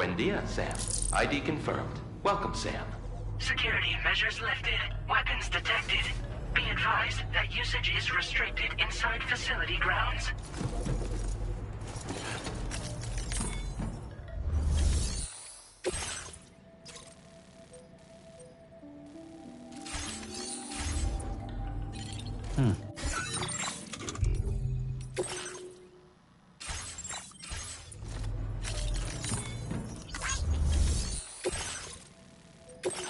Buen dia, Sam. ID confirmed. Welcome, Sam. Security measures lifted. Weapons detected. Be advised that usage is restricted inside facility grounds.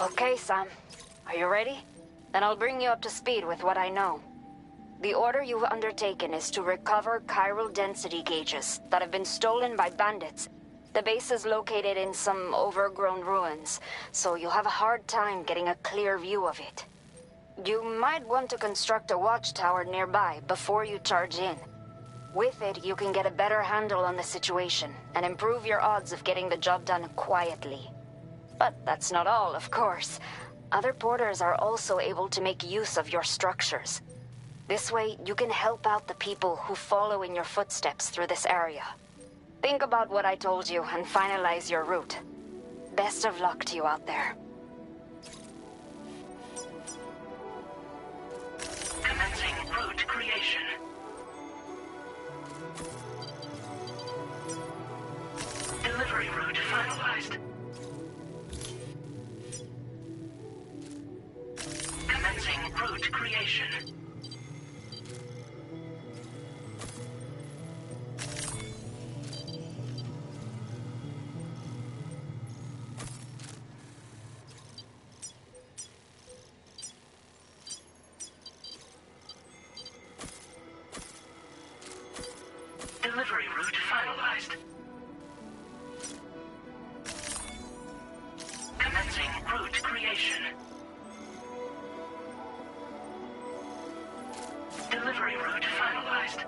Okay, Sam. Are you ready? Then I'll bring you up to speed with what I know. The order you've undertaken is to recover chiral density gauges that have been stolen by bandits. The base is located in some overgrown ruins, so you'll have a hard time getting a clear view of it. You might want to construct a watchtower nearby before you charge in. With it, you can get a better handle on the situation and improve your odds of getting the job done quietly. But that's not all, of course. Other porters are also able to make use of your structures. This way, you can help out the people who follow in your footsteps through this area. Think about what I told you and finalize your route. Best of luck to you out there. Commencing route creation. Delivery route finalized. Commencing route creation. Delivery route finalized. Commencing route creation. Delivery route finalized.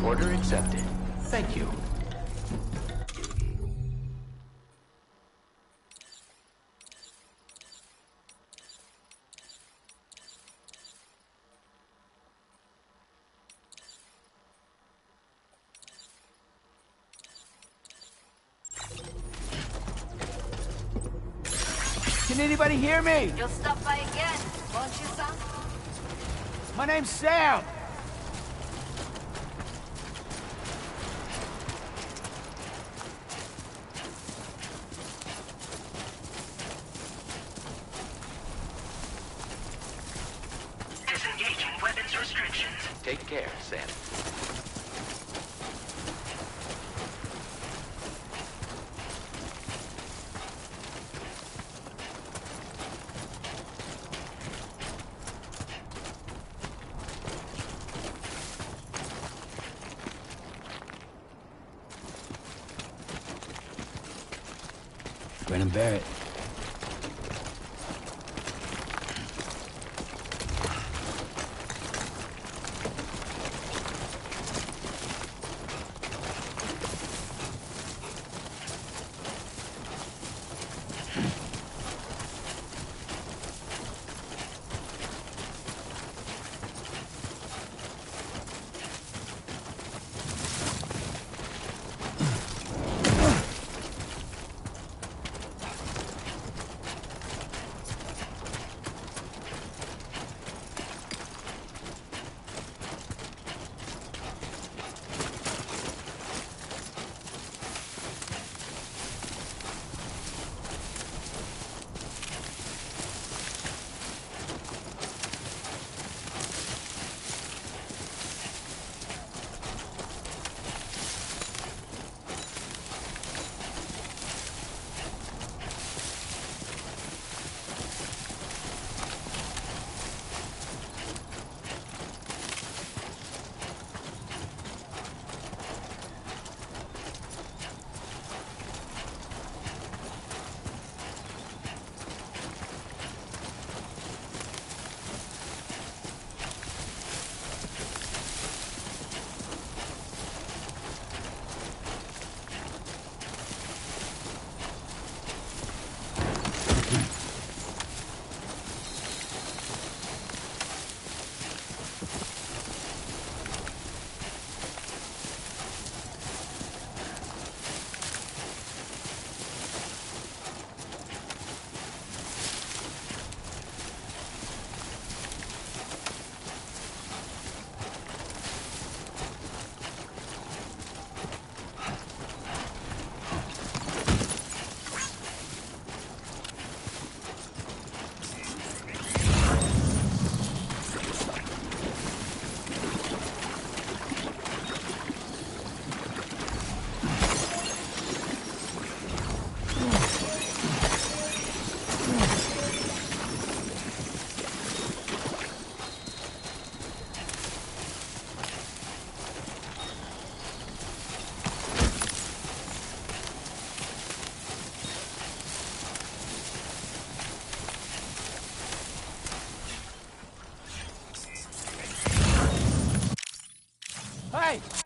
Order accepted. Thank you. Can anybody hear me? You'll stop by again, won't you, Sam? My name's Sam. Disengaging weapons restrictions. Take care, Sam. Grin and bear it. way!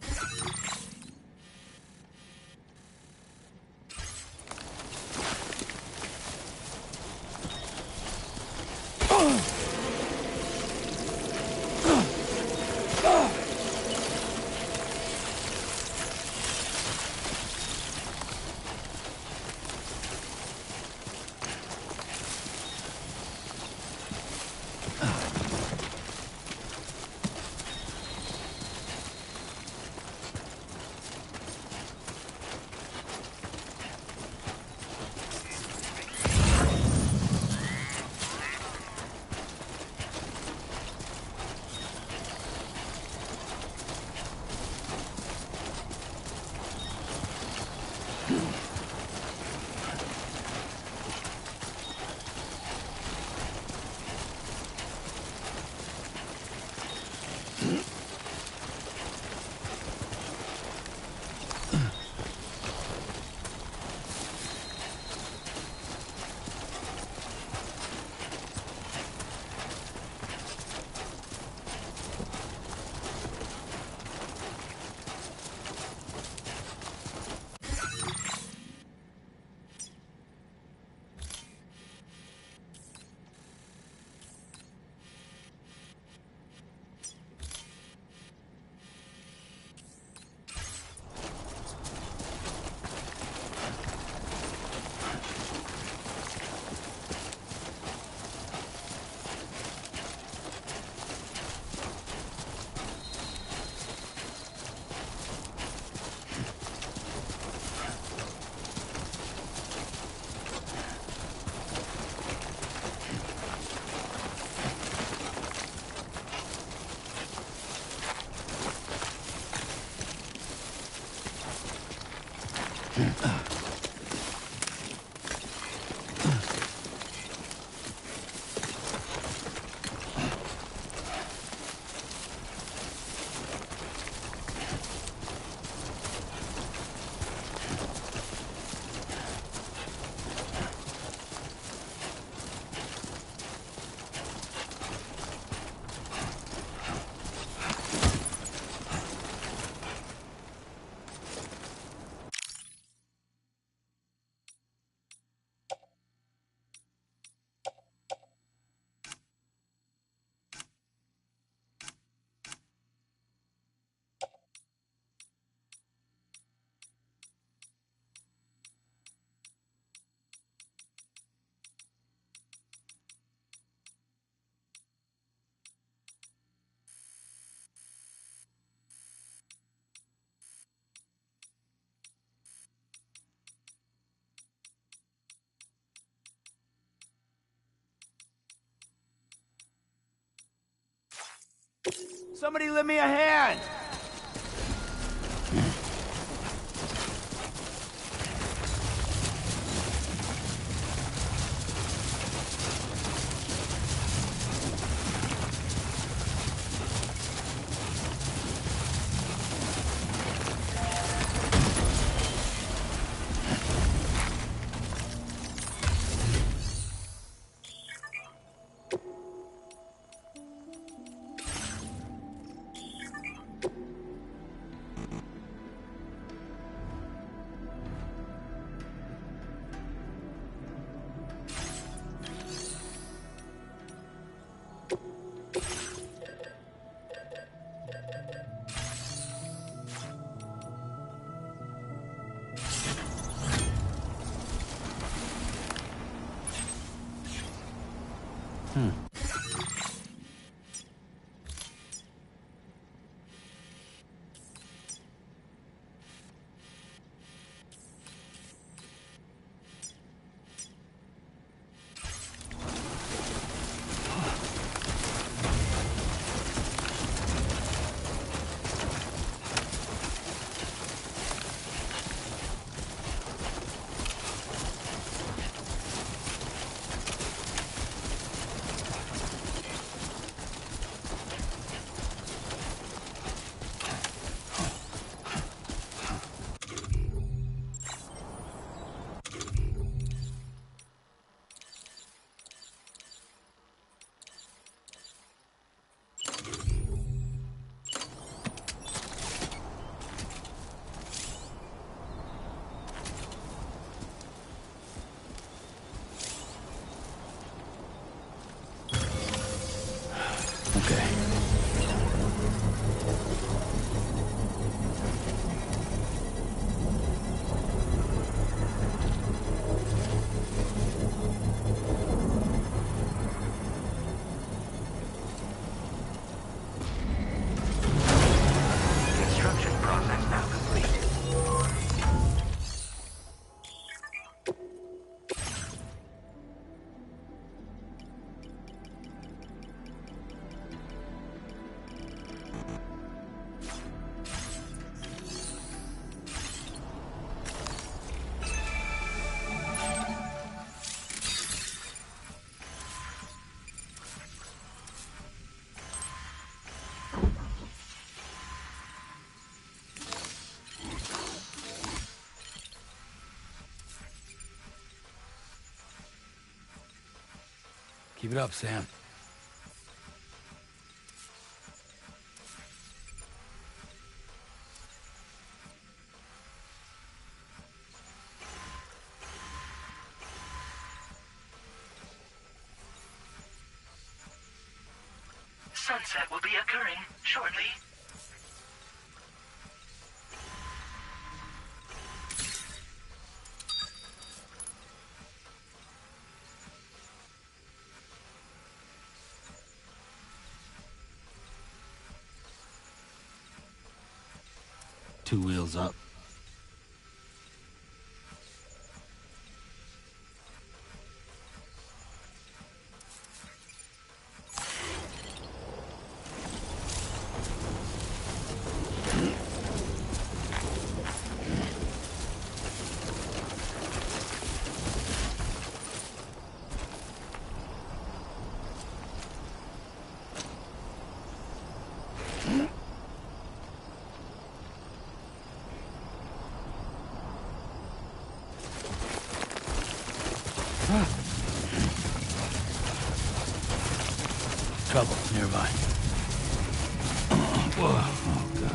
Somebody lend me a hand! Keep it up, Sam. Sunset will be occurring shortly. Two wheels up. Trouble nearby. Whoa, oh God.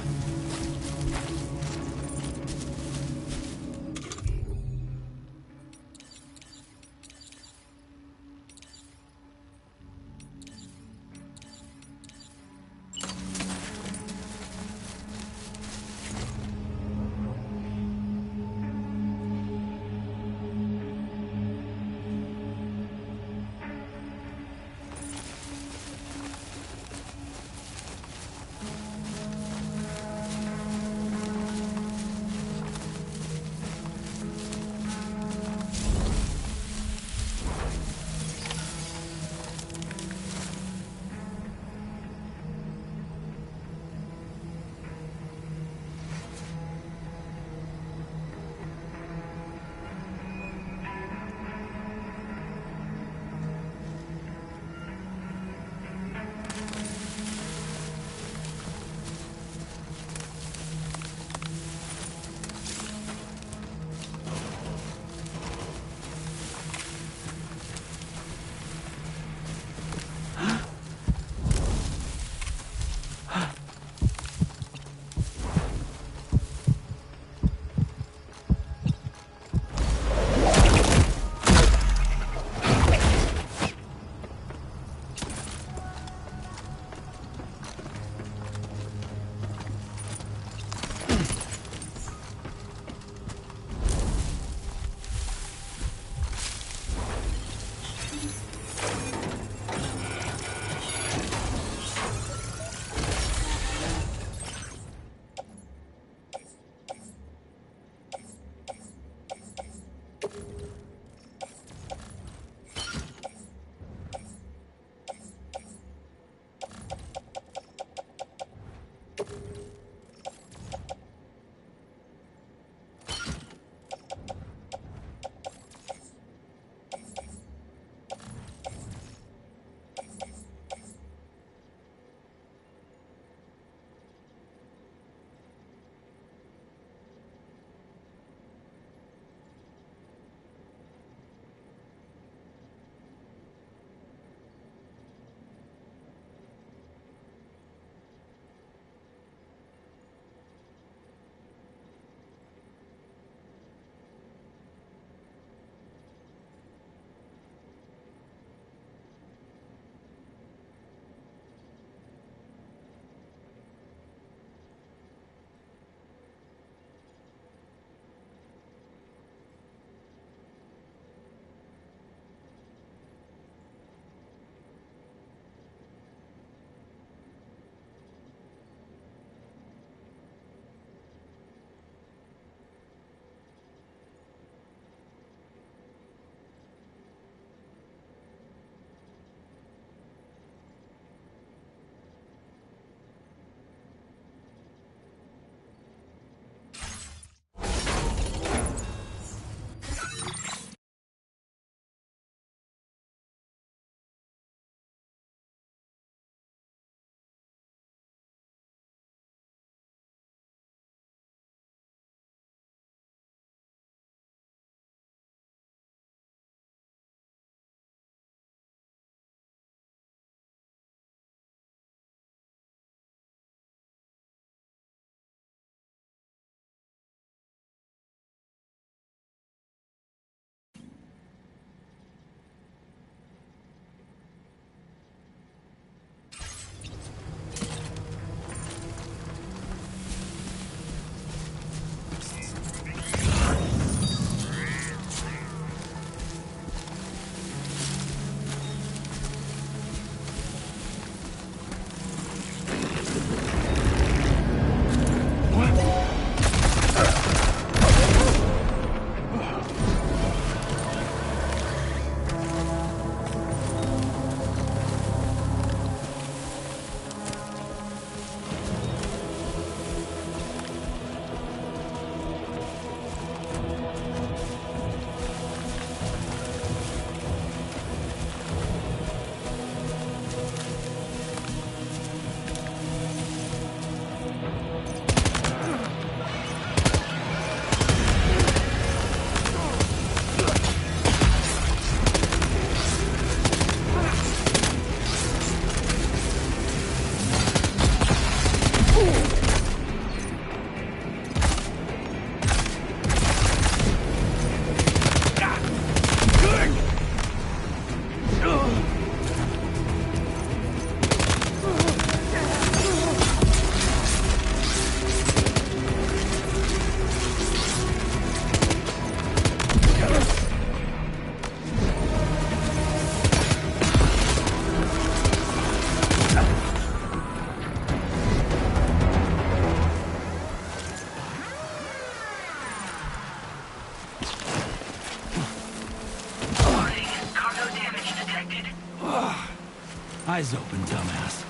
eyes open, dumbass.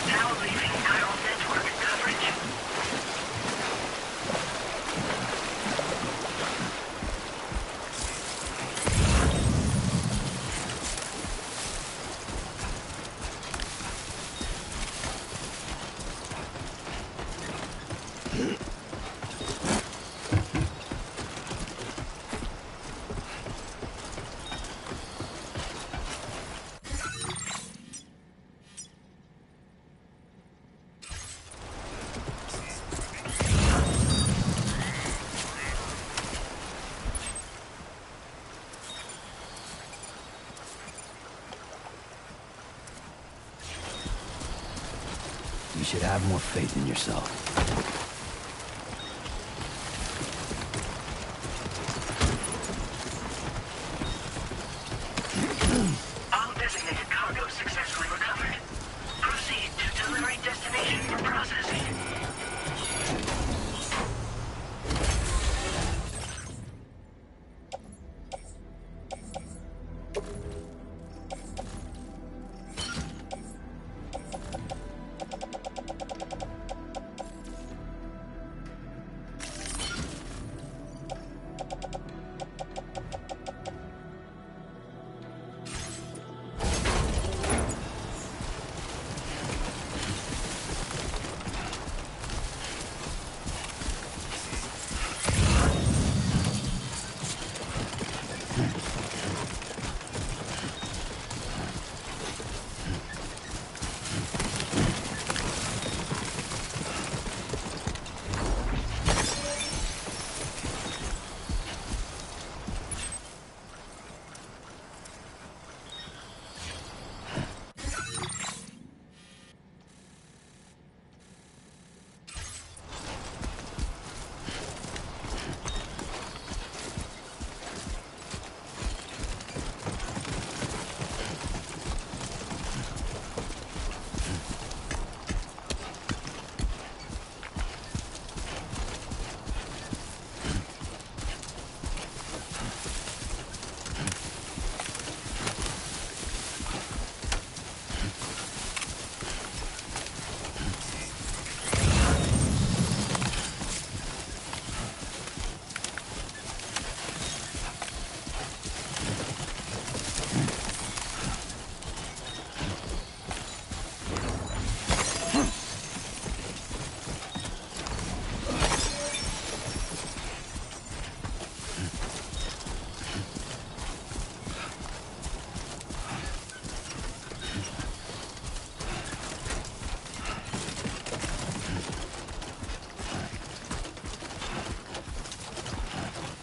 Now leaving chiral network coverage. You should have more faith in yourself. All designated cargo successfully recovered. Proceed to delivery destination for processing.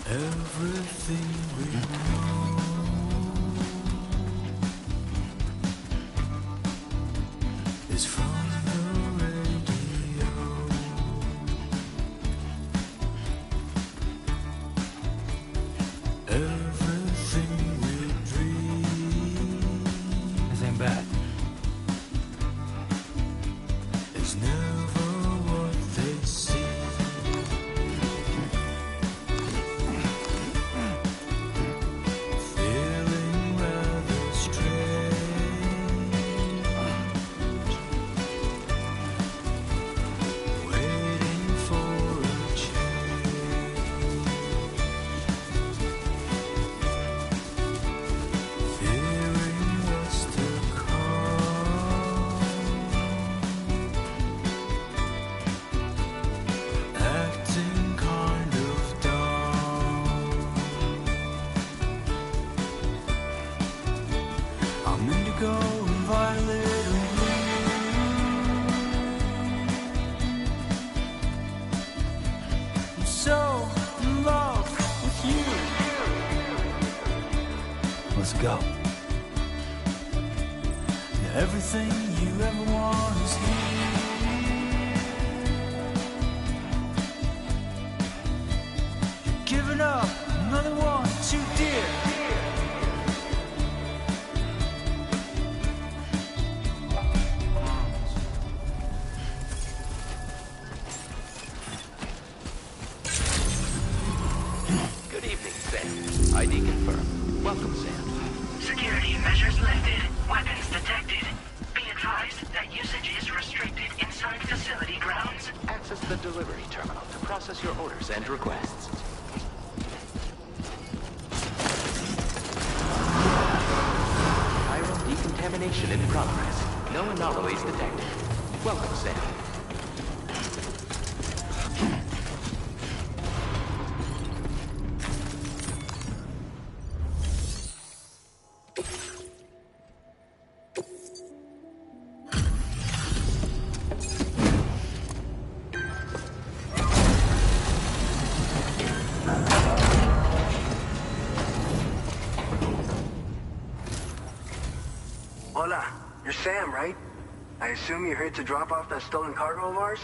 Everything we know is from the radio. Everything we dream. This ain't bad. Is never what they see. so in love with you. Let's go. Everything you ever want is here. Giving up another one too dear. Good evening, Sam. ID confirmed. Welcome, Sam. Security measures lifted. Weapons detected. Be advised that usage is restricted inside facility grounds. Access the delivery terminal to process your orders and requests. Viral decontamination in progress. No anomalies detected. Welcome, Sam. Hola, you're Sam, right? I assume you're here to drop off that stolen cargo of ours?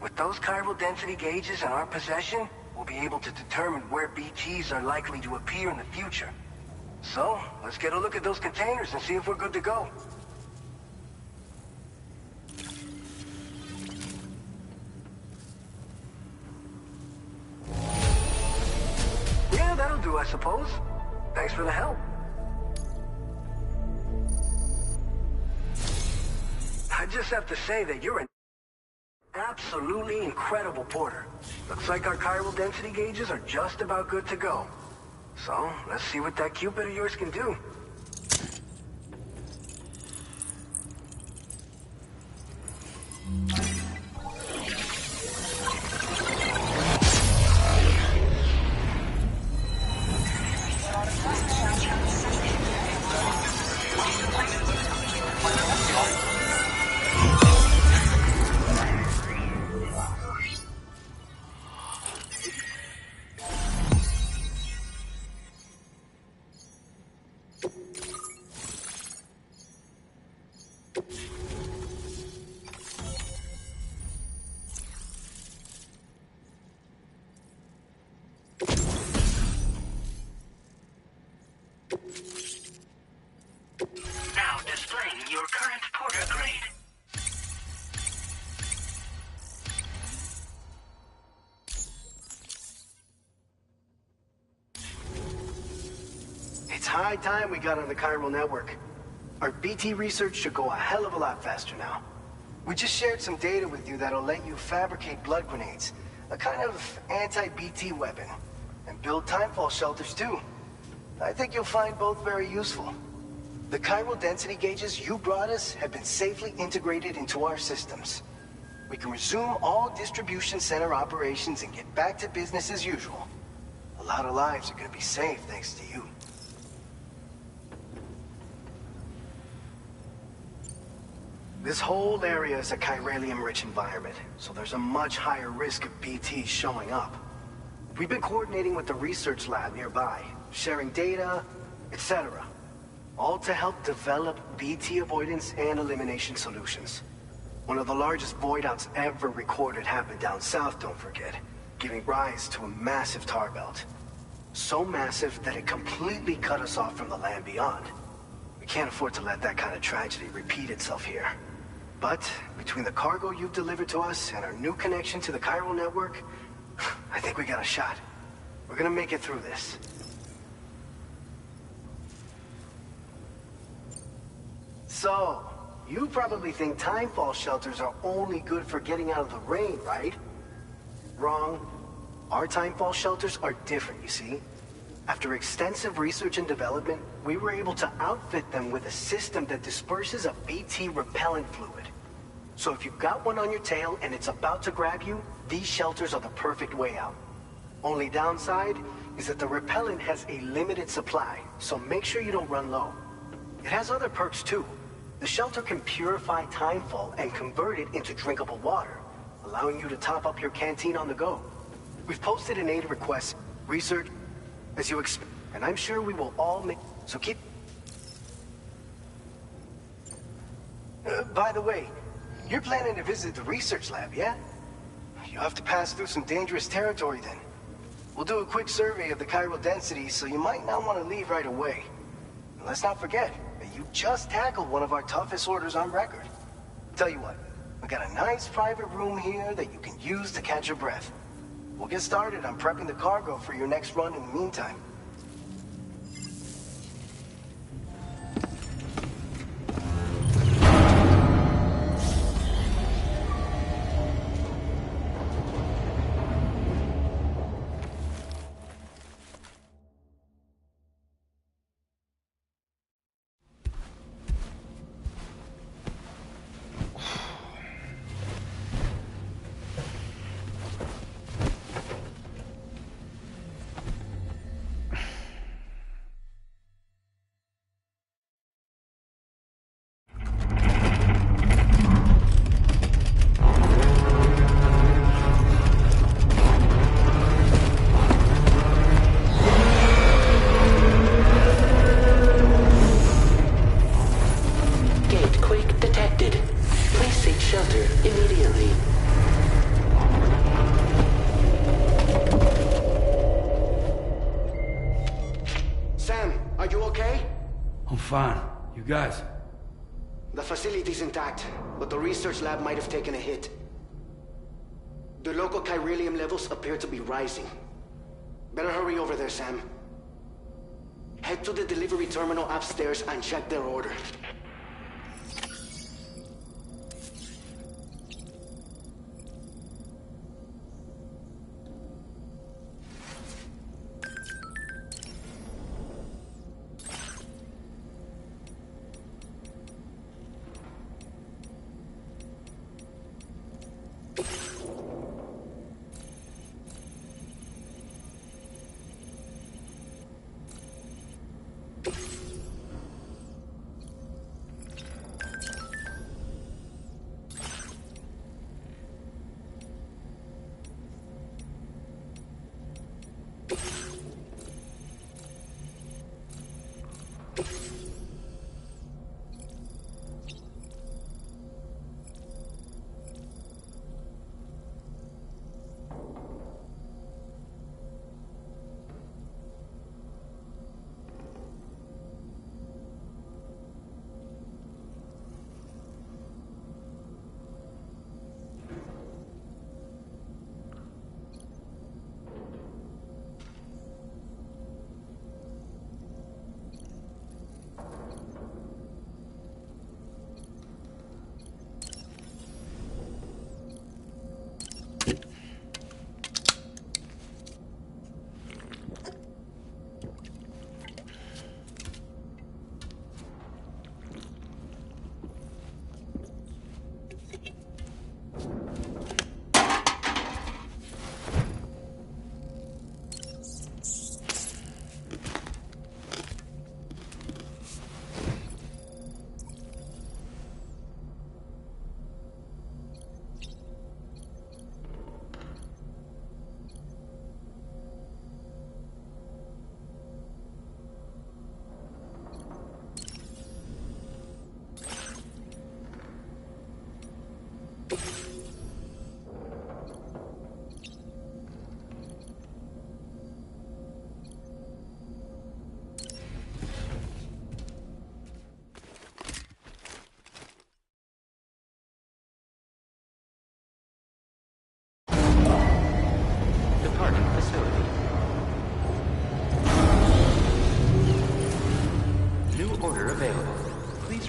With those chiral density gauges in our possession, we'll be able to determine where BTs are likely to appear in the future. So, let's get a look at those containers and see if we're good to go. Yeah, that'll do, I suppose. Thanks for the help. I just have to say that you're an absolutely incredible porter. Looks like our chiral density gauges are just about good to go. So, let's see what that Cupid of yours can do. Now displaying your current porter grade. It's high time we got on the chiral network. Our BT research should go a hell of a lot faster now. We just shared some data with you that'll let you fabricate blood grenades, a kind of anti-BT weapon, and build timefall shelters too. I think you'll find both very useful. The chiral density gauges you brought us have been safely integrated into our systems. We can resume all distribution center operations and get back to business as usual. A lot of lives are gonna be saved thanks to you. This whole area is a chiralium-rich environment, so there's a much higher risk of BTs showing up. We've been coordinating with the research lab nearby, sharing data, etc. All to help develop BT avoidance and elimination solutions. One of the largest void outs ever recorded happened down south, don't forget, giving rise to a massive tar belt. So massive that it completely cut us off from the land beyond. We can't afford to let that kind of tragedy repeat itself here. But between the cargo you've delivered to us and our new connection to the chiral network, I think we got a shot. We're gonna make it through this. So, you probably think timefall shelters are only good for getting out of the rain, right? Wrong. Our timefall shelters are different, you see. After extensive research and development, we were able to outfit them with a system that disperses a BT repellent fluid. So if you've got one on your tail and it's about to grab you, these shelters are the perfect way out. Only downside is that the repellent has a limited supply, so make sure you don't run low. It has other perks too. The shelter can purify timefall and convert it into drinkable water, allowing you to top up your canteen on the go. We've posted an aid request. Research, as you expect, and I'm sure we will all make... So keep... by the way, you're planning to visit the research lab, yeah? You'll have to pass through some dangerous territory then. We'll do a quick survey of the chiral density, so you might not want to leave right away. And let's not forget that you just tackled one of our toughest orders on record. Tell you what, we got a nice private room here that you can use to catch your breath. We'll get started on prepping the cargo for your next run in the meantime. Fine. You guys? The facility's intact, but the research lab might have taken a hit. The local chiralium levels appear to be rising. Better hurry over there, Sam. Head to the delivery terminal upstairs and check their order.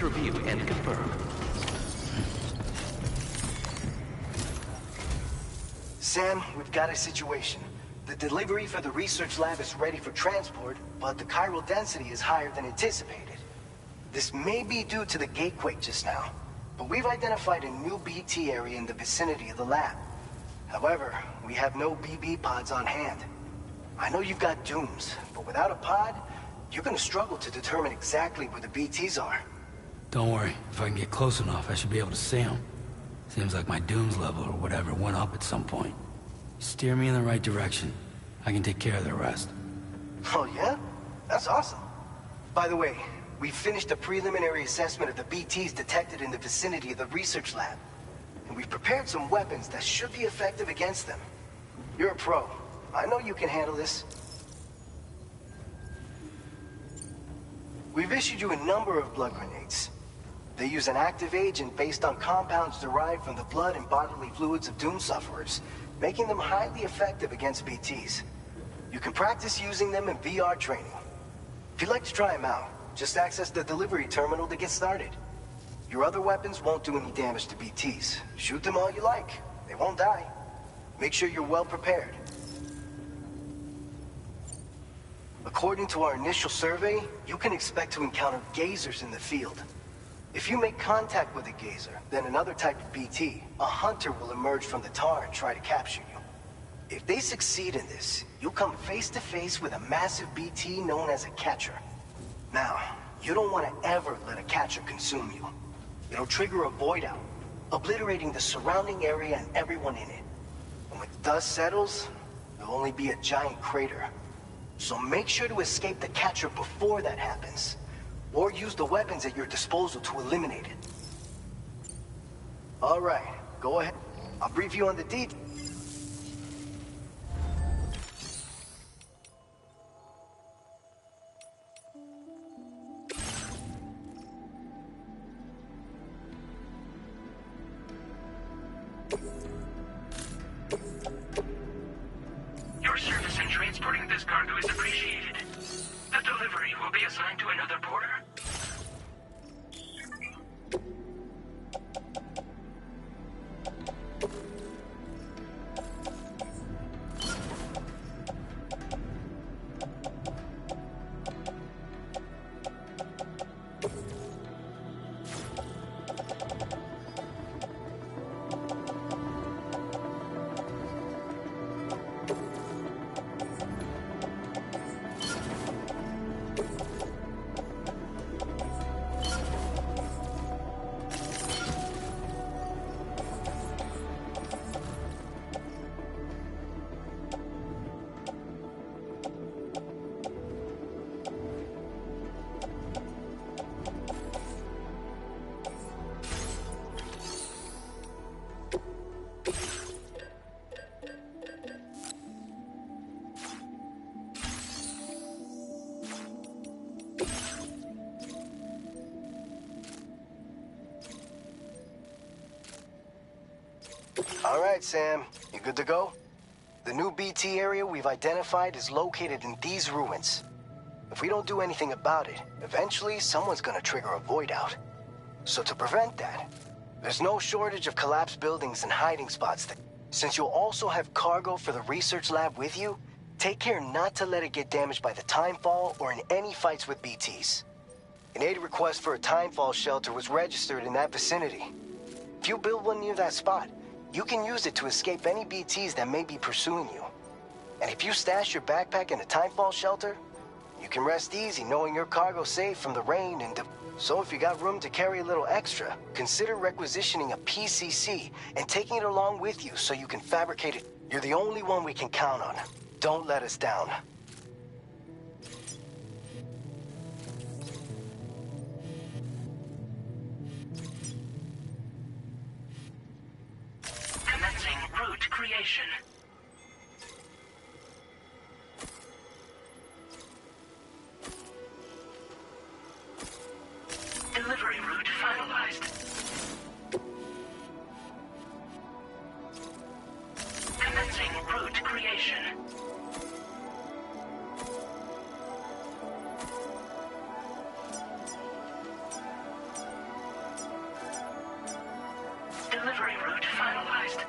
Review and confirm. Sam, we've got a situation. The delivery for the research lab is ready for transport, but the chiral density is higher than anticipated. This may be due to the gatequake just now, but we've identified a new BT area in the vicinity of the lab. However, we have no BB pods on hand. I know you've got dooms, but without a pod, you're gonna struggle to determine exactly where the BTs are. Don't worry. If I can get close enough, I should be able to see them. Seems like my dooms level or whatever went up at some point. Steer me in the right direction. I can take care of the rest. Oh, yeah? That's awesome. By the way, we finished a preliminary assessment of the BTs detected in the vicinity of the research lab. And we've prepared some weapons that should be effective against them. You're a pro. I know you can handle this. We've issued you a number of blood grenades. They use an active agent based on compounds derived from the blood and bodily fluids of Doom sufferers, making them highly effective against BTs. You can practice using them in VR training. If you'd like to try them out, just access the delivery terminal to get started. Your other weapons won't do any damage to BTs. Shoot them all you like. They won't die. Make sure you're well prepared. According to our initial survey, you can expect to encounter gazers in the field. If you make contact with a gazer, then another type of BT, a hunter will emerge from the tar and try to capture you. If they succeed in this, you'll come face to face with a massive BT known as a catcher. Now, you don't want to ever let a catcher consume you. It'll trigger a void out, obliterating the surrounding area and everyone in it. And when the dust settles, there'll only be a giant crater. So make sure to escape the catcher before that happens. Or use the weapons at your disposal to eliminate it. All right, go ahead. I'll brief you on the details. Your service in transporting this cargo is appreciated. The delivery will be assigned to another porter. All right, Sam. You good to go? The new BT area we've identified is located in these ruins. If we don't do anything about it, eventually someone's gonna trigger a void out. So to prevent that, there's no shortage of collapsed buildings and hiding spots. Since you'll also have cargo for the research lab with you, take care not to let it get damaged by the timefall or in any fights with BTs. An aid request for a timefall shelter was registered in that vicinity. If you build one near that spot, you can use it to escape any BTs that may be pursuing you. And if you stash your backpack in a timefall shelter, you can rest easy knowing your cargo's safe from the rain and so if you got room to carry a little extra, consider requisitioning a PCC and taking it along with you so you can fabricate it. You're the only one we can count on. Don't let us down. Commencing route creation. Delivery route finalized. Commencing route creation. Delivery route finalized.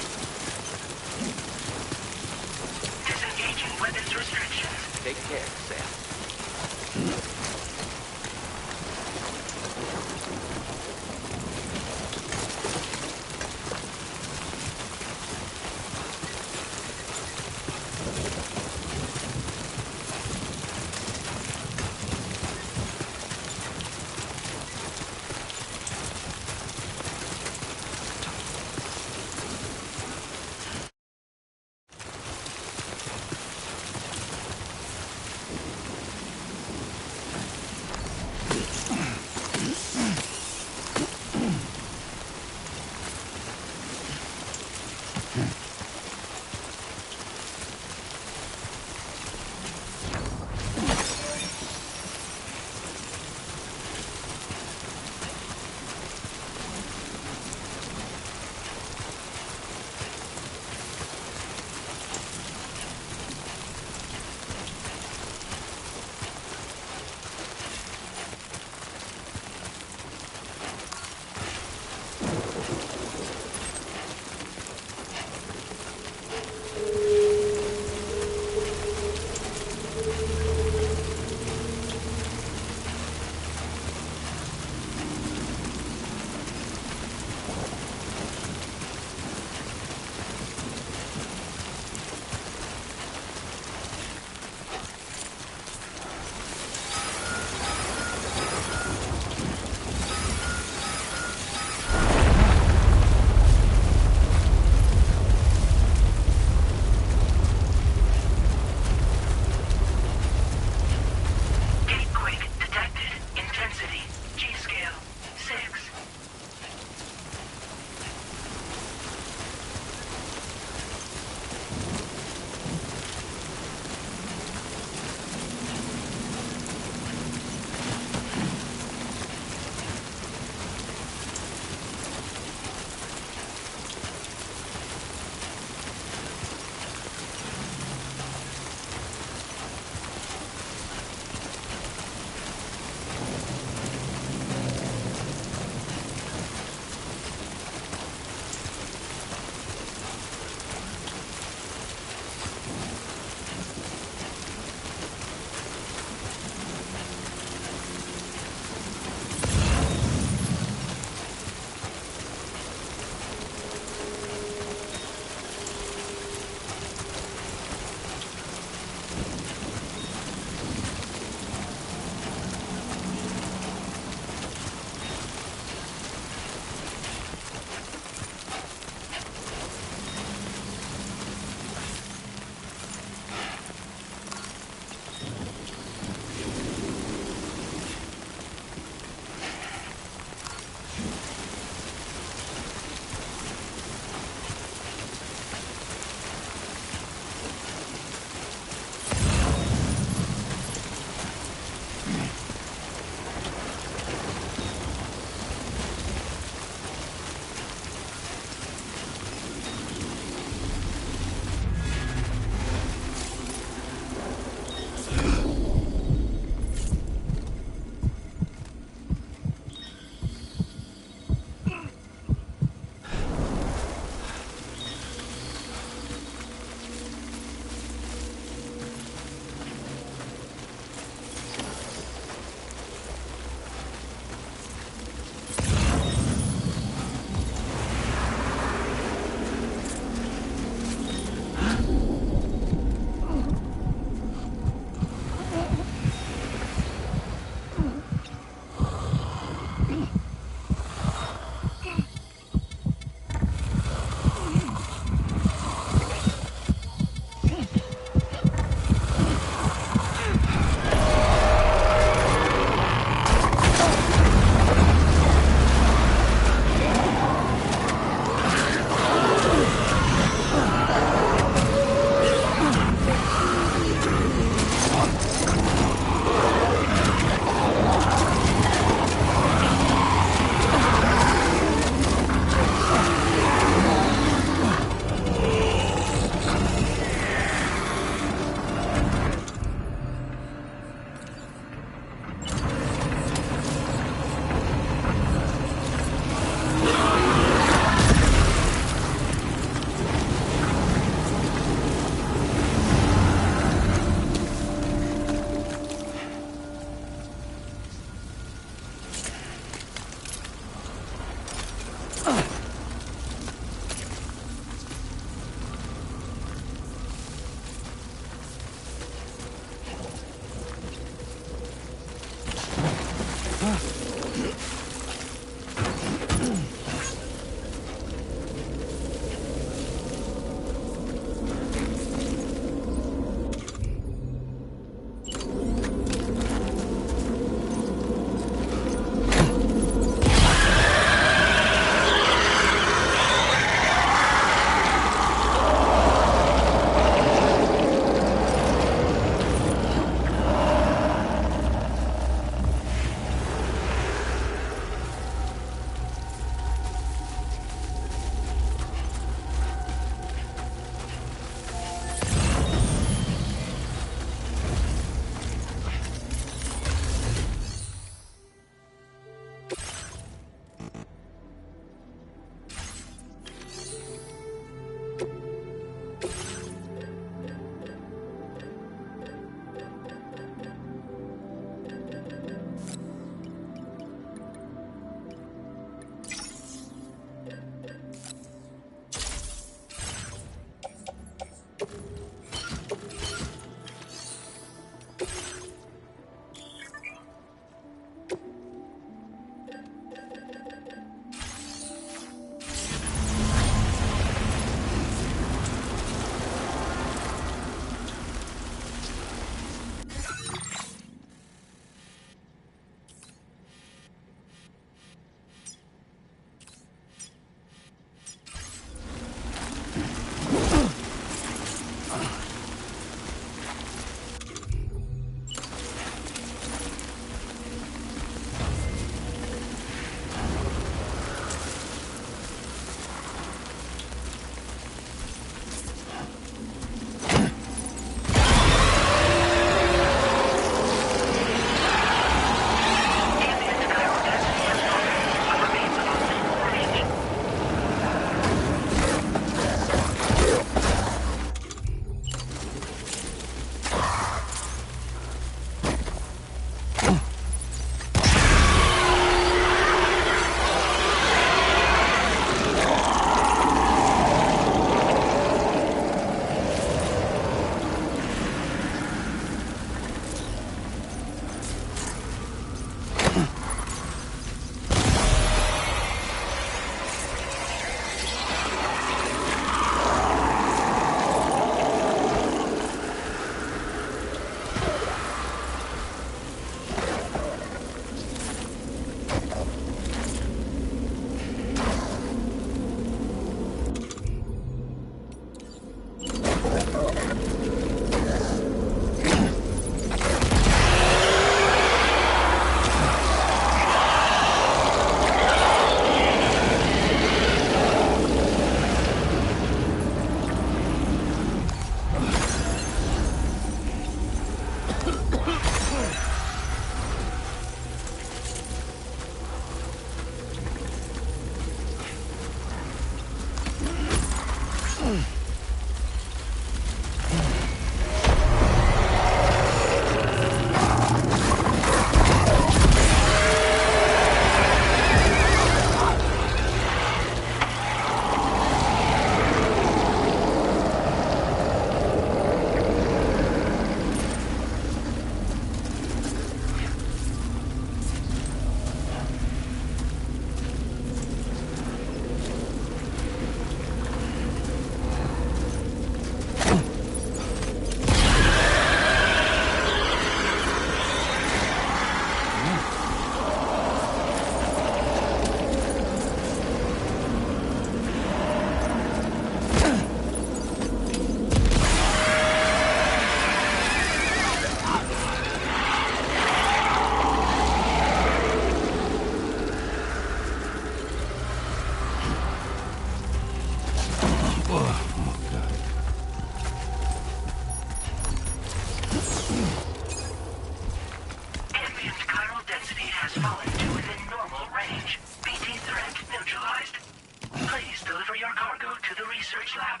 research lab.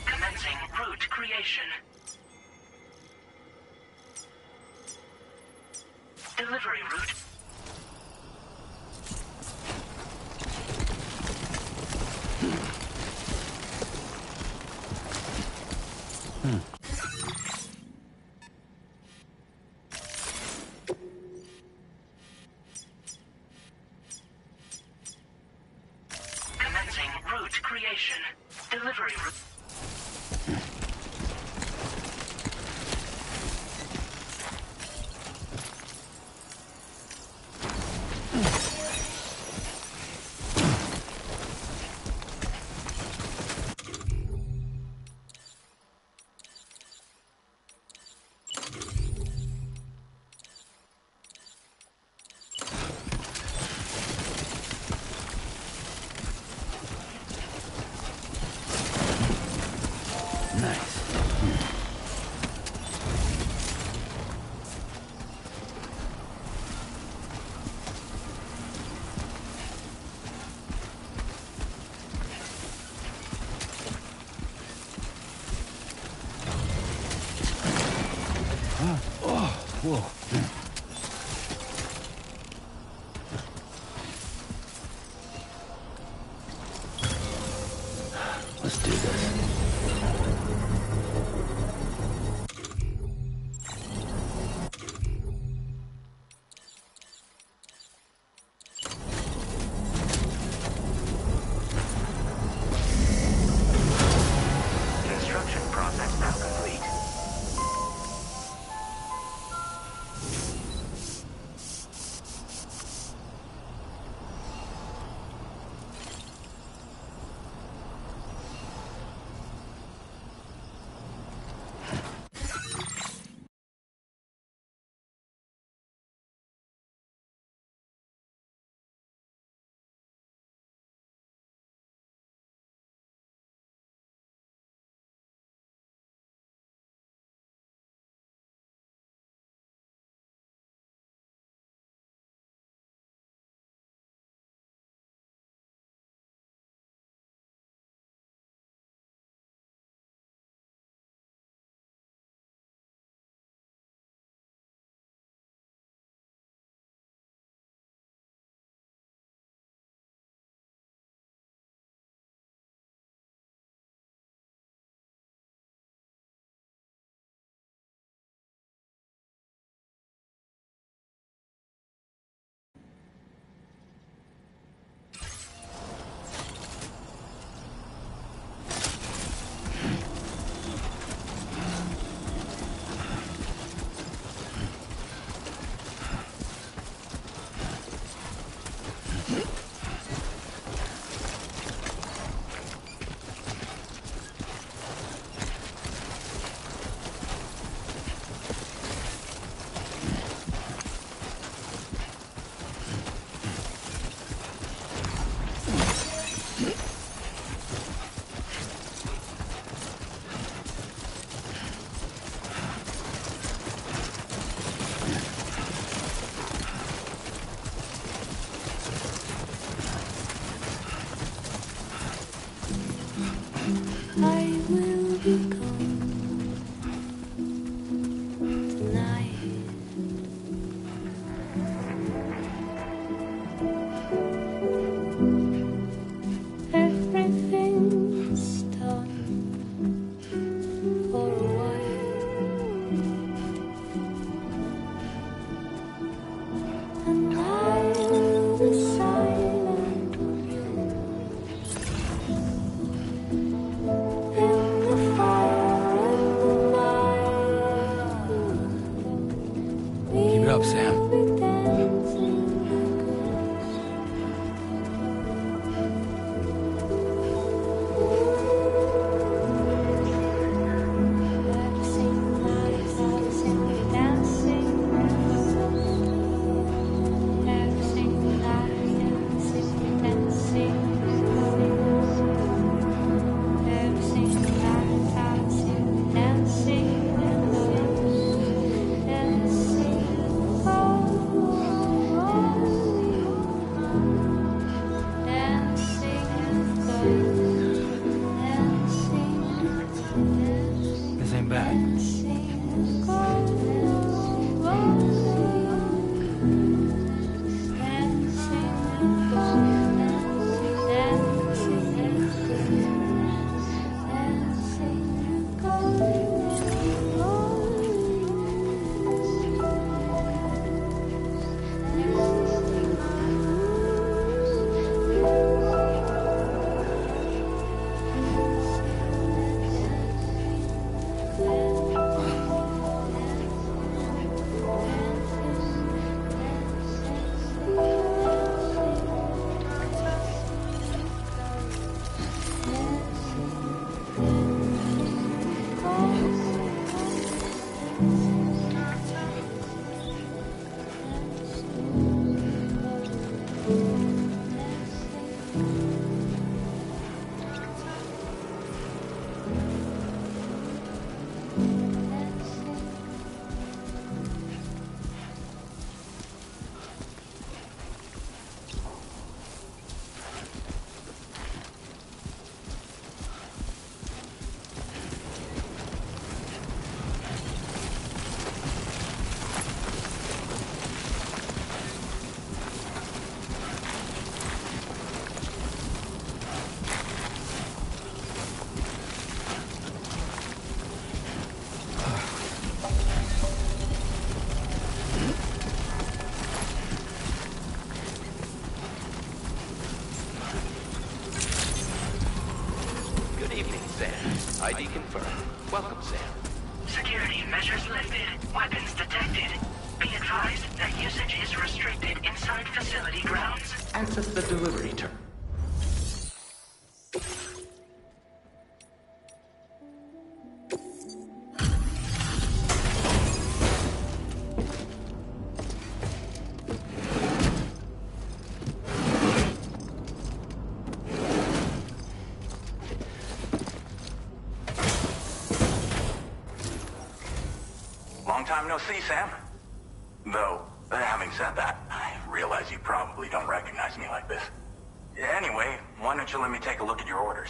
Commencing route creation. Delivery route. Commencing route creation. Delivery route. Nice. Whoa. Let's do this. Construction process now complete. This ain't bad. ID confirmed. Welcome, Sam. Security measures lifted. Weapons detected. Be advised that usage is restricted inside facility grounds. Access the delivery terminal. Long time no see, Sam. Though, having said that, I realize you probably don't recognize me like this. Anyway, why don't you let me take a look at your orders?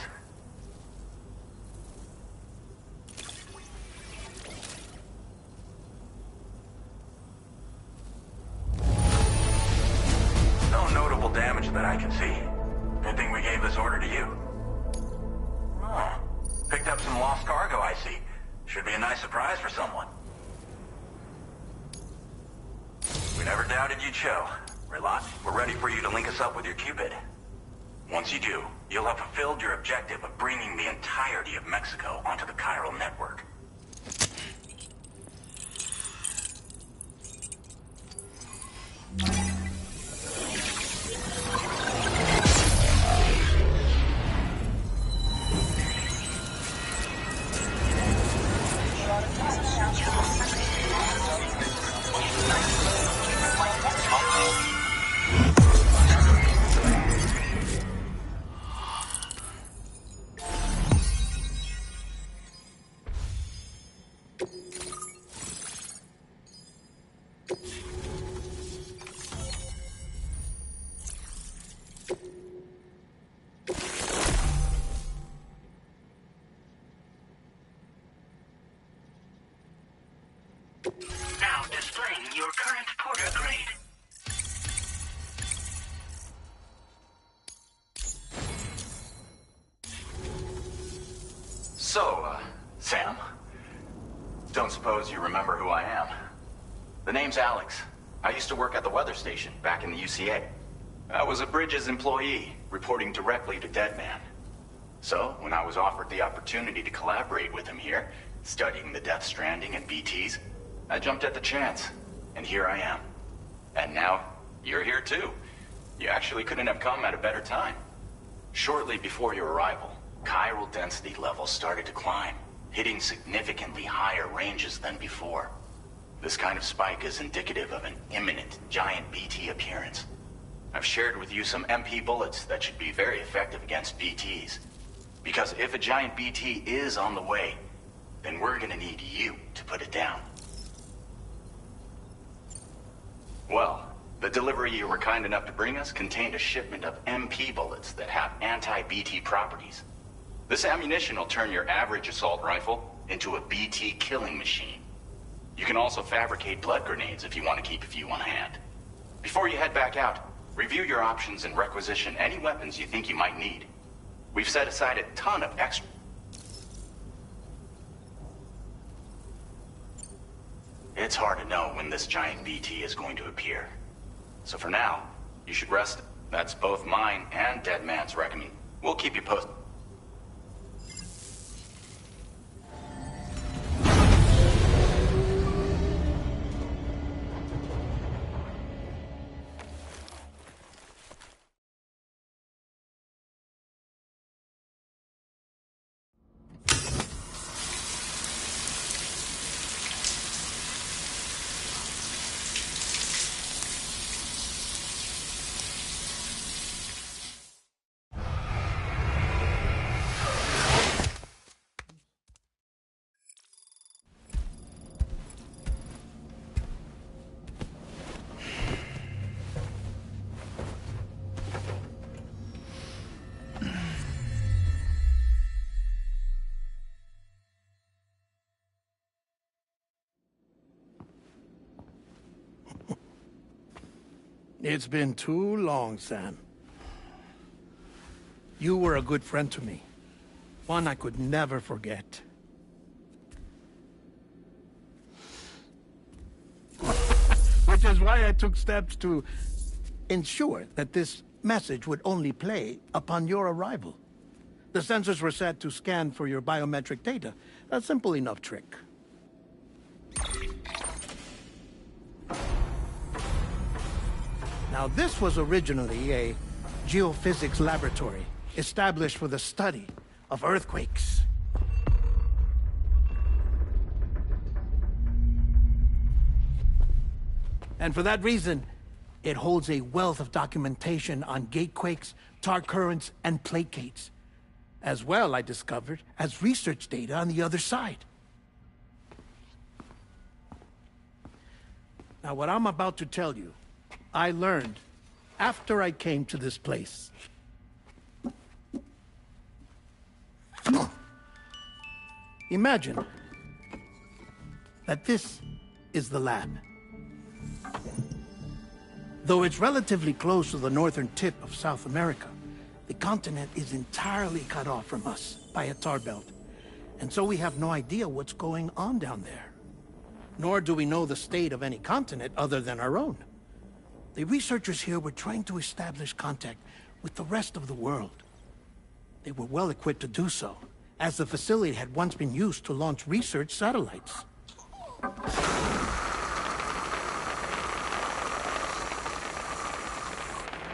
No notable damage that I can see. Good thing we gave this order to you. Oh, picked up some lost cargo, I see. Should be a nice surprise for someone. We never doubted you'd show. Relat, we're ready for you to link us up with your Cupid. Once you do, you'll have fulfilled your objective of bringing the entirety of Mexico onto the chiral network. Now displaying your current porter grade. So, Sam, don't suppose you remember who I am? The name's Alex. I used to work at the weather station back in the UCA. I was a Bridges employee, reporting directly to Deadman. So, when I was offered the opportunity to collaborate with him here, studying the Death Stranding and BTs, I jumped at the chance, and here I am. And now, you're here too. You actually couldn't have come at a better time. Shortly before your arrival, chiral density levels started to climb, hitting significantly higher ranges than before. This kind of spike is indicative of an imminent giant BT appearance. I've shared with you some MP bullets that should be very effective against BTs. Because if a giant BT is on the way, then we're gonna need you to put it down. Well, the delivery you were kind enough to bring us contained a shipment of MP bullets that have anti-BT properties. This ammunition will turn your average assault rifle into a BT killing machine. You can also fabricate blood grenades if you want to keep a few on hand. Before you head back out, review your options and requisition any weapons you think you might need. We've set aside a ton of extra... It's hard to know when this giant BT is going to appear. So for now, you should rest. That's both mine and Dead Man's reckoning. We'll keep you posted. It's been too long, Sam. You were a good friend to me. One I could never forget. Which is why I took steps to ensure that this message would only play upon your arrival. The sensors were set to scan for your biometric data. A simple enough trick. Now, this was originally a geophysics laboratory established for the study of earthquakes. And for that reason, it holds a wealth of documentation on gatequakes, tar currents, and placates. As well, I discovered, as research data on the other side. Now, what I'm about to tell you, I learned after I came to this place. Imagine that this is the lab. Though it's relatively close to the northern tip of South America, the continent is entirely cut off from us by a tar belt. And so we have no idea what's going on down there. Nor do we know the state of any continent other than our own. The researchers here were trying to establish contact with the rest of the world. They were well equipped to do so, as the facility had once been used to launch research satellites.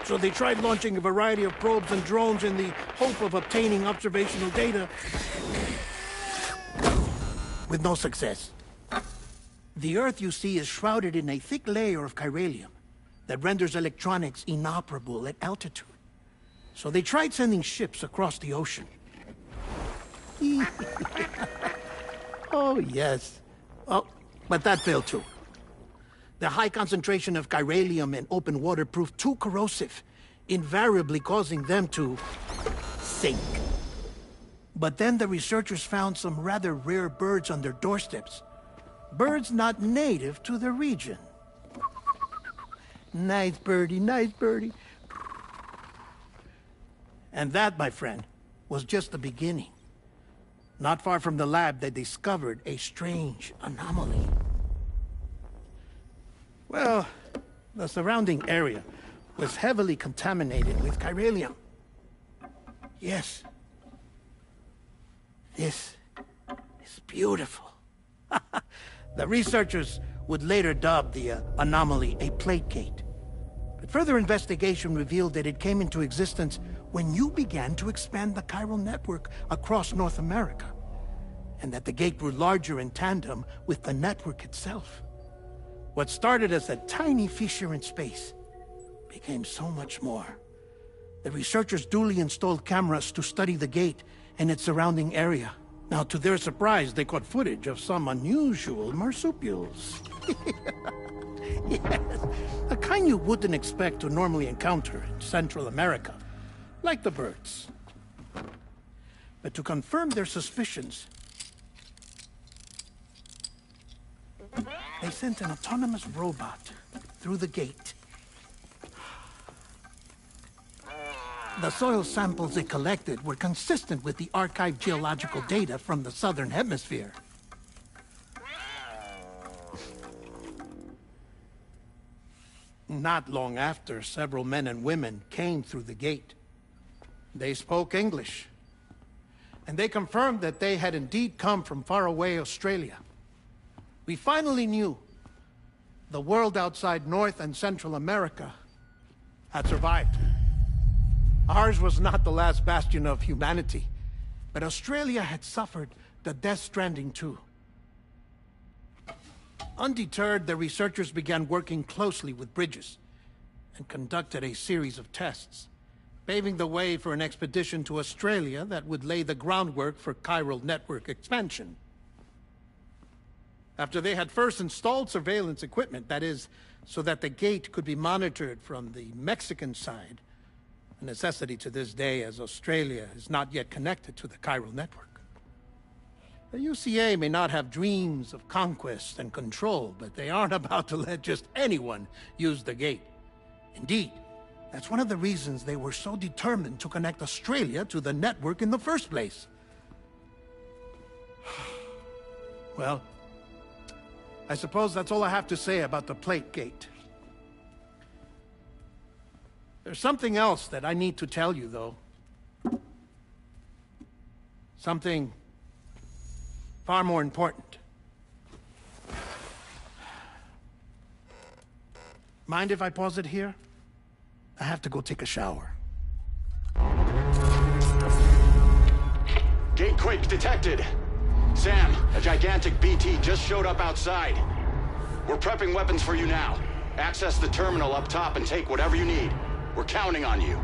So they tried launching a variety of probes and drones in the hope of obtaining observational data, with no success. The Earth, you see, is shrouded in a thick layer of chiralium that renders electronics inoperable at altitude. So they tried sending ships across the ocean. Oh, yes. Oh, but that failed too. The high concentration of chiralium in open water proved too corrosive, invariably causing them to sink. But then the researchers found some rather rare birds on their doorsteps. Birds not native to the region. Nice birdie, nice birdie. And that, my friend, was just the beginning. Not far from the lab, they discovered a strange anomaly. Well, the surrounding area was heavily contaminated with chiralium. Yes. This is beautiful. The researchers would later dub the anomaly a plate gate. But further investigation revealed that it came into existence when you began to expand the chiral network across North America, and that the gate grew larger in tandem with the network itself. What started as a tiny fissure in space became so much more. The researchers duly installed cameras to study the gate and its surrounding area. Now, to their surprise, they caught footage of some unusual marsupials. Yes, a kind you wouldn't expect to normally encounter in Central America, like the birds. But to confirm their suspicions, they sent an autonomous robot through the gate. The soil samples it collected were consistent with the archived geological data from the southern hemisphere. Not long after, several men and women came through the gate. They spoke English, and they confirmed that they had indeed come from faraway Australia. We finally knew the world outside North and Central America had survived. Ours was not the last bastion of humanity, but Australia had suffered the Death Stranding too. Undeterred, the researchers began working closely with Bridges and conducted a series of tests, paving the way for an expedition to Australia that would lay the groundwork for chiral network expansion. After they had first installed surveillance equipment, that is, so that the gate could be monitored from the Mexican side, a necessity to this day as Australia is not yet connected to the chiral network. The UCA may not have dreams of conquest and control, but they aren't about to let just anyone use the gate. Indeed, that's one of the reasons they were so determined to connect Australia to the network in the first place. Well, I suppose that's all I have to say about the plate gate. There's something else that I need to tell you, though. Something far more important. Mind if I pause it here? I have to go take a shower. Gate quake detected. Sam, a gigantic BT just showed up outside. We're prepping weapons for you now. Access the terminal up top and take whatever you need. We're counting on you.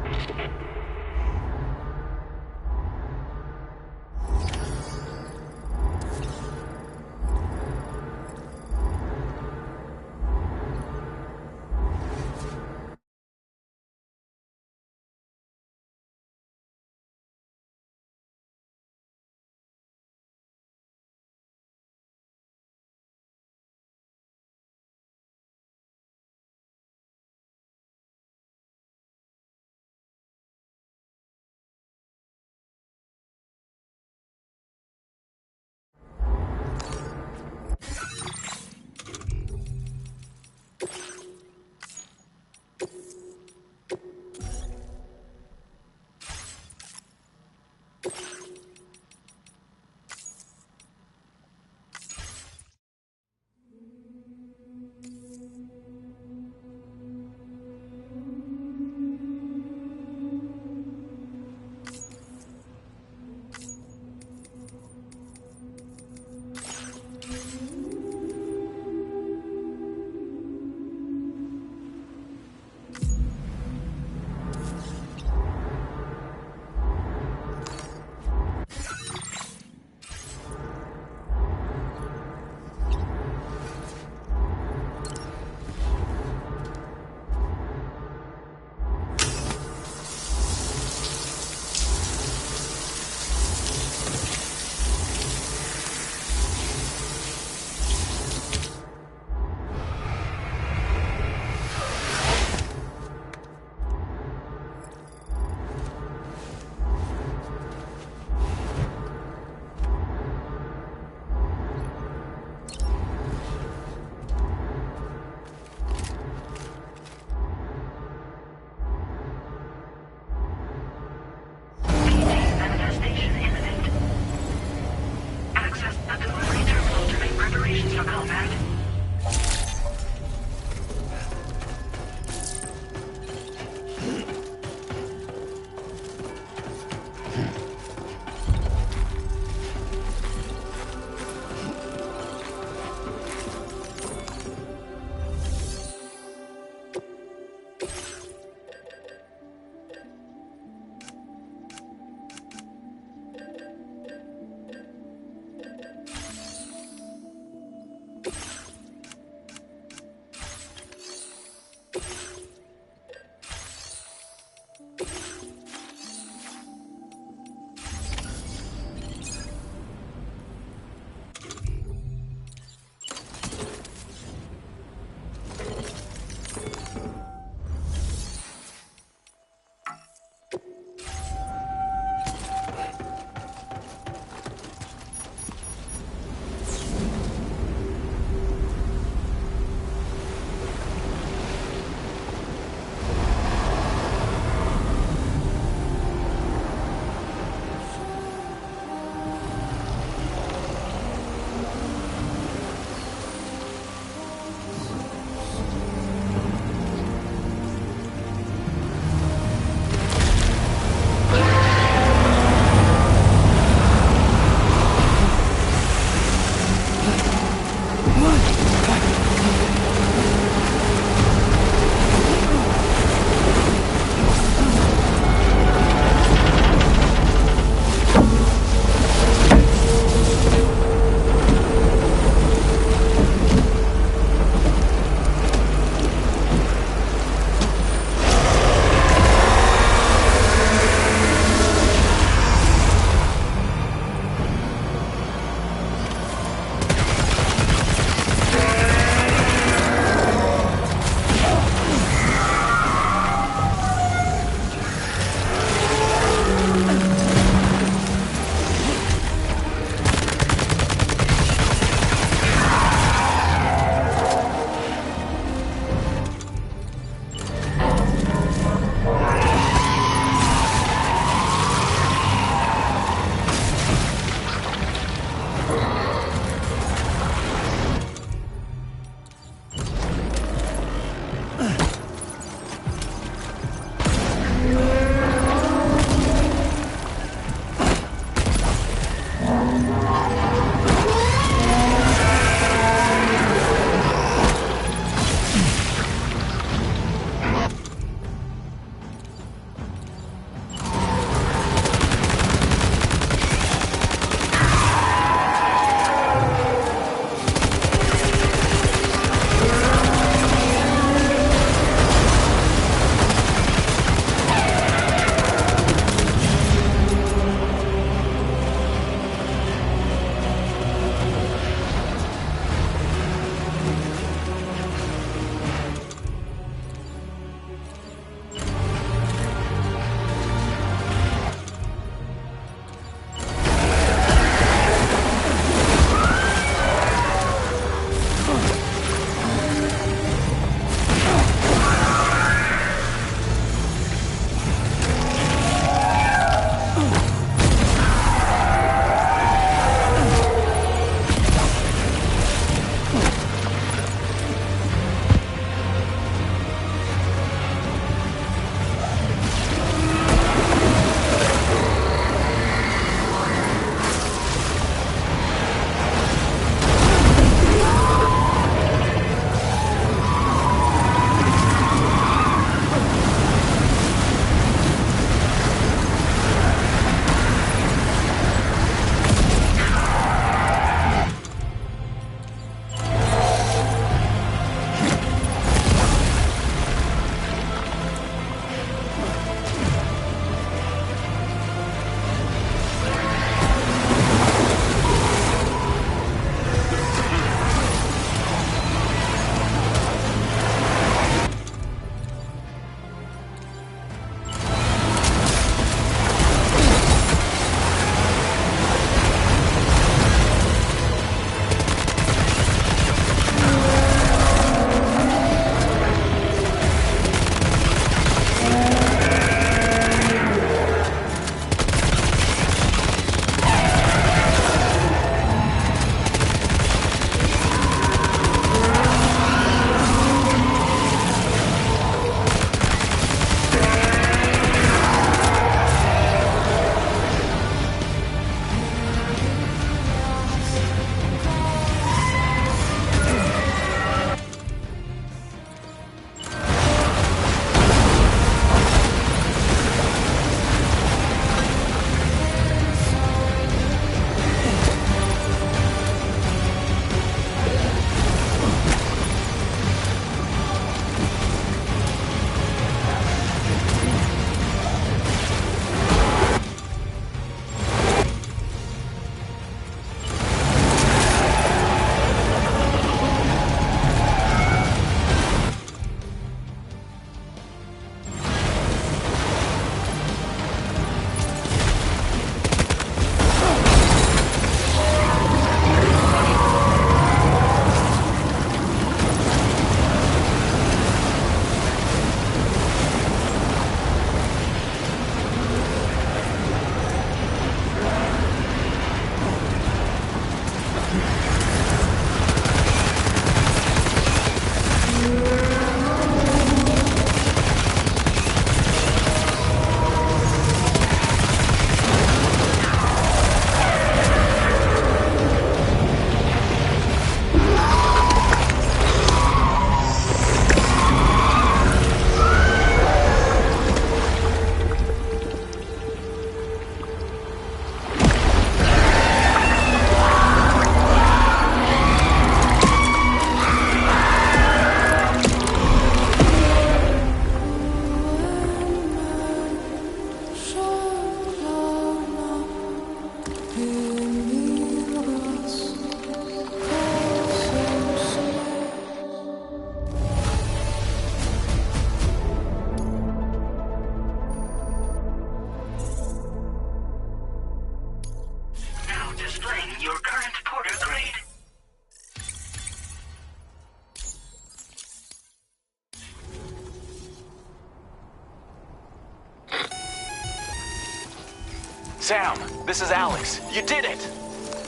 Sam, this is Alex. You did it!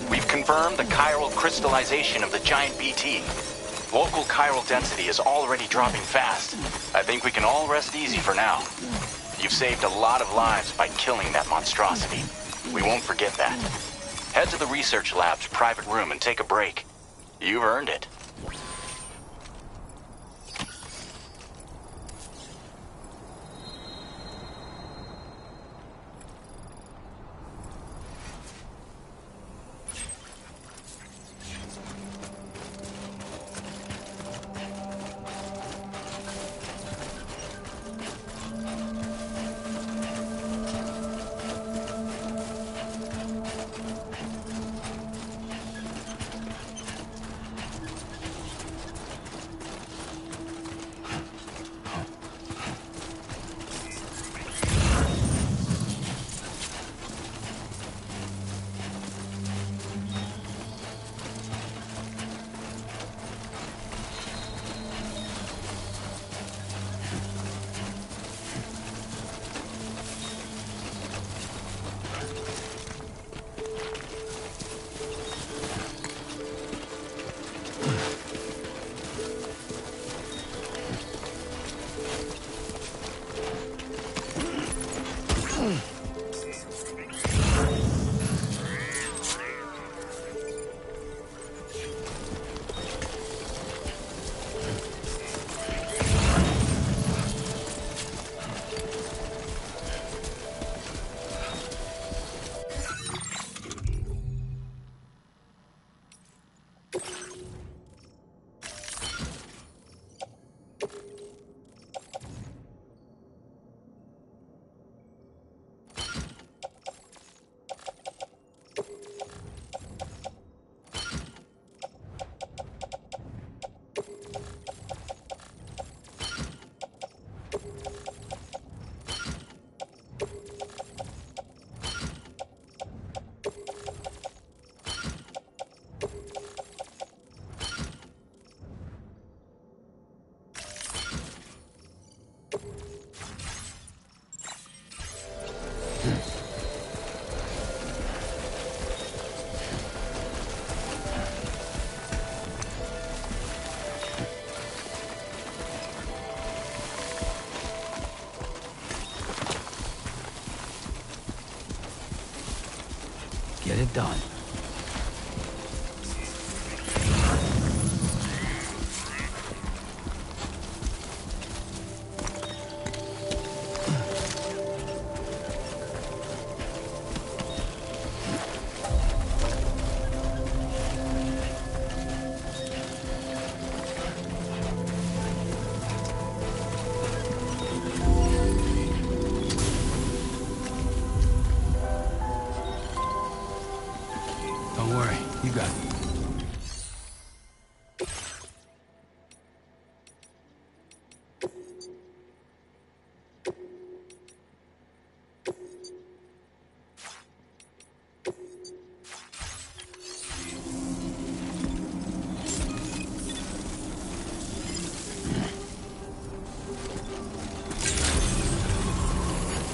We've confirmed the chiral crystallization of the giant BT. Local chiral density is already dropping fast. I think we can all rest easy for now. You've saved a lot of lives by killing that monstrosity. We won't forget that. Head to the research lab's private room and take a break. You've earned it. Get it done. Don't worry, you got it.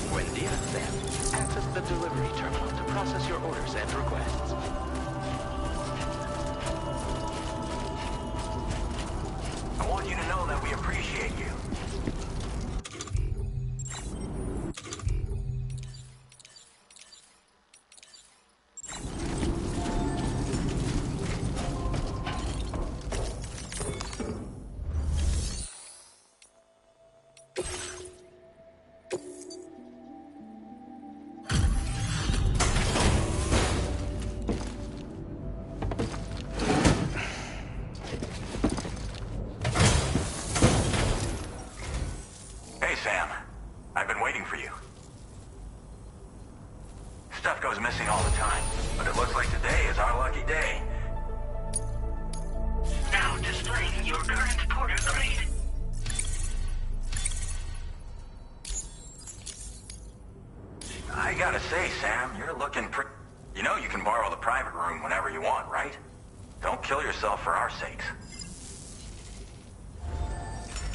Buen dia, Sam. Access the delivery terminal to process your orders and requests. I want you to know that we appreciate you. Hey, Sam. I've been waiting for you. Stuff goes missing all the time, but it looks like today is our lucky day. Now displaying your current porter grade. I gotta say, Sam, you're looking pretty... You know you can borrow the private room whenever you want, right? Don't kill yourself for our sakes.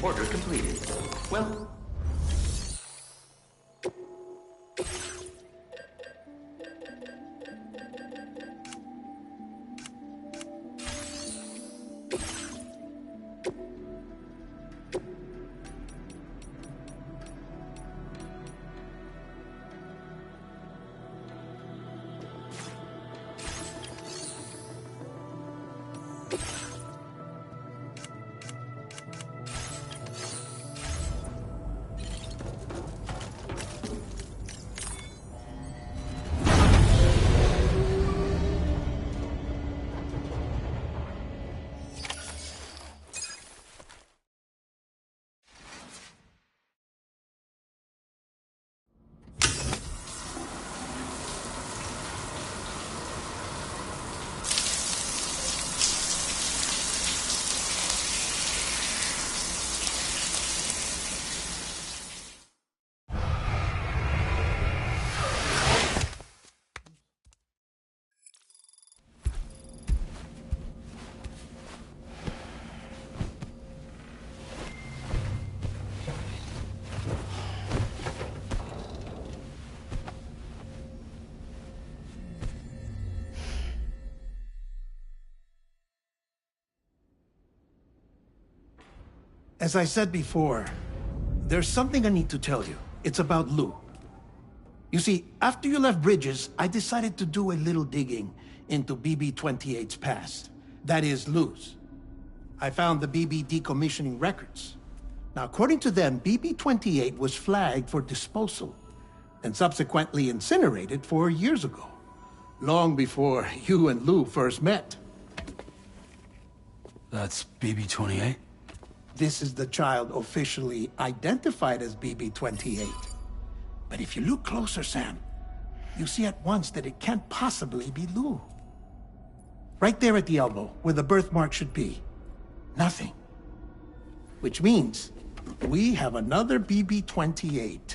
Order completed. Well... As I said before, there's something I need to tell you. It's about Lou. You see, after you left Bridges, I decided to do a little digging into BB-28's past. That is, Lou's. I found the BB decommissioning records. Now, according to them, BB-28 was flagged for disposal and subsequently incinerated 4 years ago, long before you and Lou first met. That's BB-28? This is the child officially identified as BB-28. But if you look closer, Sam, you see at once that it can't possibly be Lou. Right there at the elbow, where the birthmark should be. Nothing. Which means we have another BB-28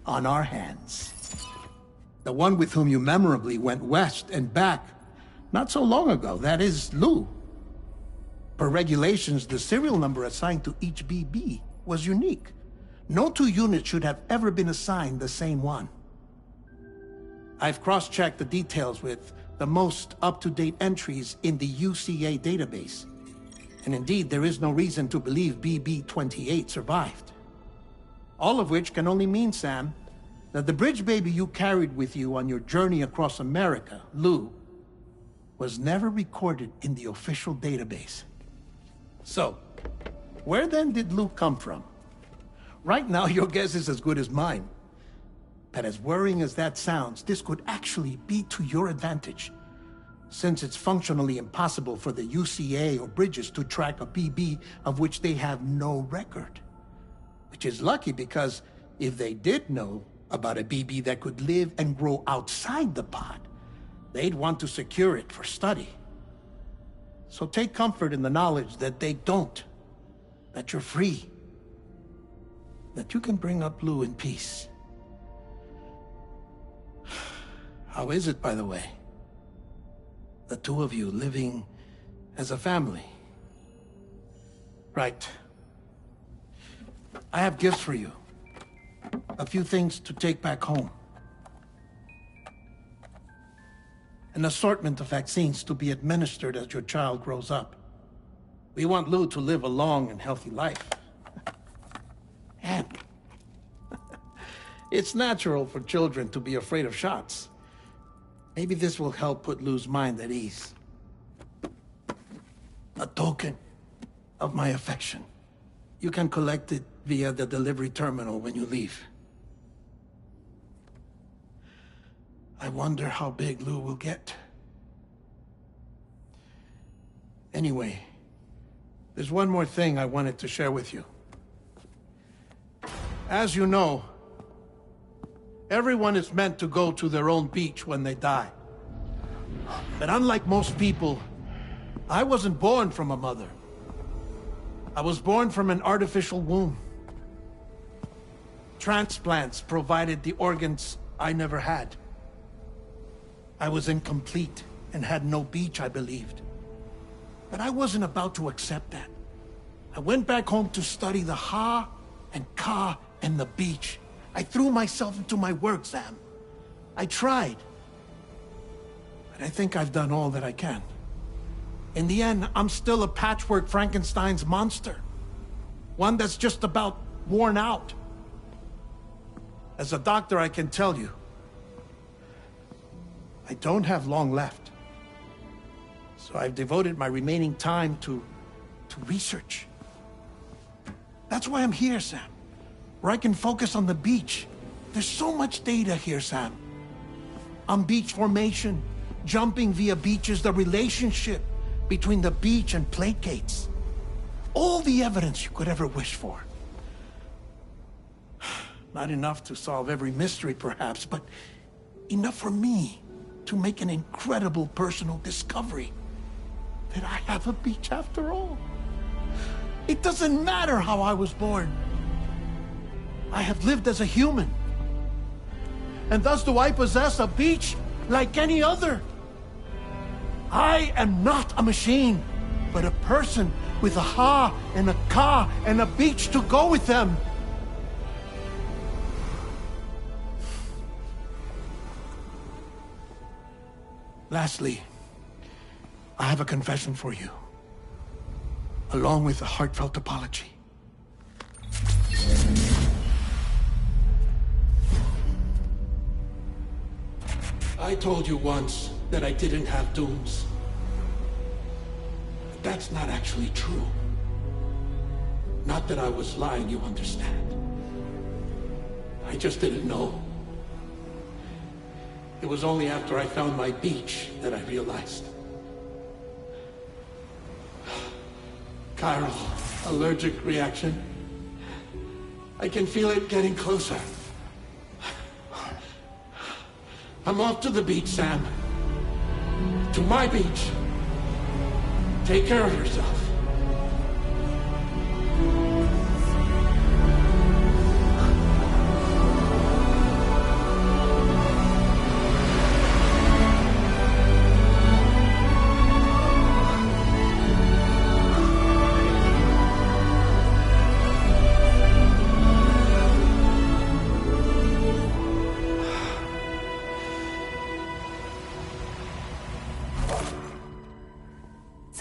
on our hands. The one with whom you memorably went west and back not so long ago. That is Lou. Per regulations, the serial number assigned to each BB was unique. No two units should have ever been assigned the same one. I've cross-checked the details with the most up-to-date entries in the UCA database. And indeed, there is no reason to believe BB-28 survived. All of which can only mean, Sam, that the bridge baby you carried with you on your journey across America, Lou, was never recorded in the official database. So, where then did Lou come from? Right now, your guess is as good as mine. But as worrying as that sounds, this could actually be to your advantage, since it's functionally impossible for the UCA or Bridges to track a BB of which they have no record. Which is lucky, because if they did know about a BB that could live and grow outside the pod, they'd want to secure it for study. So take comfort in the knowledge that they don't, that you're free, that you can bring up Lou in peace. How is it, by the way? The two of you living as a family? Right. I have gifts for you. A few things to take back home. An assortment of vaccines to be administered as your child grows up. We want Lou to live a long and healthy life. And it's natural for children to be afraid of shots. Maybe this will help put Lou's mind at ease. A token of my affection. You can collect it via the delivery terminal when you leave. I wonder how big Lou will get. Anyway, there's one more thing I wanted to share with you. As you know, everyone is meant to go to their own beach when they die. But unlike most people, I wasn't born from a mother. I was born from an artificial womb. Transplants provided the organs I never had. I was incomplete and had no beach, I believed. But I wasn't about to accept that. I went back home to study the Ha and Ka and the beach. I threw myself into my work, Sam. I tried. But I think I've done all that I can. In the end, I'm still a patchwork Frankenstein's monster. One that's just about worn out. As a doctor, I can tell you, I don't have long left. So I've devoted my remaining time to research. That's why I'm here, Sam. Where I can focus on the beach. There's so much data here, Sam. On beach formation, jumping via beaches, the relationship between the beach and plate gates. All the evidence you could ever wish for. Not enough to solve every mystery, perhaps, but enough for me to make an incredible personal discovery. That I have a beach after all. It doesn't matter how I was born. I have lived as a human. And thus do I possess a beach like any other. I am not a machine, but a person with a ha and a ka and a beach to go with them. Lastly, I have a confession for you, along with a heartfelt apology. I told you once that I didn't have dooms. But that's not actually true. Not that I was lying, you understand. I just didn't know. It was only after I found my beach that I realized. Chiral allergic reaction. I can feel it getting closer. I'm off to the beach, Sam. To my beach. Take care of yourself.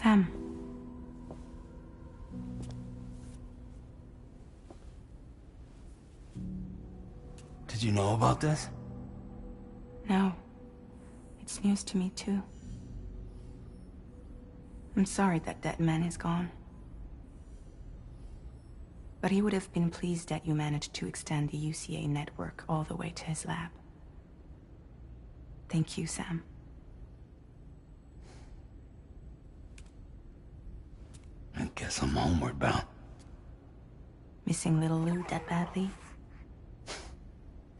Sam. Did you know about this? No. It's news to me, too. I'm sorry that man is gone. But he would have been pleased that you managed to extend the UCA network all the way to his lab. Thank you, Sam. I guess I'm homeward bound. Missing little Lou that badly?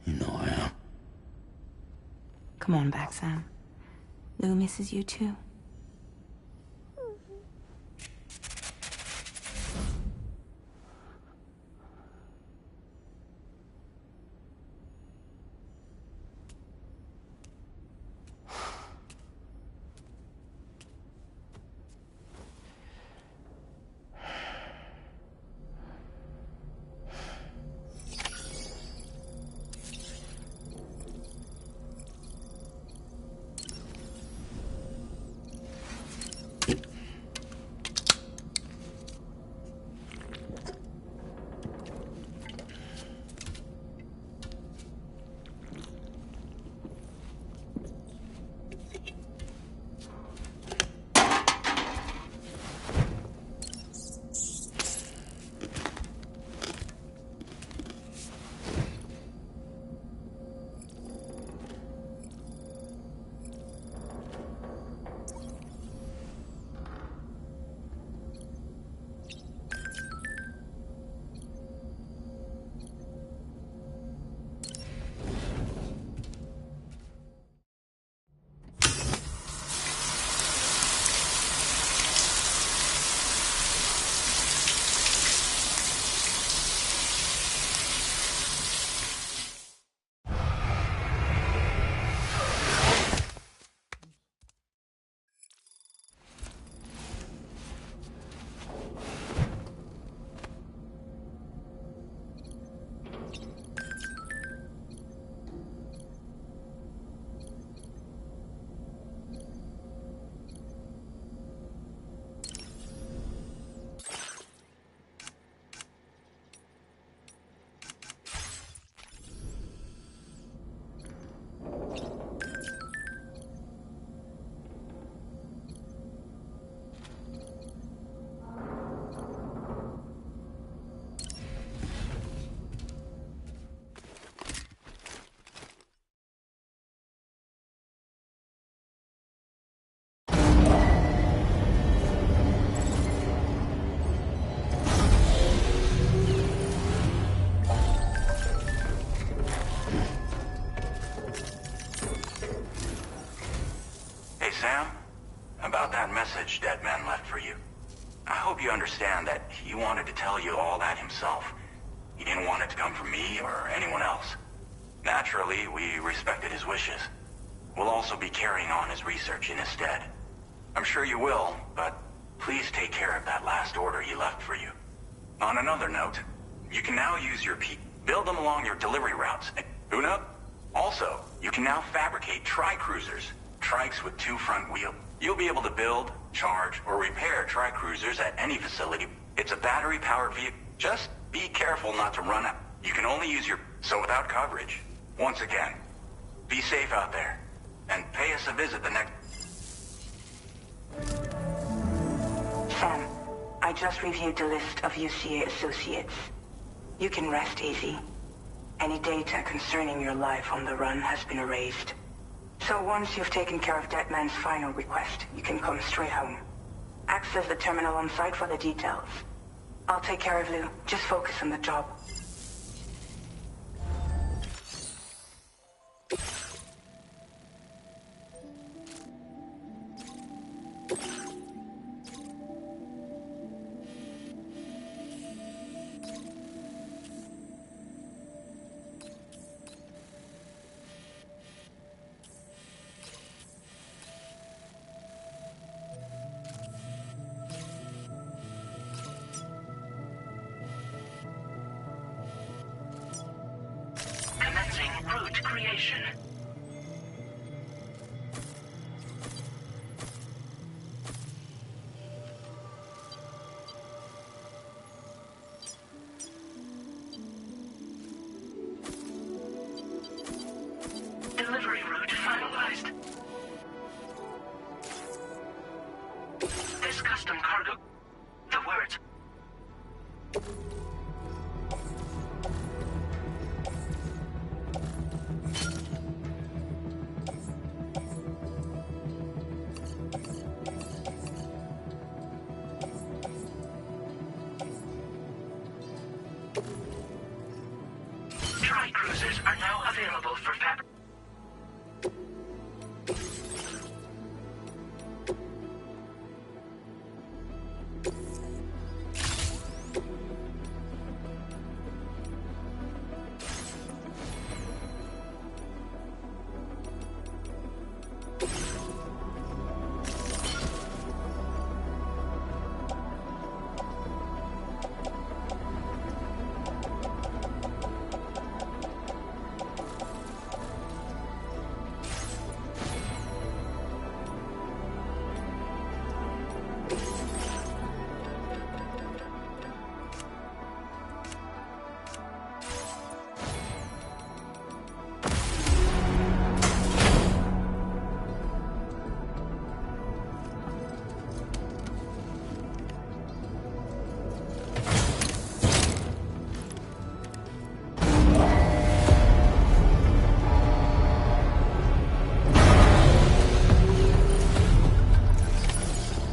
You know I am. Come on back, Sam. Lou misses you too. dead man left for you. I hope you understand that he wanted to tell you all that himself. He didn't want it to come from me or anyone else. Naturally, we respected his wishes. We'll also be carrying on his research in his stead. I'm sure you will, but please take care of that last order he left for you. On another note, you can now use your build them along your delivery routes. Una? Also, you can now fabricate tri-cruisers, trikes with 2 front wheels. You'll be able to build, charge, or repair tri-cruisers at any facility. It's a battery-powered vehicle. Just be careful not to run out. You can only use your... So without coverage, once again, be safe out there, and pay us a visit the next... Sam, I just reviewed the list of UCA associates. You can rest easy. Any data concerning your life on the run has been erased. So once you've taken care of Deadman's final request, you can come straight home. Access the terminal on site for the details. I'll take care of Lou. Just focus on the job. Commencing route creation. Delivery route finalized. This custom cargo. The words. Tri-cruisers are now available for fabric.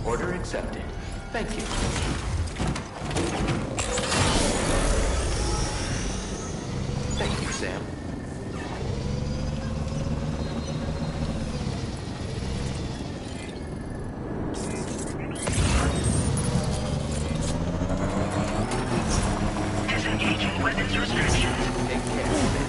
Order accepted. Thank you. Thank you, Sam. Disengaging weapons restrictions. Take care, Sam.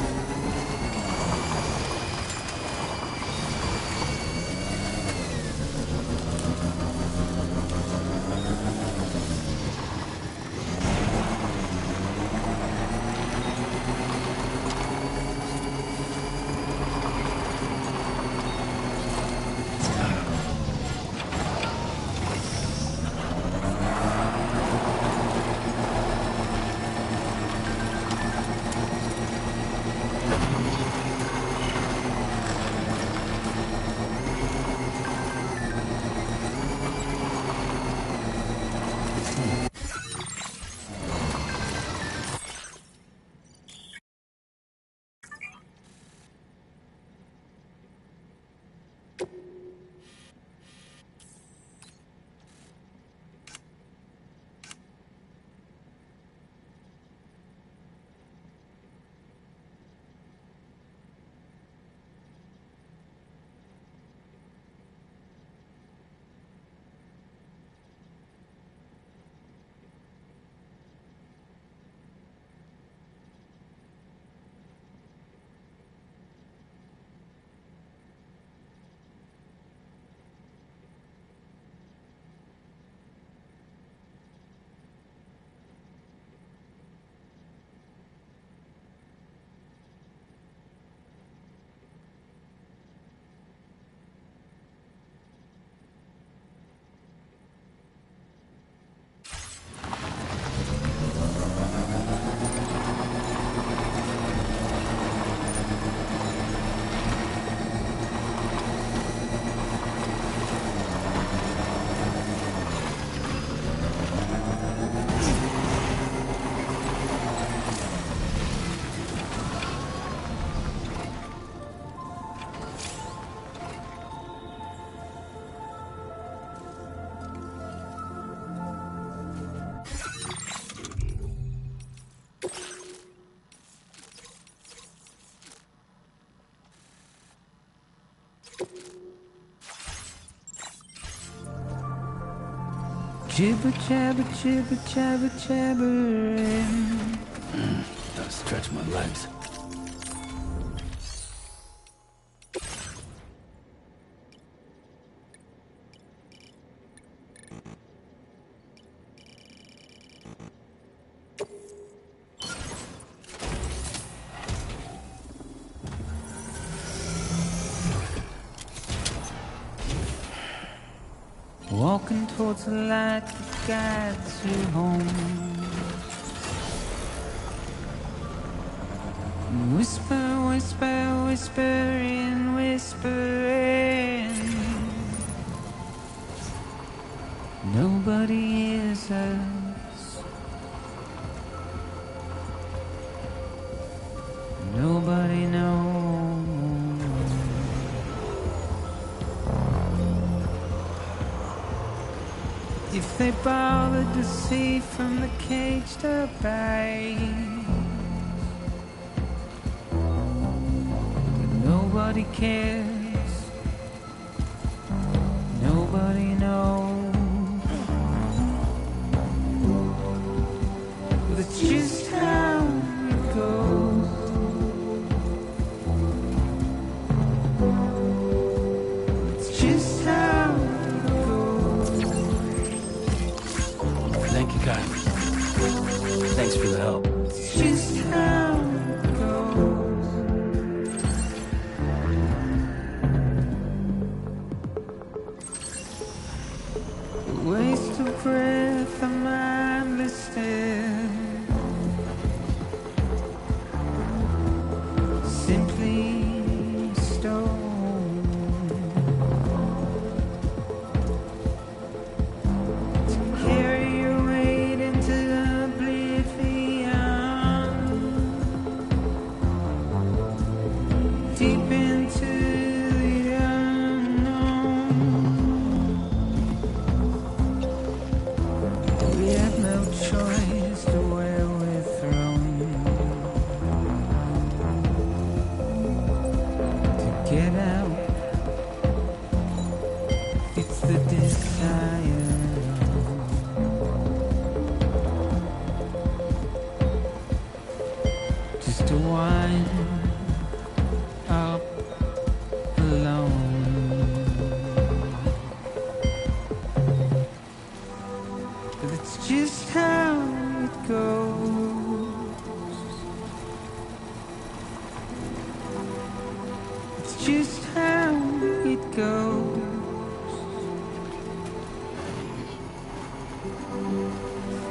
Jibber jabber, jibber jabber, jabbering. Gotta stretch my legs. Walking towards the light that guides you home. Whisper, whisper, whispering, whispering. Nobody hears us. Nobody knows. If they bothered to see from the caged up eyes, but nobody cares, nobody knows. That's just how it goes. It's just how it goes. Thank you, Kyle. Thanks for the help. It's just how it goes. A waste of breath, a mindless stare. Simply stone. To carry your weight into oblivion. Deep into the unknown. We have no choice to where we're thrown. To get out, it's the desire. Just to wind up alone. But it's just how it goes. It's just how it goes.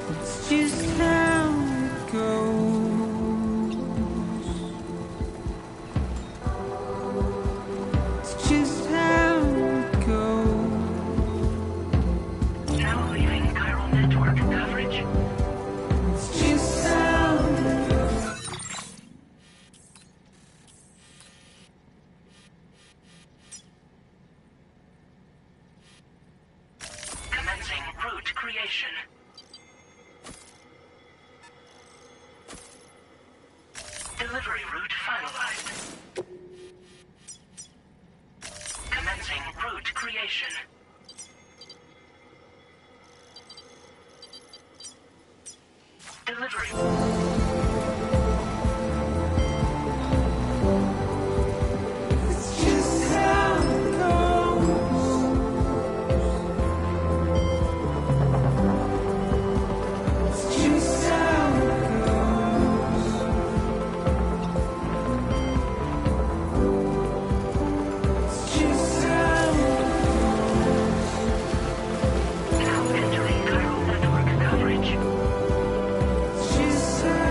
It's just how it goes. It's just how it goes. Now leaving chiral network coverage. It's just how it goes. Commencing route creation. Delivery route finalized. Commencing route creation. Delivery. It's just how it goes. It's just how it goes. It's just how it Now entering chiral network coverage. goes. It's just how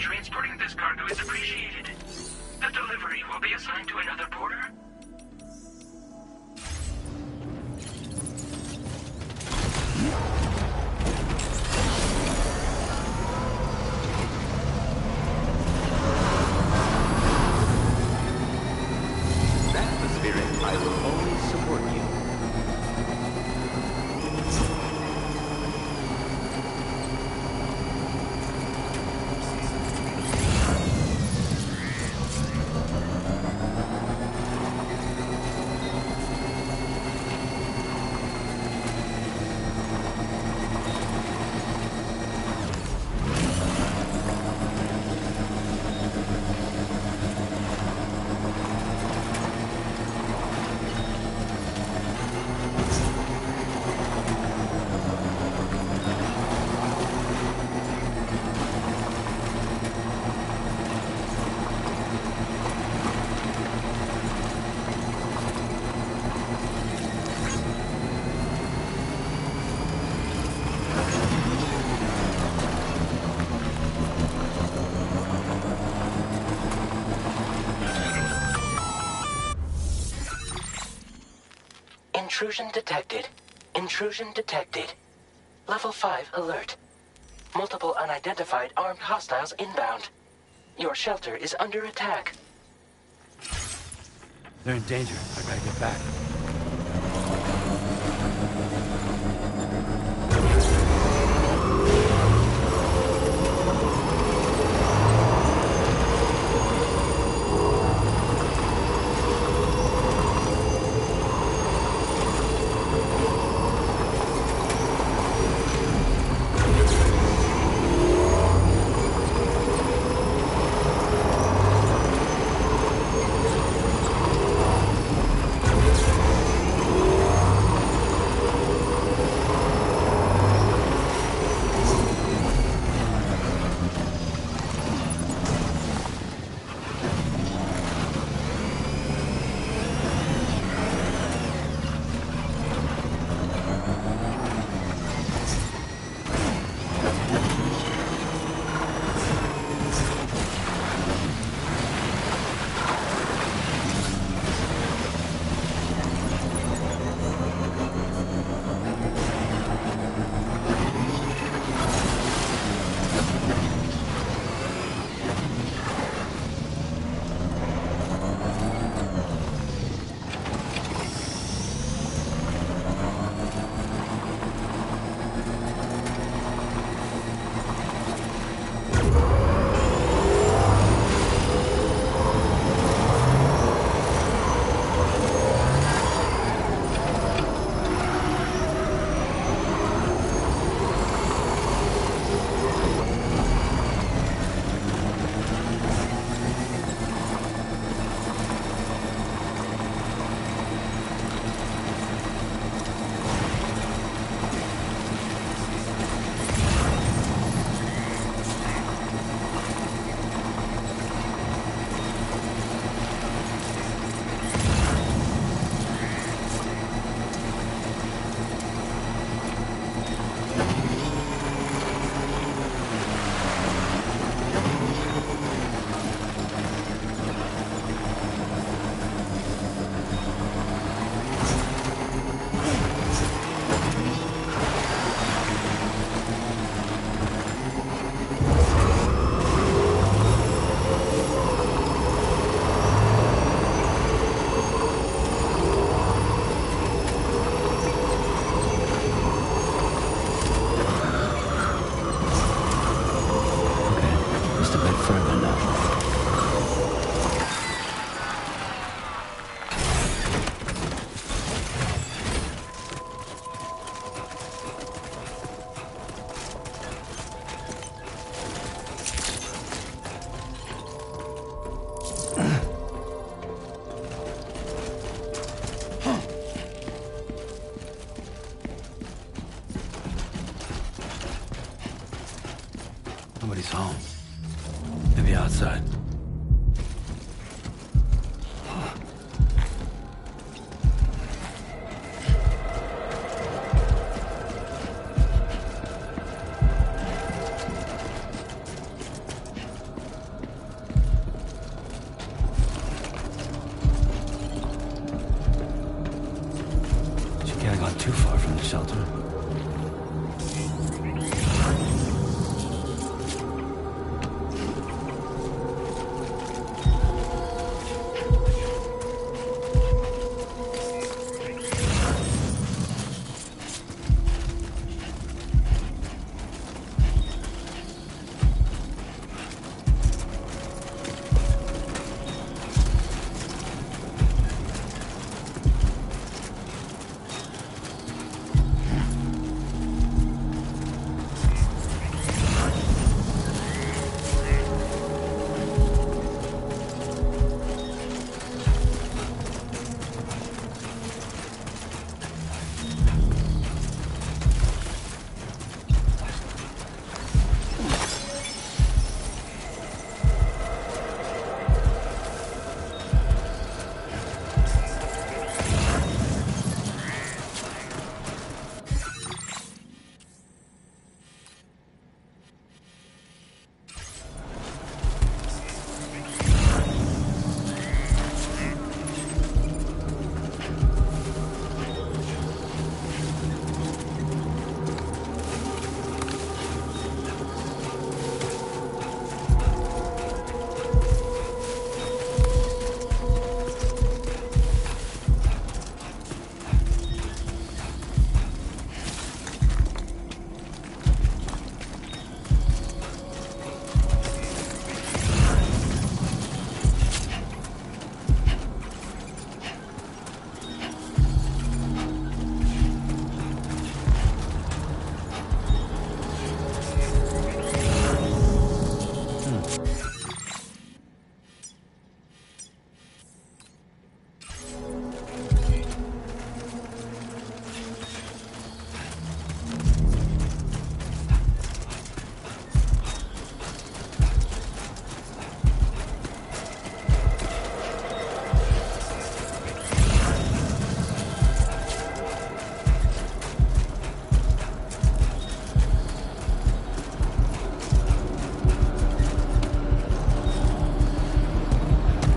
transporting this cargo is appreciated. The delivery will be assigned to another porter. That's the spirit. I will always support you. Intrusion detected. Intrusion detected. Level 5 alert. Multiple unidentified armed hostiles inbound. Your shelter is under attack. They're in danger. I gotta get back. Nobody's home. Maybe outside. shelter?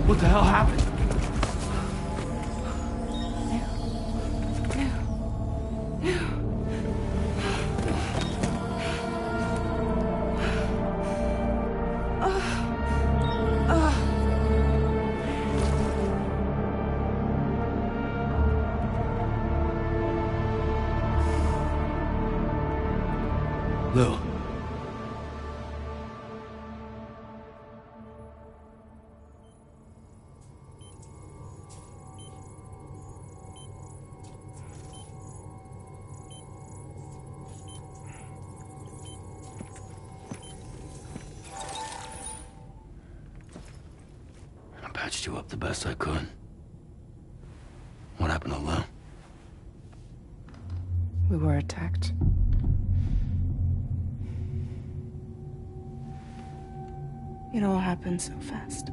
What the hell happened? Lou. I patched you up the best I could. What happened to Lou? We were attacked. It all happened so fast.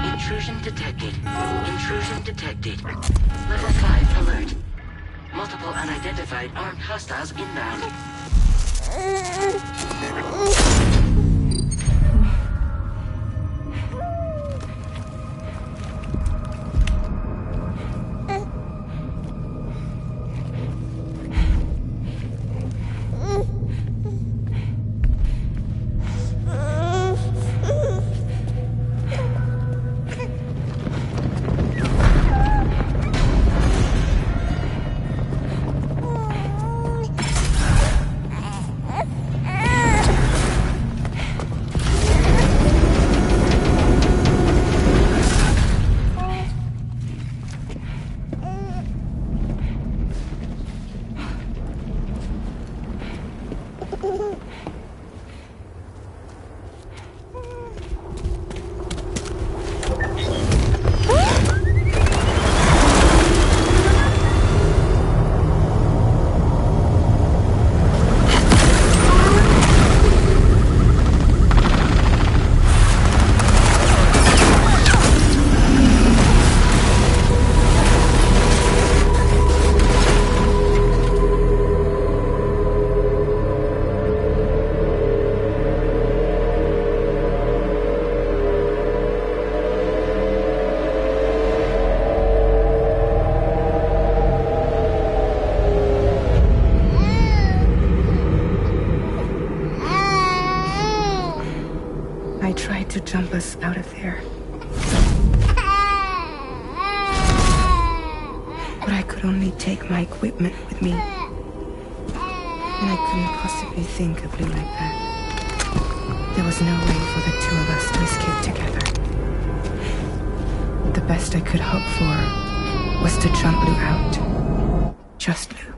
Intrusion detected. Intrusion detected. Level 5 alert. Multiple unidentified armed hostiles inbound. tried to jump us out of there. But I could only take my equipment with me. And I couldn't possibly think of Lou like that. There was no way for the two of us to escape together. The best I could hope for was to jump Lou out. Just Lou.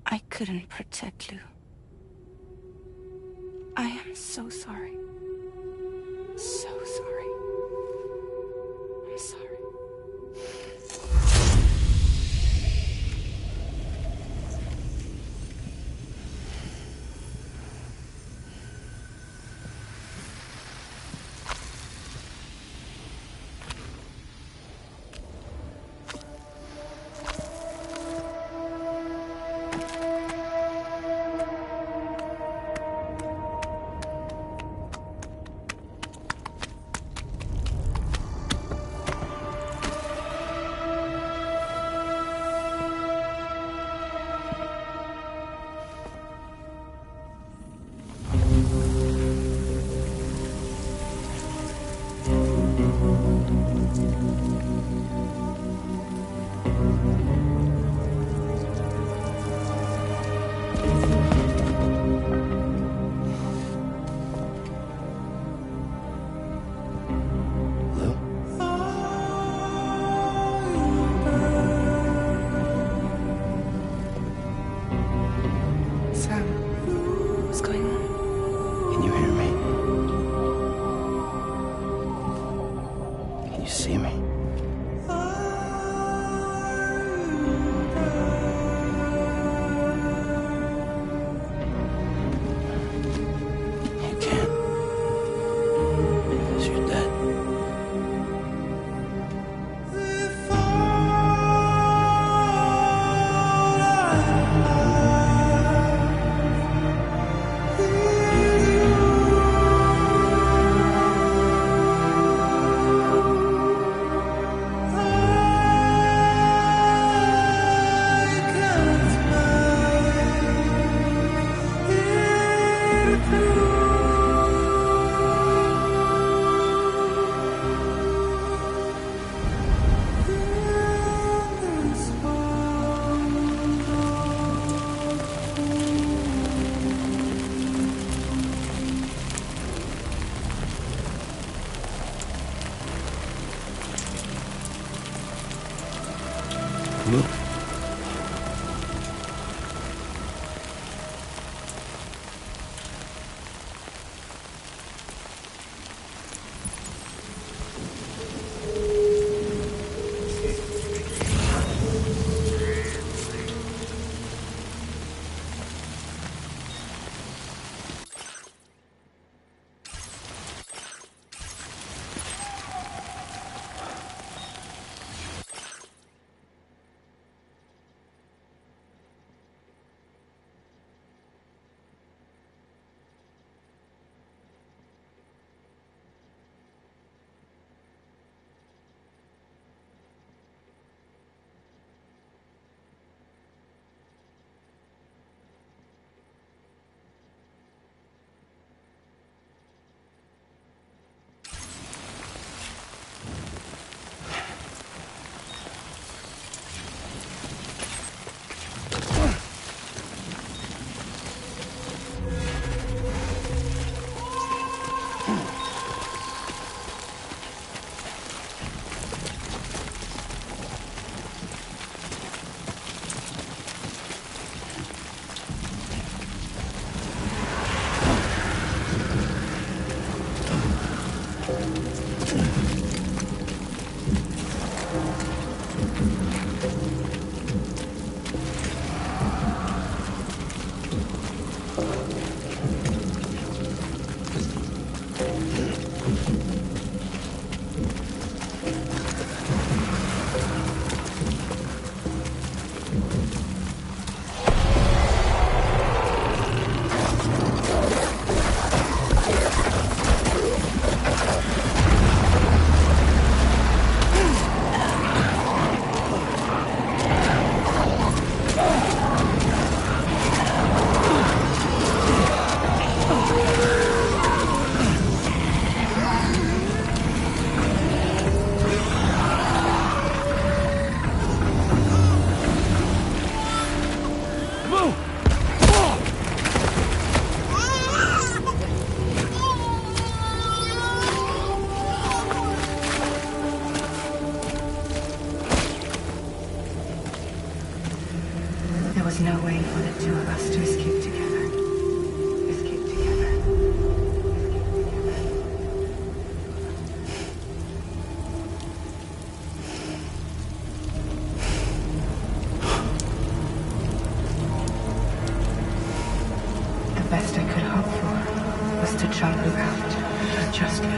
I couldn't protect Lou. I am so sorry. So sorry. I'm sorry. Move. There was no way for the two of us to escape together. Escape together. The best I could hope for was to jump you out. Just you.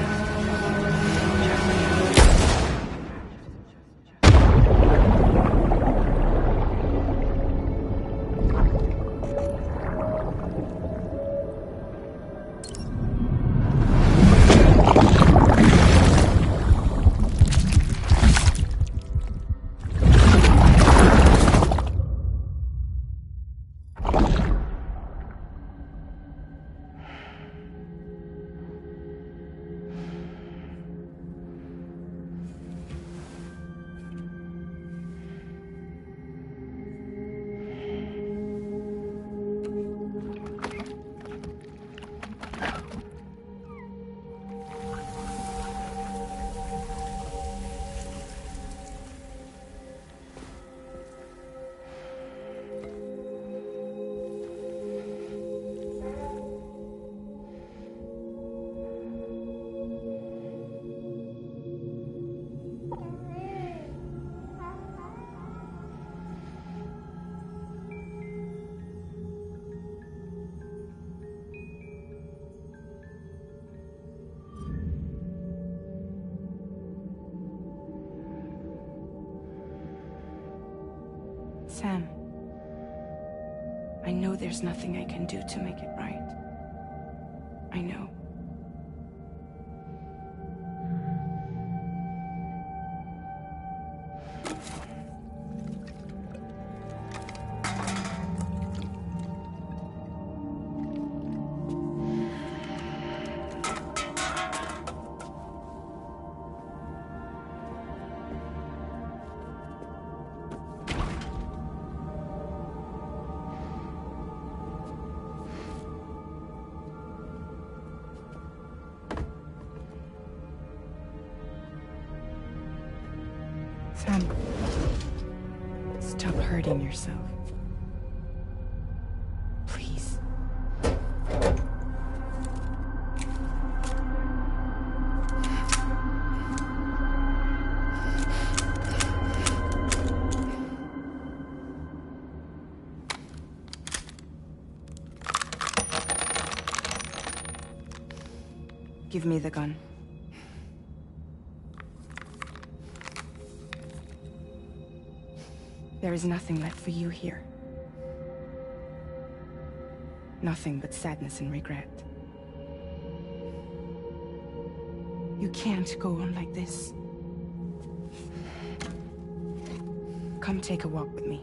Sam, I know there's nothing I can do to make it right. I know. Sam, stop hurting yourself. Please. Give me the gun. There is nothing left for you here. Nothing but sadness and regret. You can't go on like this. Come take a walk with me.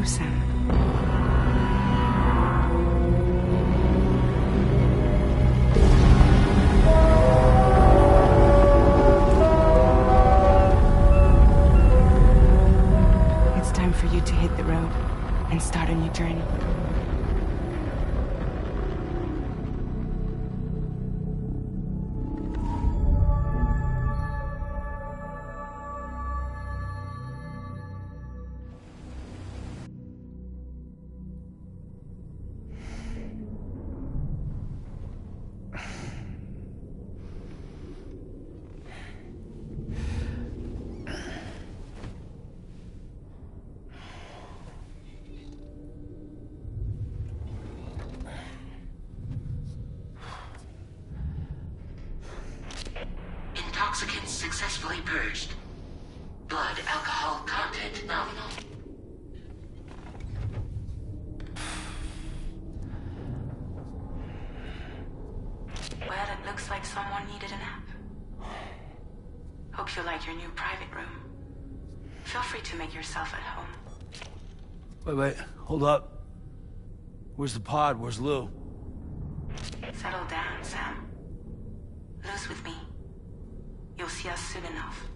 true, Sam. It's time for you to hit the road and start a new journey. Intoxicants successfully purged. Blood alcohol content nominal. Well, it looks like someone needed a nap. Hope you like your new private room. Feel free to make yourself at home. Wait, hold up. Where's the pod? Where's Lou? Settle down, Sam. Lou's with me. You'll see us soon enough.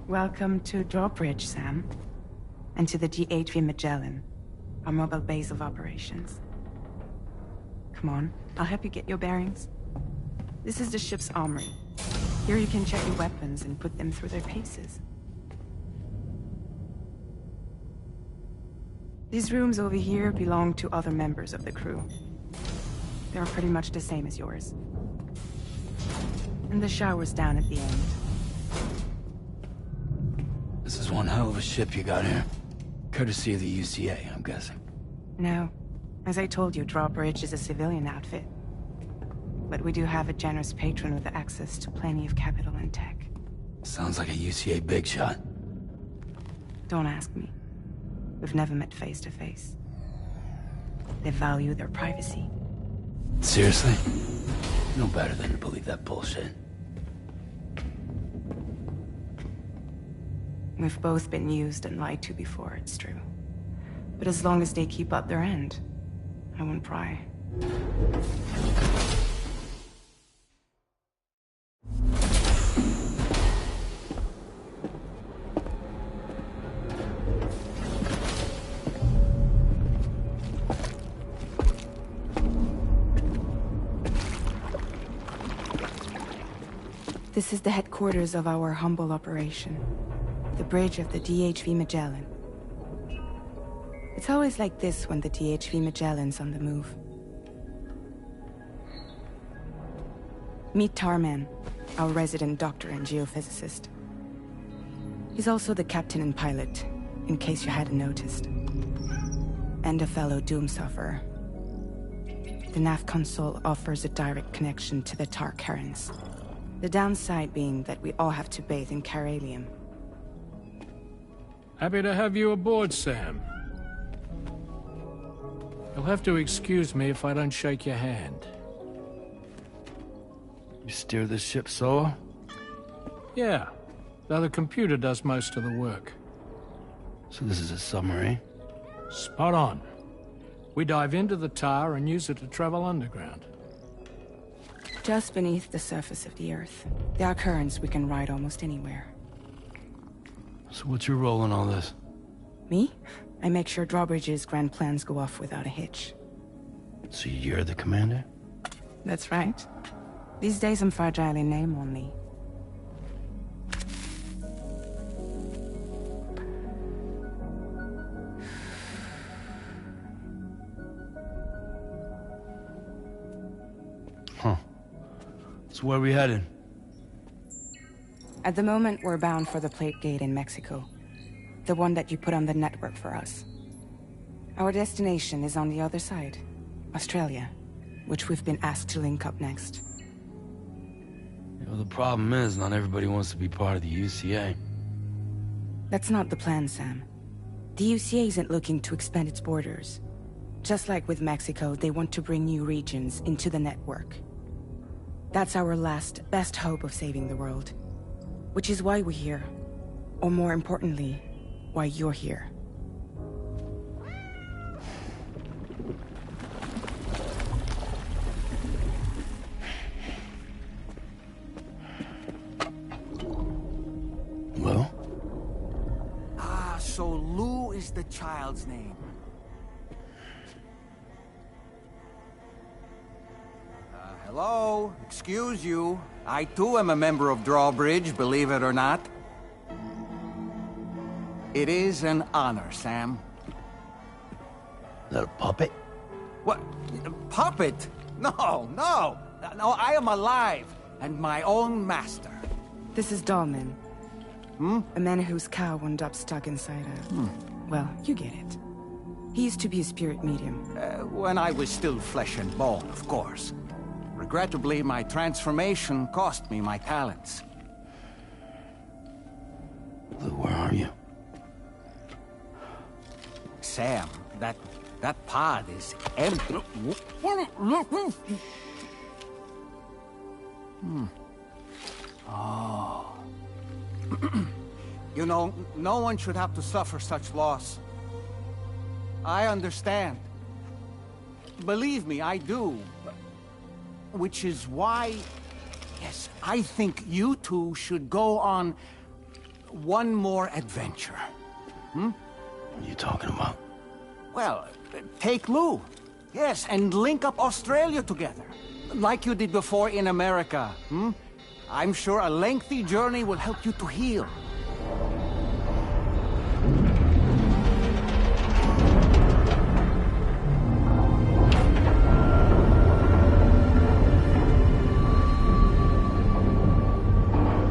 Welcome to Drawbridge, Sam. And to the DHV Magellan, our mobile base of operations. Come on, I'll help you get your bearings. This is the ship's armory. Here you can check your weapons and put them through their paces. These rooms over here belong to other members of the crew. They're pretty much the same as yours. And the shower's down at the end. This is one hell of a ship you got here. Courtesy of the UCA, I'm guessing. No. As I told you, Drawbridge is a civilian outfit. But we do have a generous patron with access to plenty of capital and tech. Sounds like a UCA big shot. Don't ask me. We've never met face to face. They value their privacy. Seriously? No better than to believe that bullshit. We've both been used and lied to before, it's true. But as long as they keep up their end, I won't pry. This is the headquarters of our humble operation. The bridge of the DHV Magellan. It's always like this when the DHV Magellan's on the move. Meet Tarman, our resident doctor and geophysicist. He's also the captain and pilot, in case you hadn't noticed. And a fellow doom sufferer. The nav console offers a direct connection to the Tarkarans. The downside being that we all have to bathe in chiralium. Happy to have you aboard, Sam. You'll have to excuse me if I don't shake your hand. You steer this ship solo? Yeah, though the computer does most of the work. So this is a submarine? Spot on. We dive into the tower and use it to travel underground. Just beneath the surface of the Earth, there are currents we can ride almost anywhere. So what's your role in all this? Me? I make sure Drawbridge's grand plans go off without a hitch. So you're the commander? That's right. These days I'm fragile in name only. Huh. So where are we headed? At the moment, we're bound for the Plate Gate in Mexico. The one that you put on the network for us. Our destination is on the other side, Australia, which we've been asked to link up next. Well, the problem is, not everybody wants to be part of the UCA. That's not the plan, Sam. The UCA isn't looking to expand its borders. Just like with Mexico, they want to bring new regions into the network. That's our last, best hope of saving the world. Which is why we're here. Or more importantly, why you're here. Well? Ah, so Lou is the child's name. Hello? Excuse you. I too am a member of Drawbridge, believe it or not. It is an honor, Sam. Is that a puppet? What? A puppet? No, no! No, I am alive, and my own master. This is Dahlman. A man whose cow wound up stuck inside a... Well, you get it. He used to be a spirit medium. When I was still flesh and bone, of course. Regrettably, my transformation cost me my talents. Lou, where are you? Sam, that pod is empty. Oh. You know, no one should have to suffer such loss. I understand. Believe me, I do. Which is why, yes, I think you two should go on one more adventure. What are you talking about? Well, take Lou. Yes, and link up Australia together. Like you did before in America. I'm sure a lengthy journey will help you to heal.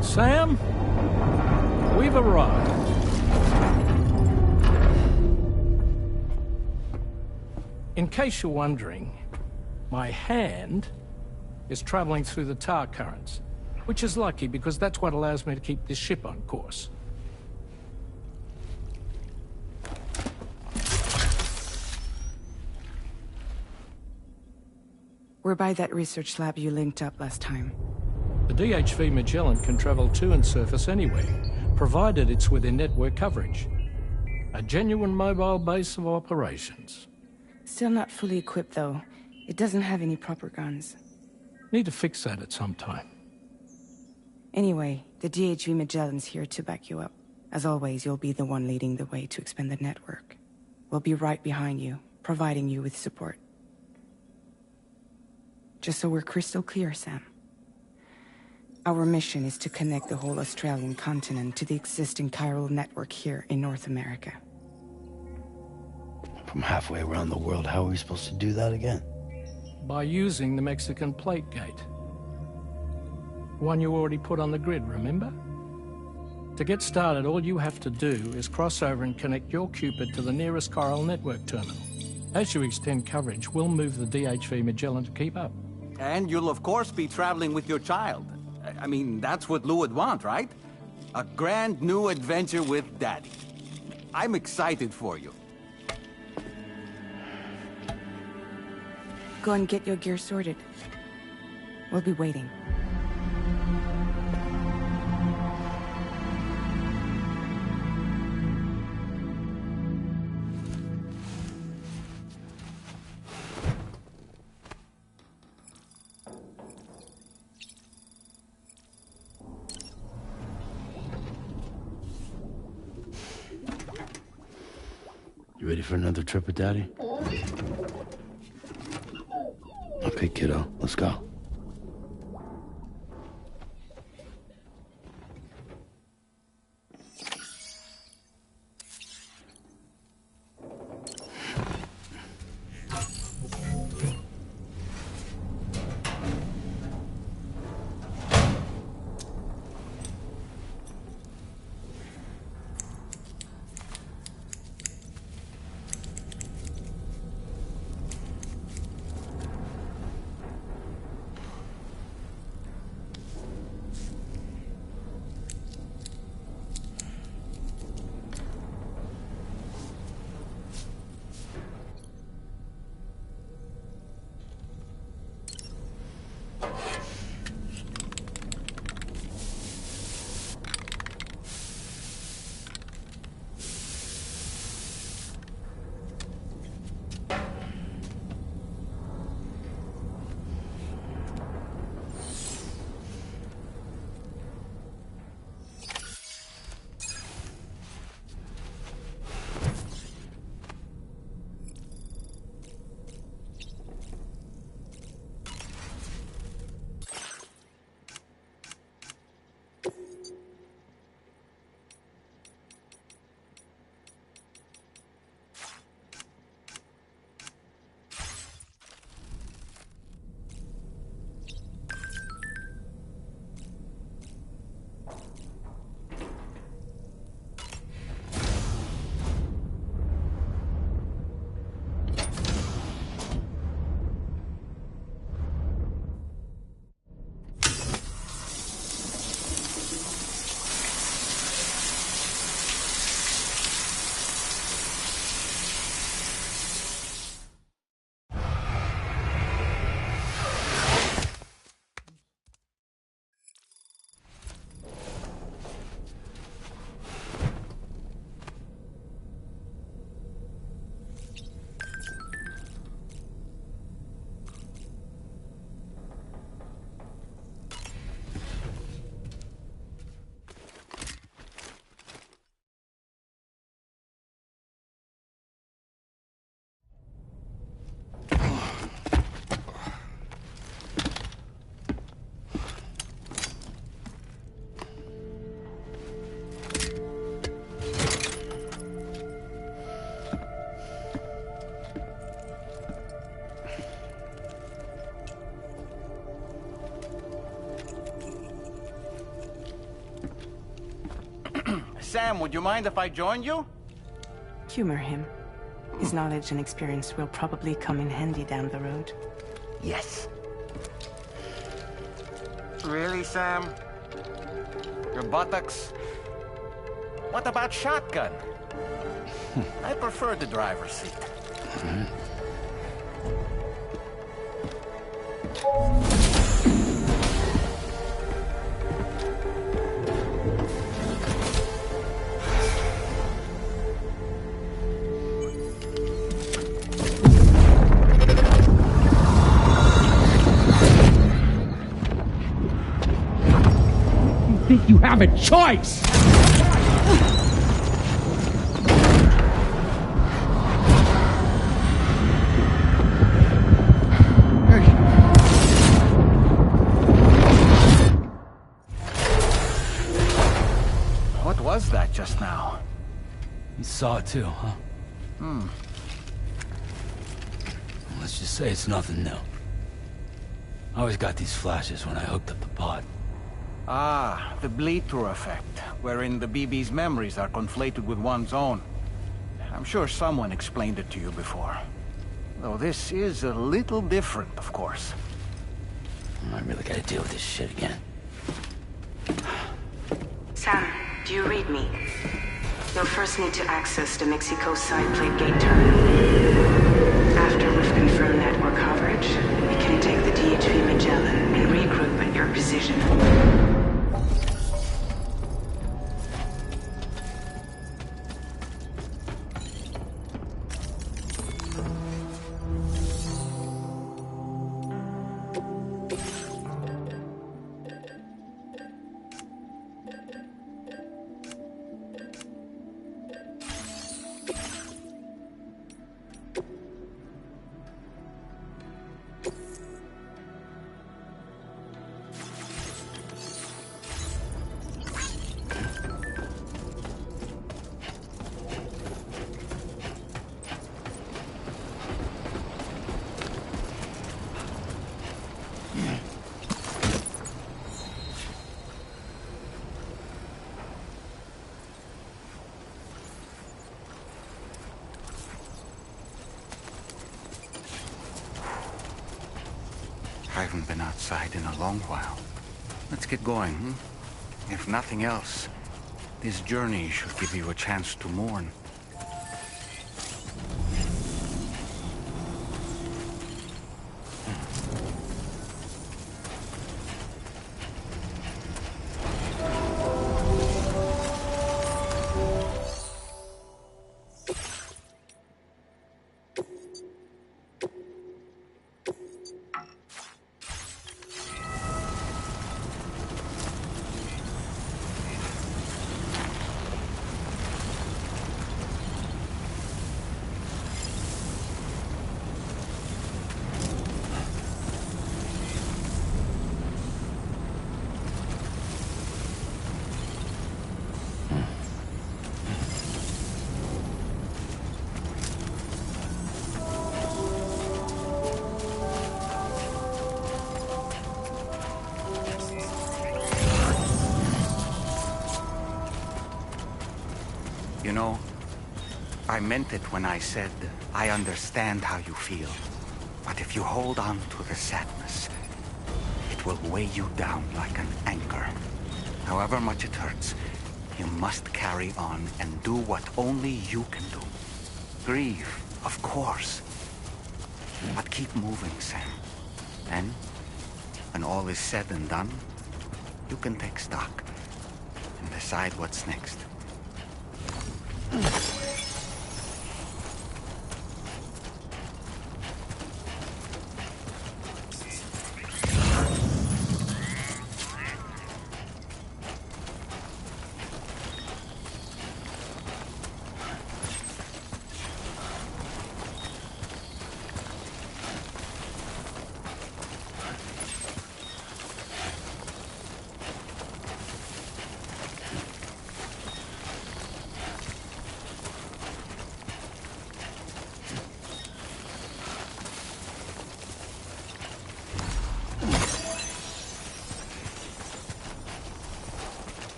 Sam, we've arrived. In case you're wondering, my hand is traveling through the tar currents, which is lucky because that's what allows me to keep this ship on course. We're by that research lab you linked up last time. The DHV Magellan can travel to and surface anywhere, provided it's within network coverage. A genuine mobile base of operations. Still not fully equipped, though. It doesn't have any proper guns. Need to fix that at some time. Anyway, the DHV Magellan's here to back you up. As always, you'll be the one leading the way to expand the network. We'll be right behind you, providing you with support. Just so we're crystal clear, Sam. Our mission is to connect the whole Australian continent to the existing chiral network here in North America. From halfway around the world, how are we supposed to do that again? By using the Mexican Plate Gate. One you already put on the grid, remember? To get started, all you have to do is cross over and connect your Cupid to the nearest chiral network terminal. As you extend coverage, we'll move the DHV Magellan to keep up. And you'll of course be traveling with your child. I mean, that's what Lou would want, right? A grand new adventure with Daddy. I'm excited for you. Go and get your gear sorted. We'll be waiting. You ready for another trip with Daddy? Okay, kiddo, let's go. Sam, would you mind if I joined you? Humor him. His knowledge and experience will probably come in handy down the road. Yes. Really, Sam? Your buttocks? What about shotgun? I prefer the driver's seat. You have a choice! What was that just now? You saw it too, huh? Let's just say it's nothing new. I always got these flashes when I hooked up the pod. Ah, the bleed-through effect, wherein the BB's memories are conflated with one's own. I'm sure someone explained it to you before. Though this is a little different, of course. I really gotta deal with this shit again. Sam, do you read me? You'll first need to access the Mexico side plate gate terminal. After we've confirmed network coverage, precision. I haven't been outside in a long while. Let's get going, hmm? If nothing else, this journey should give you a chance to mourn. You know, I meant it when I said, I understand how you feel. But if you hold on to the sadness, it will weigh you down like an anchor. However much it hurts, you must carry on and do what only you can do. Grieve, of course. But keep moving, Sam. Then, when all is said and done, you can take stock and decide what's next.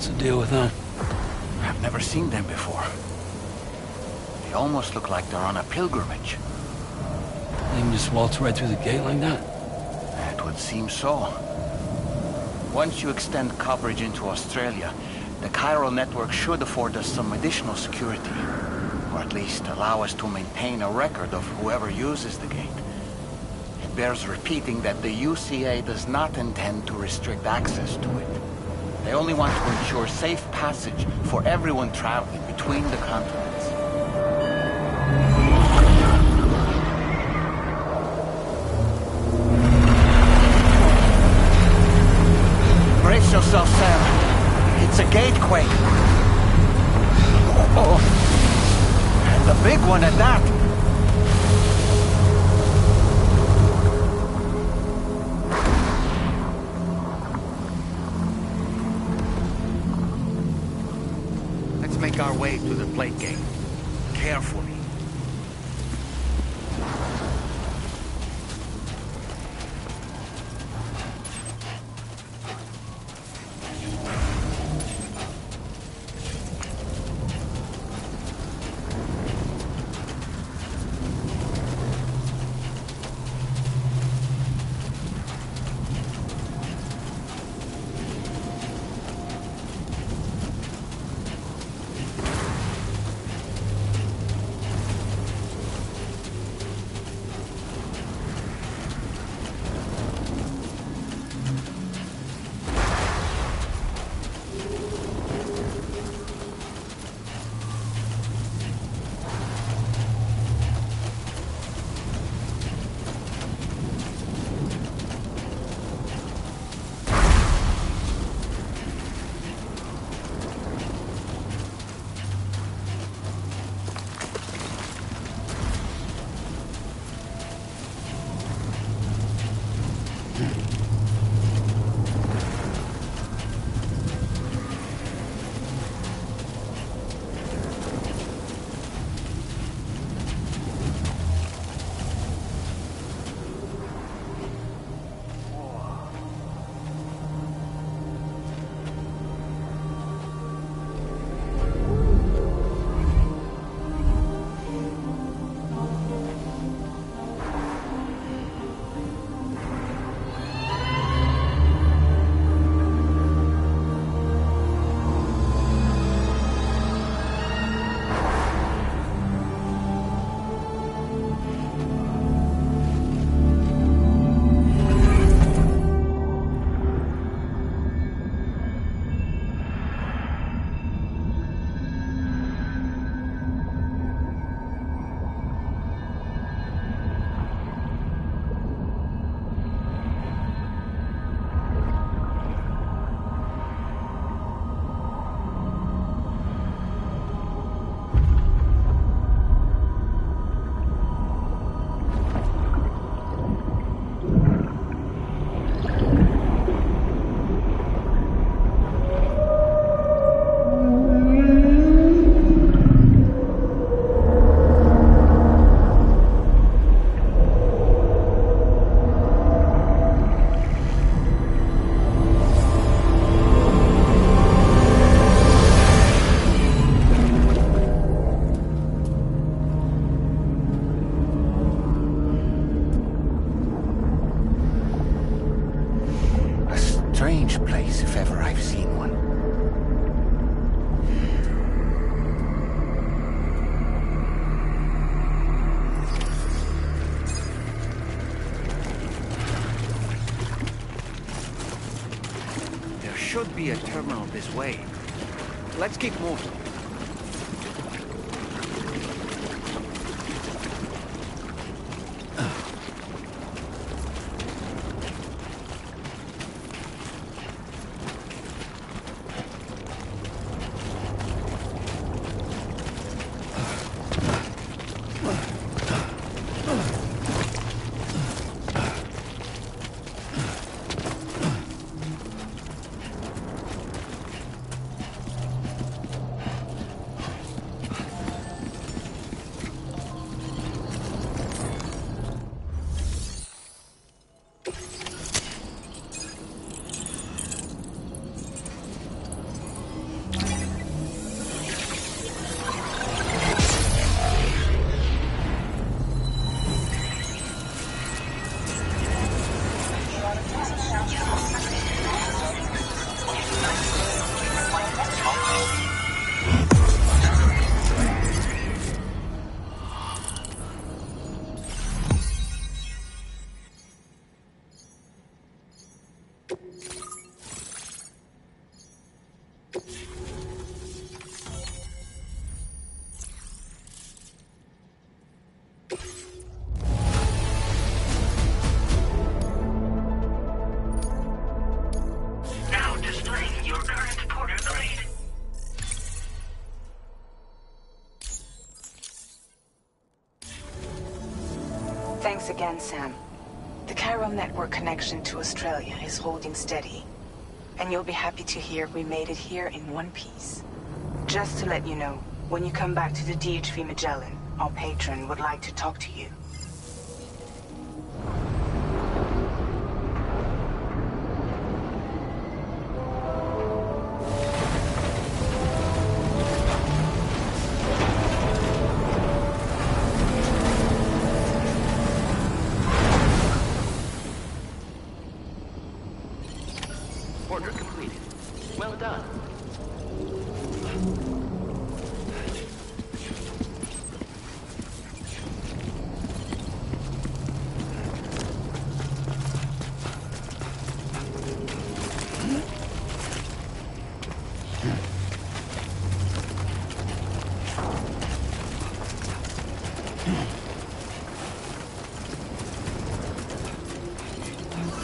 What's the deal with them? I've never seen them before. They almost look like they're on a pilgrimage. They can just waltz right through the gate like that? It would seem so. Once you extend coverage into Australia, the chiral network should afford us some additional security. Or at least allow us to maintain a record of whoever uses the gate. It bears repeating that the UCA does not intend to restrict access to it. They only want to ensure safe passage for everyone traveling between the continents. Brace yourself, Sam. It's a gatequake. Oh. And a big one at that. Let's make our way to the plate gate. Carefully. Should be a terminal this way. Let's keep moving. Thanks again, Sam. The Chiral network connection to Australia is holding steady. And you'll be happy to hear we made it here in one piece. Just to let you know, when you come back to the DHV Magellan, our patron would like to talk to you. Order completed. Well done.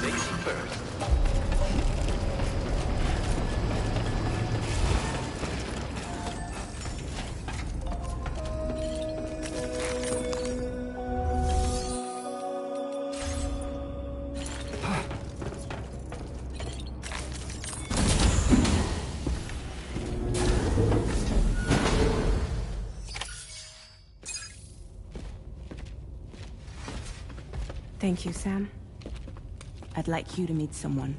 Safety first. Thank you, Sam. I'd like you to meet someone.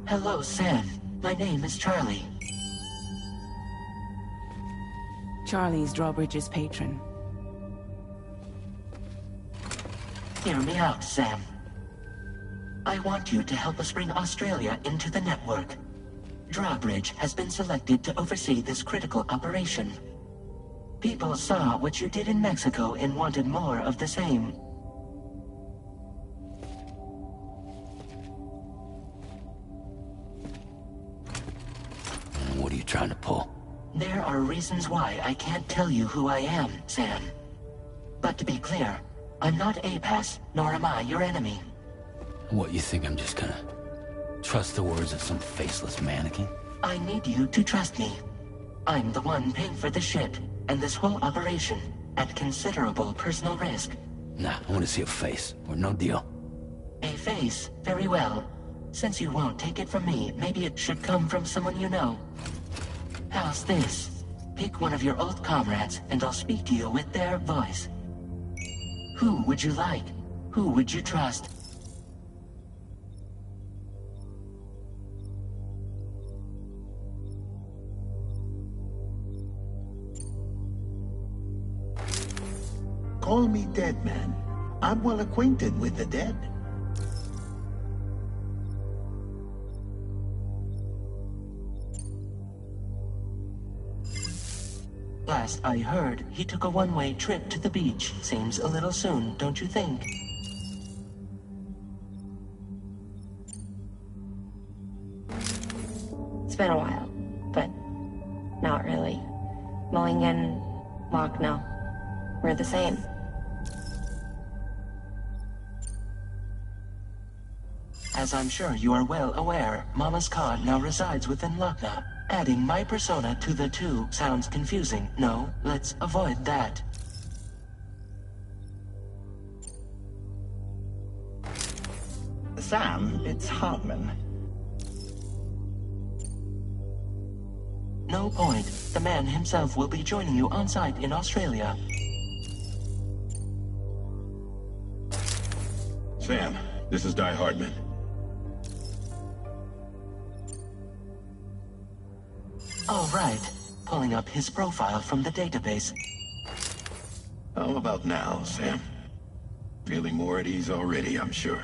Hello, Sam. My name is Charlie. Charlie's Drawbridge's patron. Hear me out, Sam. I want you to help us bring Australia into the network. Drawbridge has been selected to oversee this critical operation. People saw what you did in Mexico and wanted more of the same. What are you trying to pull? There are reasons why I can't tell you who I am, Sam. But to be clear, I'm not APAS, nor am I your enemy. What, you think I'm just gonna trust the words of some faceless mannequin? I need you to trust me. I'm the one paying for the ship, and this whole operation, at considerable personal risk. Nah, I want to see a face, or no deal. A face? Very well. Since you won't take it from me, maybe it should come from someone you know. How's this? Pick one of your old comrades, and I'll speak to you with their voice. Who would you like? Who would you trust? Call me dead, man. I'm well acquainted with the dead. Last I heard, he took a one-way trip to the beach. Seems a little soon, don't you think? It's been a while, but not really. Mulligan, Locke, no. We're the same. As I'm sure you are well aware, Mama's Khan now resides within Lucknow. Adding my persona to the two sounds confusing. No, let's avoid that. Sam, it's Hartman. No point. The man himself will be joining you on site in Australia. Sam, this is Die Hardman. All right. Pulling up his profile from the database. How about now, Sam? Feeling more at ease already, I'm sure.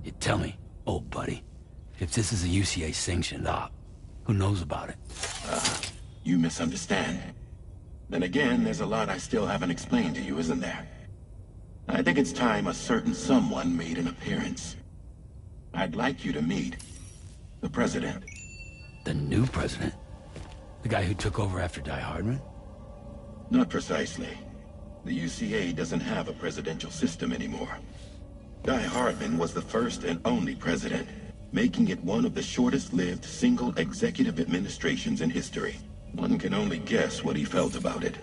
You tell me, old buddy, if this is a UCA-sanctioned op, who knows about it? You misunderstand. Then again, there's a lot I still haven't explained to you, isn't there? I think it's time a certain someone made an appearance. I'd like you to meet the President. The new president? The guy who took over after Die Hardman? Not precisely. The UCA doesn't have a presidential system anymore. Die Hardman was the first and only president. making it one of the shortest-lived single executive administrations in history. One can only guess what he felt about it.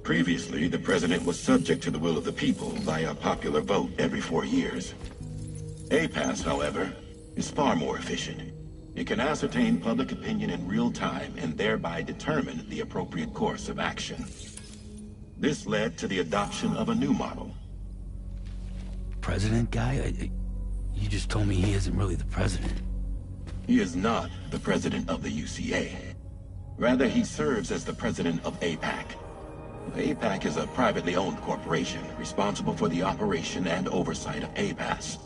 Previously, the president was subject to the will of the people via popular vote every 4 years. APAS, however, is far more efficient. It can ascertain public opinion in real time and thereby determine the appropriate course of action. This led to the adoption of a new model. President guy? You just told me he isn't really the president. He is not the president of the UCA. Rather, he serves as the president of APAC. APAC is a privately owned corporation responsible for the operation and oversight of APAS,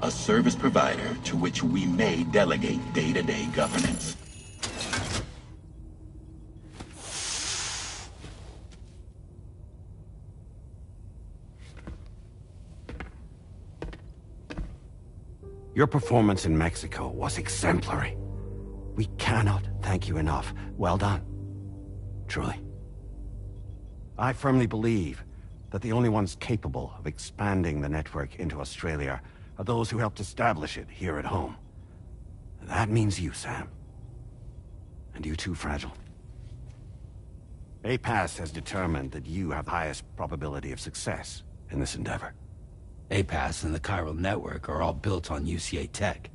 a service provider to which we may delegate day-to-day governance. Your performance in Mexico was exemplary. We cannot thank you enough. Well done. Truly. I firmly believe that the only ones capable of expanding the network into Australia are those who helped establish it here at home. That means you, Sam. And you too, Fragile. APAS has determined that you have the highest probability of success in this endeavor. APAS and the chiral network are all built on UCA tech.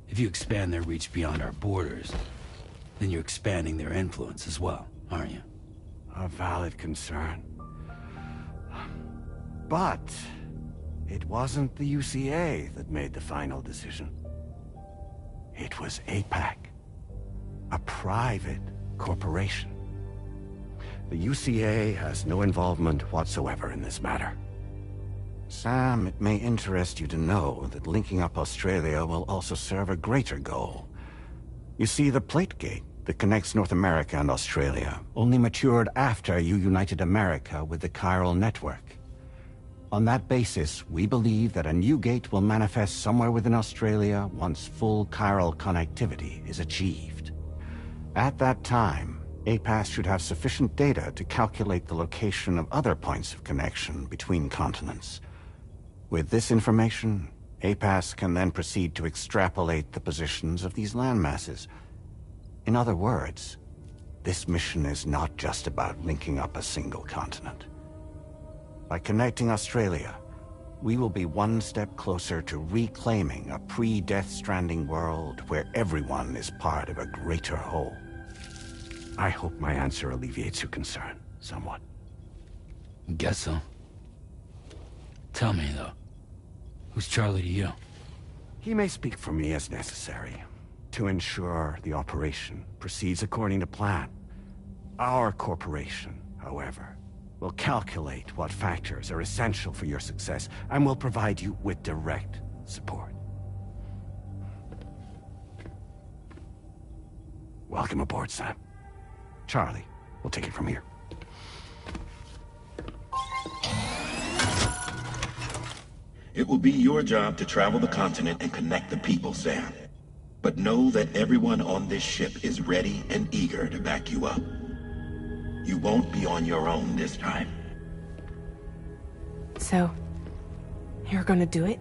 If you expand their reach beyond our borders, then you're expanding their influence as well, aren't you? A valid concern. But it wasn't the UCA that made the final decision. It was APAC, a private corporation. The UCA has no involvement whatsoever in this matter. Sam, it may interest you to know that linking up Australia will also serve a greater goal. You see, the plate gate that connects North America and Australia only matured after you united America with the chiral network. On that basis, we believe that a new gate will manifest somewhere within Australia once full chiral connectivity is achieved. At that time, APAS should have sufficient data to calculate the location of other points of connection between continents. With this information, APAS can then proceed to extrapolate the positions of these landmasses. In other words, this mission is not just about linking up a single continent. By connecting Australia, we will be one step closer to reclaiming a pre-Death Stranding world where everyone is part of a greater whole. I hope my answer alleviates your concern somewhat. Guess so. Tell me, though. Who's Charlie to you? He may speak for me as necessary, to ensure the operation proceeds according to plan. Our corporation, however, will calculate what factors are essential for your success, and will provide you with direct support. Welcome aboard, Sam. Charlie, we'll take it from here. It will be your job to travel the continent and connect the people, Sam. But know that everyone on this ship is ready and eager to back you up. You won't be on your own this time. So, you're gonna do it?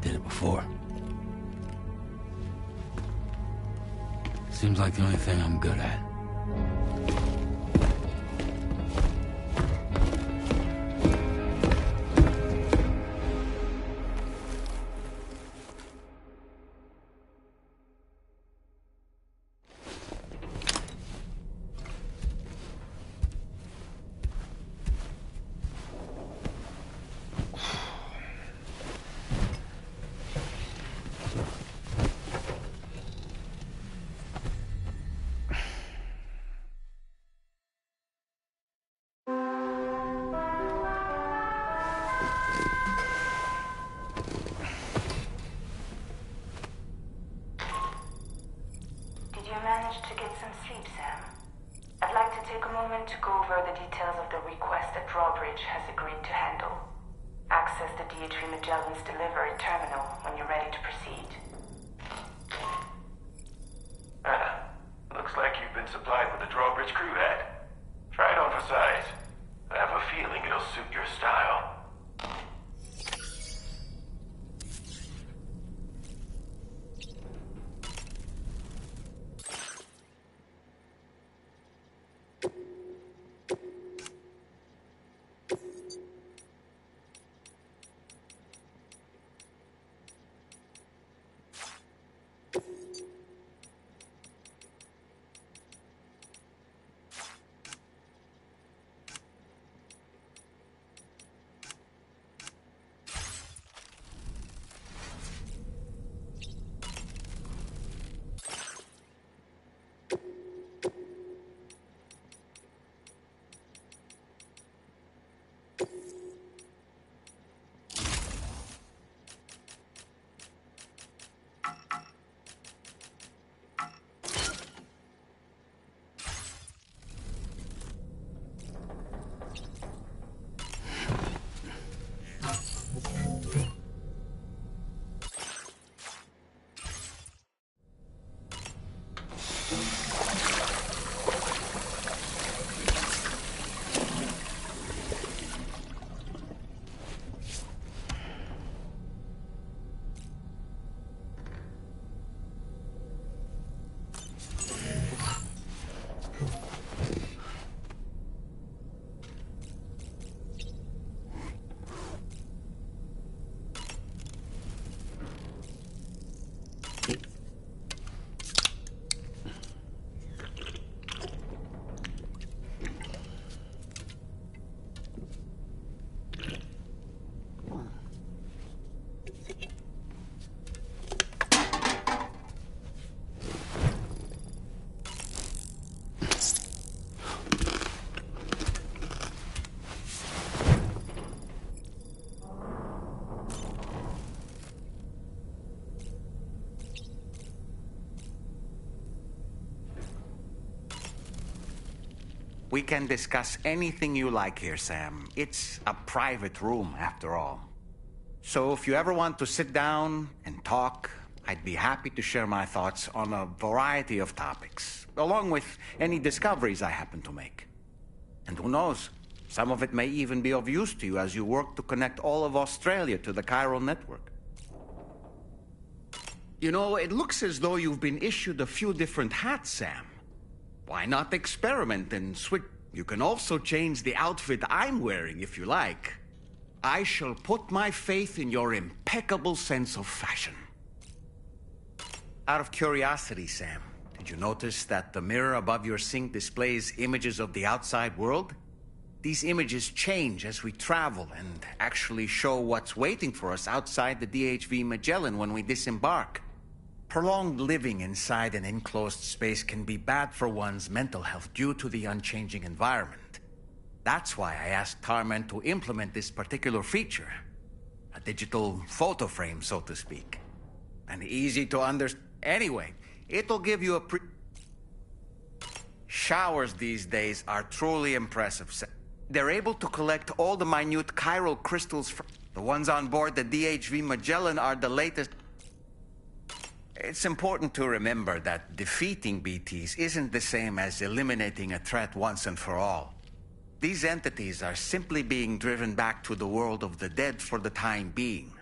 Did it before. Seems like the only thing I'm good at. To go over the details of the request that Drawbridge has agreed to handle. Access the DH3 Magellan's delivery terminal when you're ready to proceed. We can discuss anything you like here, Sam. It's a private room, after all. So if you ever want to sit down and talk, I'd be happy to share my thoughts on a variety of topics, along with any discoveries I happen to make. And who knows, some of it may even be of use to you as you work to connect all of Australia to the chiral network. You know, it looks as though you've been issued a few different hats, Sam. Why not experiment and switch? You can also change the outfit I'm wearing if you like. I shall put my faith in your impeccable sense of fashion. Out of curiosity, Sam, did you notice that the mirror above your sink displays images of the outside world? These images change as we travel and actually show what's waiting for us outside the DHV Magellan when we disembark. Prolonged living inside an enclosed space can be bad for one's mental health due to the unchanging environment. That's why I asked Tarman to implement this particular feature. A digital photo frame, so to speak. And easy to understand. Anyway, it'll give you a Showers these days are truly impressive. They're able to collect all the minute chiral crystals from... The ones on board the DHV Magellan are the latest... It's important to remember that defeating BTs isn't the same as eliminating a threat once and for all. These entities are simply being driven back to the world of the dead for the time being.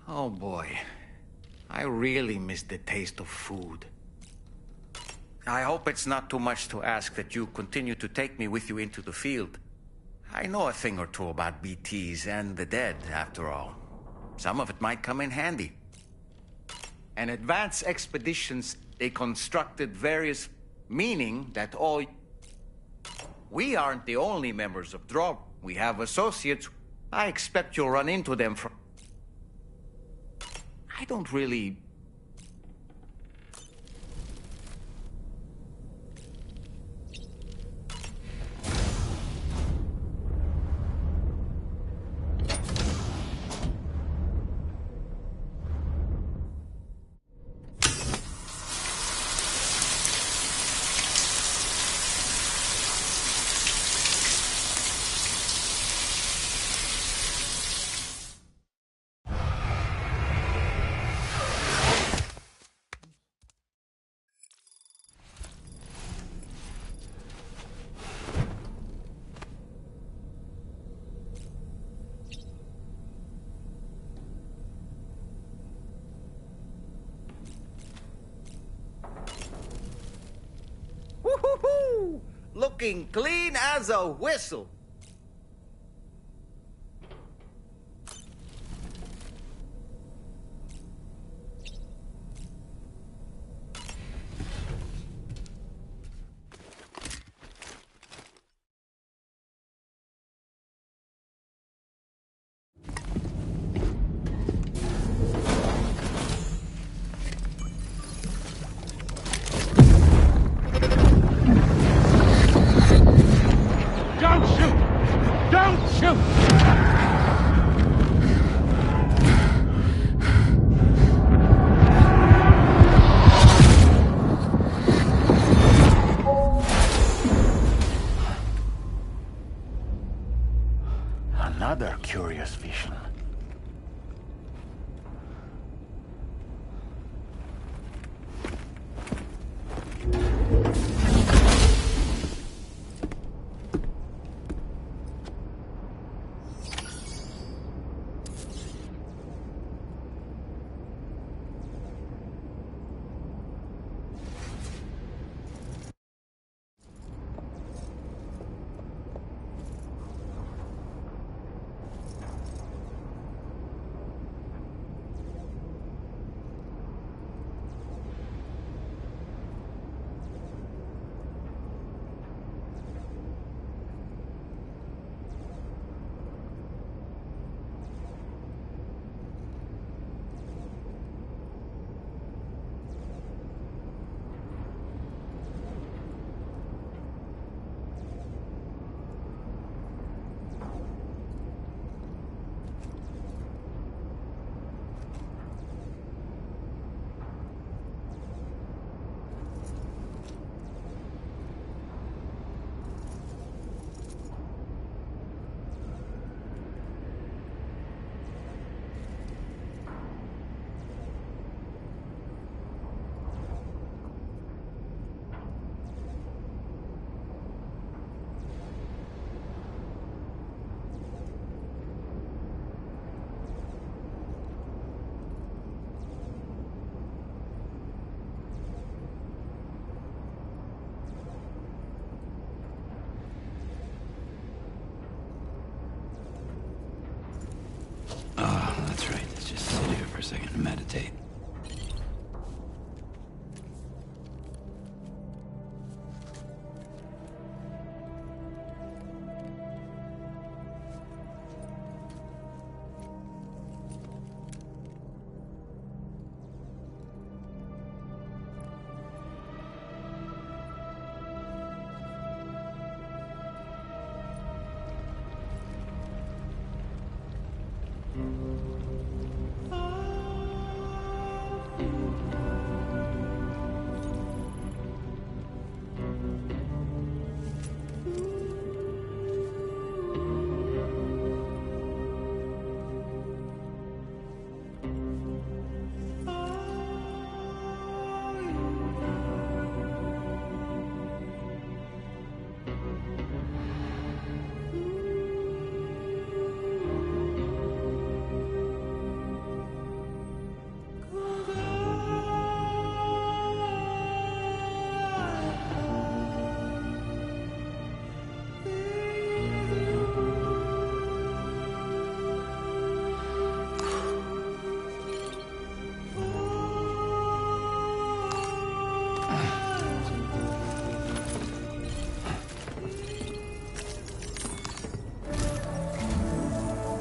Oh boy, I really miss the taste of food. I hope it's not too much to ask that you continue to take me with you into the field. I know a thing or two about BTs and the dead, after all. Some of it might come in handy. And advanced expeditions, they constructed various... Meaning that all... We aren't the only members of DROP. We have associates. I expect you'll run into them from... I don't really... Woo-hoo-hoo! Looking clean as a whistle. Don't shoot! Don't shoot! Another curious vision. a second and meditate.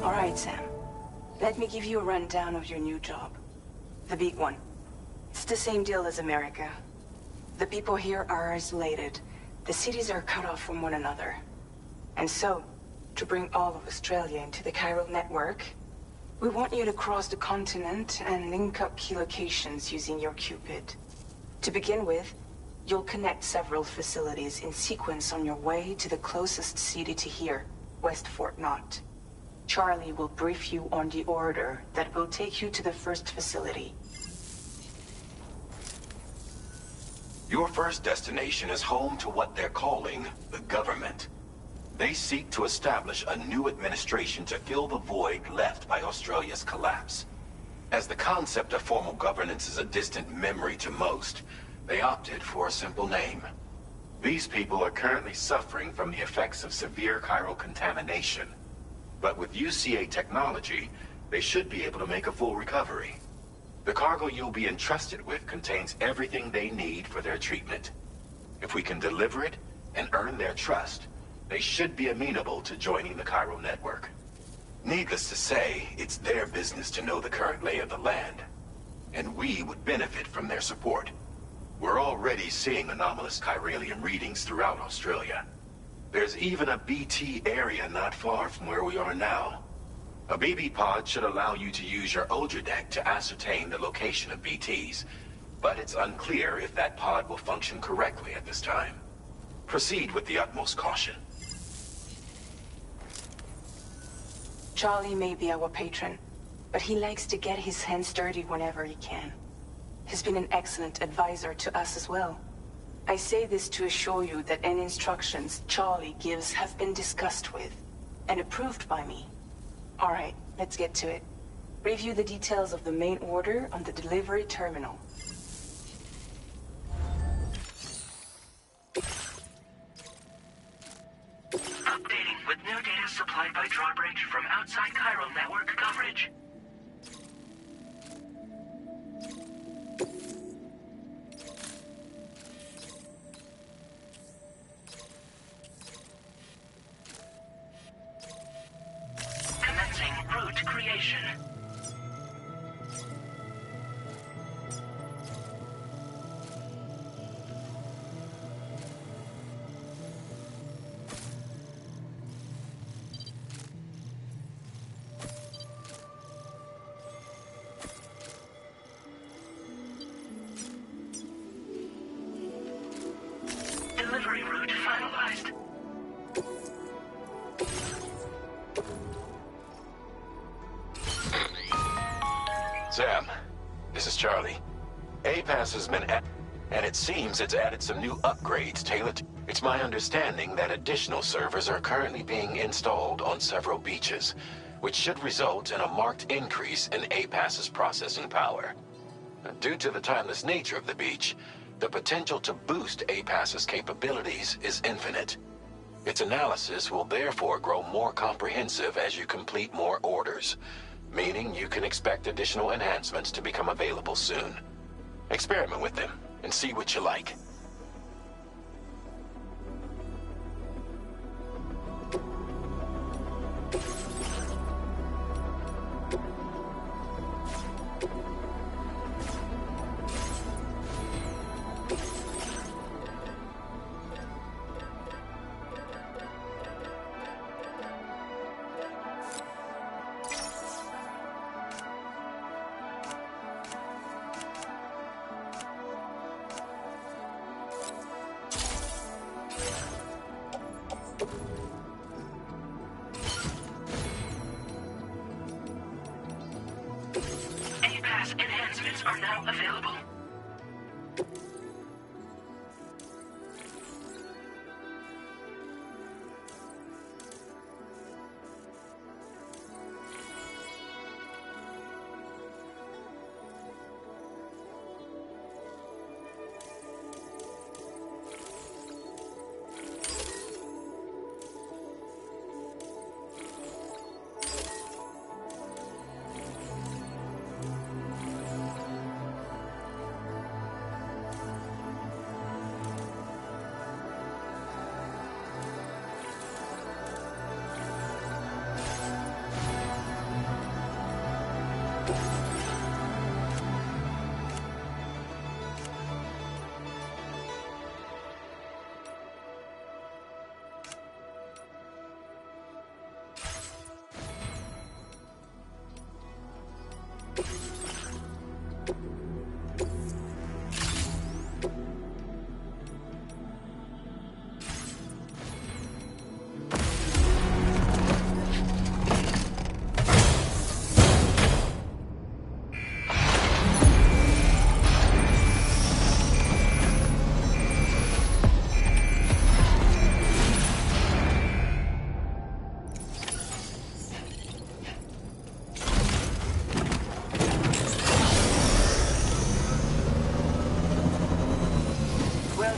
All right, Sam. Let me give you a rundown of your new job. The big one. It's the same deal as America. The people here are isolated. The cities are cut off from one another. And so, to bring all of Australia into the chiral network, we want you to cross the continent and link up key locations using your Cupid. To begin with, you'll connect several facilities in sequence on your way to the closest city to here, West Fort Knott. Charlie will brief you on the order that will take you to the first facility. Your first destination is home to what they're calling the government. They seek to establish a new administration to fill the void left by Australia's collapse. As the concept of formal governance is a distant memory to most, they opted for a simple name. These people are currently suffering from the effects of severe chiral contamination. But with UCA technology, they should be able to make a full recovery. The cargo you'll be entrusted with contains everything they need for their treatment. If we can deliver it and earn their trust, they should be amenable to joining the chiral network. Needless to say, it's their business to know the current lay of the land, and we would benefit from their support. We're already seeing anomalous chiralium readings throughout Australia. There's even a BT area not far from where we are now. A BB pod should allow you to use your Ultra deck to ascertain the location of BTs, but it's unclear if that pod will function correctly at this time. Proceed with the utmost caution. Charlie may be our patron, but he likes to get his hands dirty whenever he can. He's been an excellent advisor to us as well. I say this to assure you that any instructions Charlie gives have been discussed with and approved by me. All right, let's get to it. Review the details of the main order on the delivery terminal. Updating with new data supplied by drawbridge from outside chiral network coverage. Commencing route creation. Delivery route finalized. Sam, this is Charlie. APAS has been and it seems it's added some new upgrades tailored to... It's my understanding that additional servers are currently being installed on several beaches, which should result in a marked increase in APAS's processing power. Due to the timeless nature of the beach, the potential to boost APAS's capabilities is infinite. Its analysis will therefore grow more comprehensive as you complete more orders. meaning you can expect additional enhancements to become available soon. Experiment with them and see what you like. Enhancements are now available.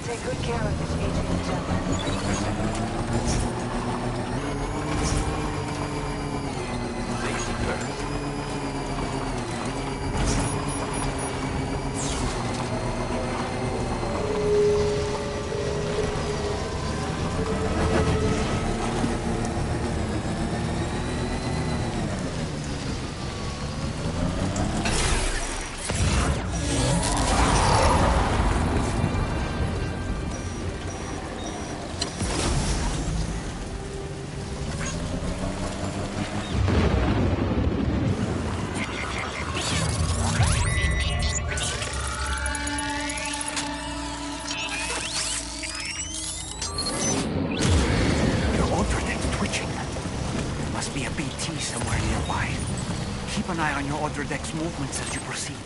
Take good care of this agent, gentlemen. Keep an eye on your other deck's movements as you proceed.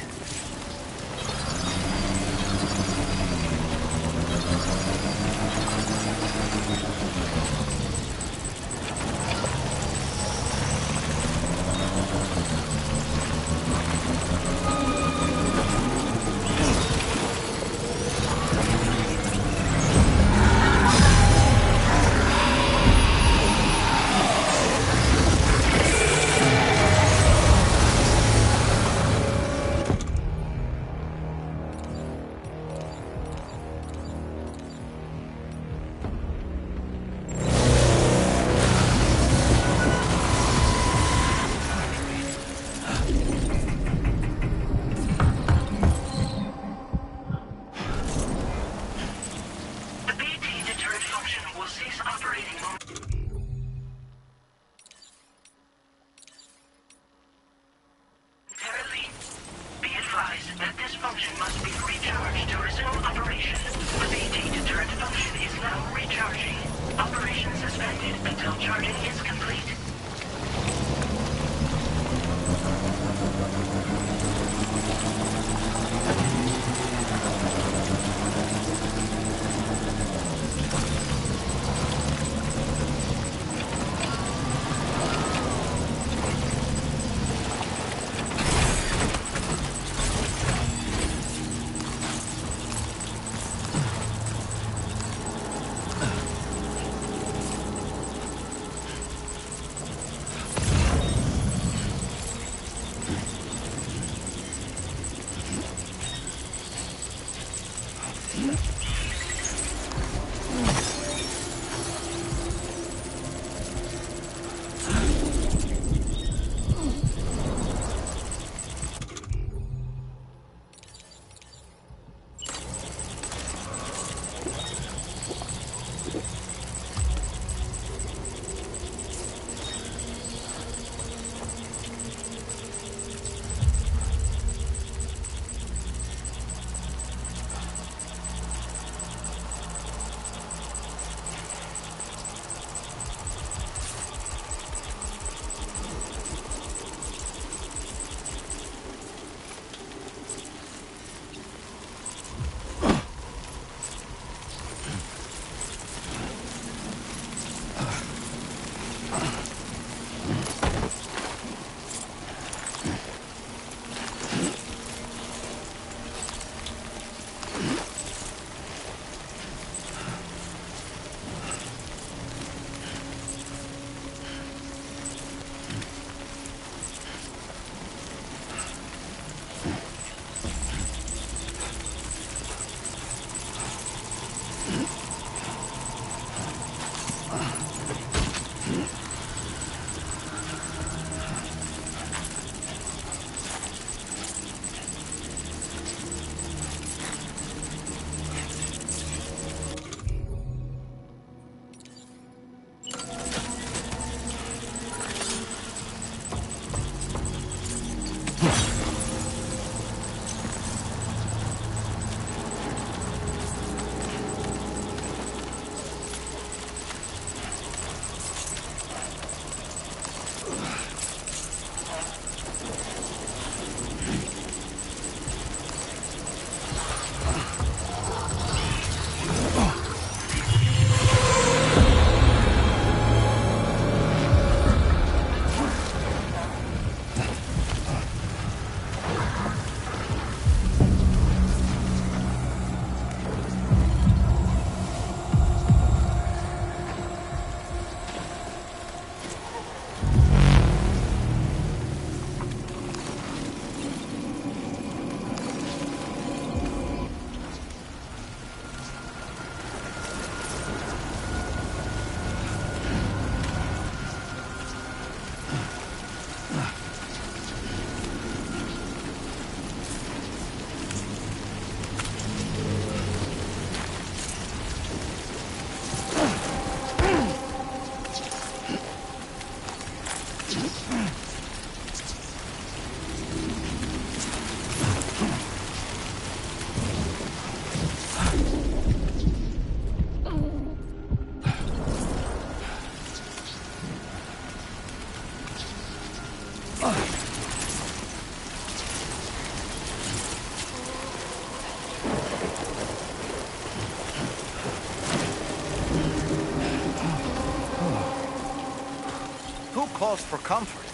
Calls for comfort.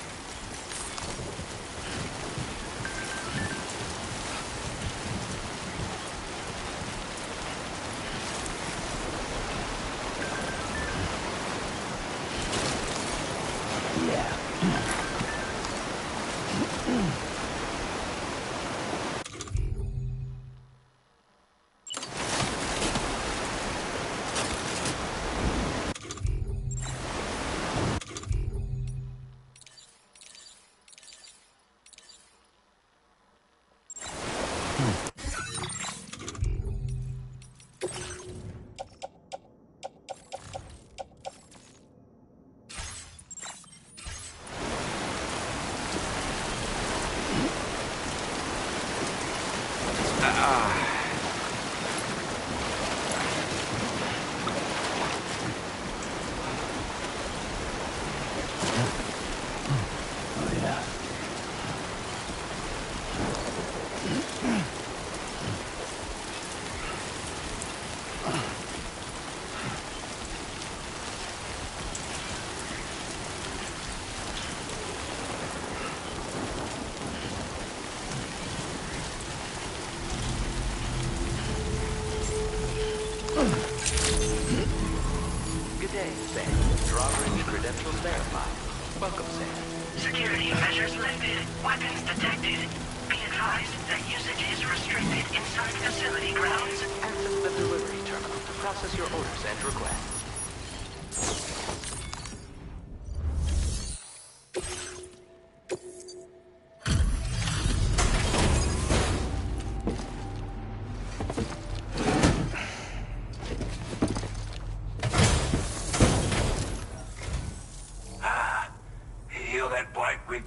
Good day, Sam. Drawbridge credentials verified. Welcome, Sam. Security measures lifted. Weapons detected. Be advised that usage is restricted inside facility grounds. Access the delivery terminal to process your orders and requests.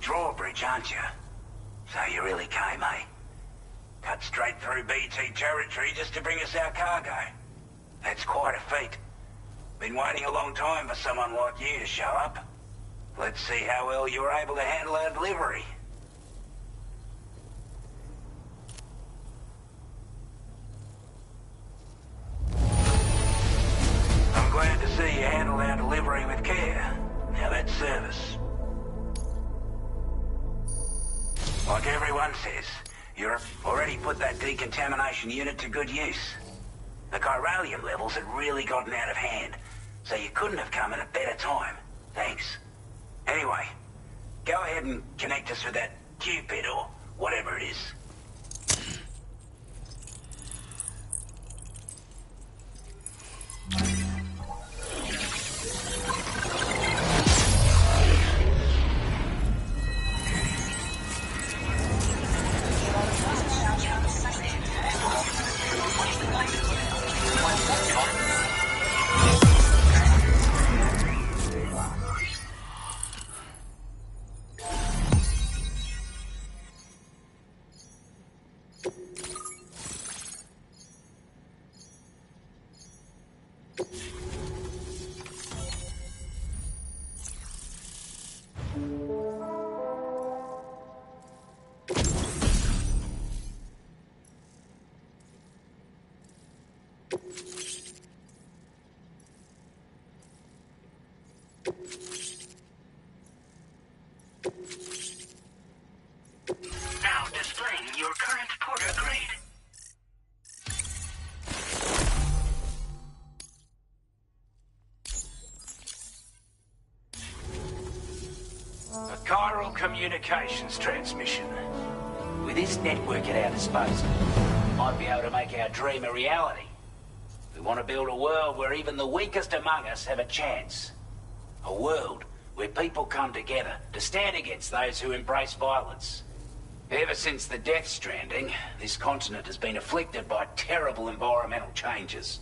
Drawbridge, aren't you? So you really came, eh? Cut straight through BT territory just to bring us our cargo. That's quite a feat. Been waiting a long time for someone like you to show up. Let's see how well you were able to handle our delivery. I'm glad to see you handled our delivery with care. of that service. Like everyone says, Europe already put that decontamination unit to good use. The chiralium levels had really gotten out of hand, so you couldn't have come at a better time. Thanks. Anyway, go ahead and connect us with that Cupid or whatever it is. Now displaying your current porter grade. A chiral communications transmission. With this network at our disposal, we might be able to make our dream a reality. We want to build a world where even the weakest among us have a chance. A world where people come together to stand against those who embrace violence. Ever since the Death Stranding, this continent has been afflicted by terrible environmental changes.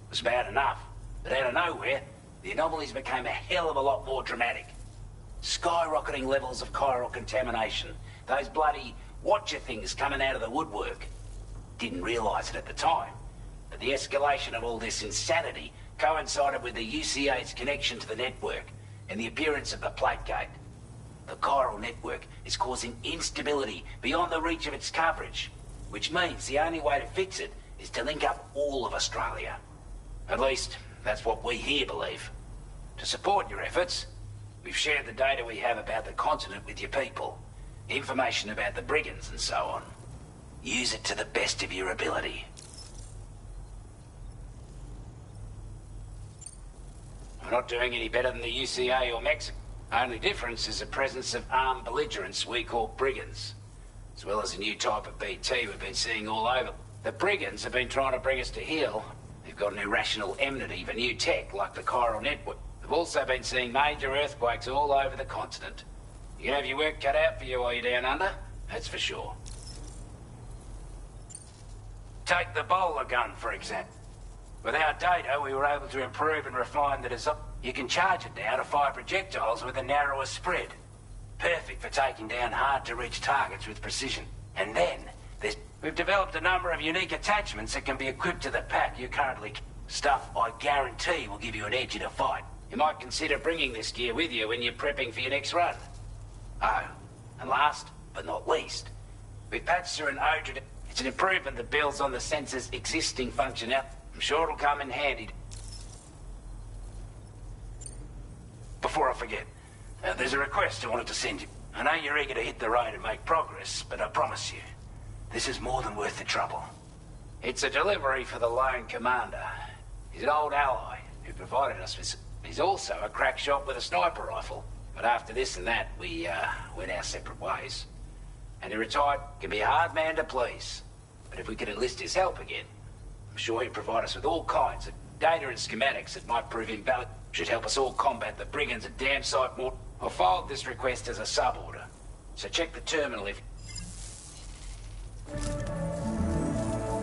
It was bad enough, but out of nowhere, the anomalies became a hell of a lot more dramatic. Skyrocketing levels of chiral contamination. Those bloody watcher things coming out of the woodwork. Didn't realize it at the time, but the escalation of all this insanity coincided with the UCA's connection to the network and the appearance of the plate gate. The chiral network is causing instability beyond the reach of its coverage, which means the only way to fix it is to link up all of Australia. At least, that's what we here believe. To support your efforts, we've shared the data we have about the continent with your people, information about the brigands and so on. Use it to the best of your ability. We're not doing any better than the UCA or Mexico. Only difference is the presence of armed belligerents we call brigands, as well as a new type of BT we've been seeing all over. The brigands have been trying to bring us to heel. They've got an irrational enmity for new tech like the chiral network. We've also been seeing major earthquakes all over the continent. You can have your work cut out for you while you're down under, that's for sure. Take the bowler gun, for example. With our data, we were able to improve and refine the design. You can charge it now to fire projectiles with a narrower spread. Perfect for taking down hard-to-reach targets with precision. And then, we've developed a number of unique attachments that can be equipped to the pack you currently... Stuff I guarantee will give you an edge in a fight. You might consider bringing this gear with you when you're prepping for your next run. Oh, and last but not least, we've patched through an ode to... It's an improvement that builds on the sensor's existing functionality. I'm sure it'll come in handy. Before I forget, there's a request I wanted to send you. I know you're eager to hit the road and make progress, but I promise you, this is more than worth the trouble. It's a delivery for the lone commander. He's an old ally who provided us with... He's also a crack shot with a sniper rifle. But after this and that, we went our separate ways. And he retired. Can be a hard man to please. But if we could enlist his help again, I'm sure he'd provide us with all kinds of data and schematics that might prove invalid. Should help us all combat the brigands a damn sight more. I'll filed this request as a sub-order. So check the terminal if...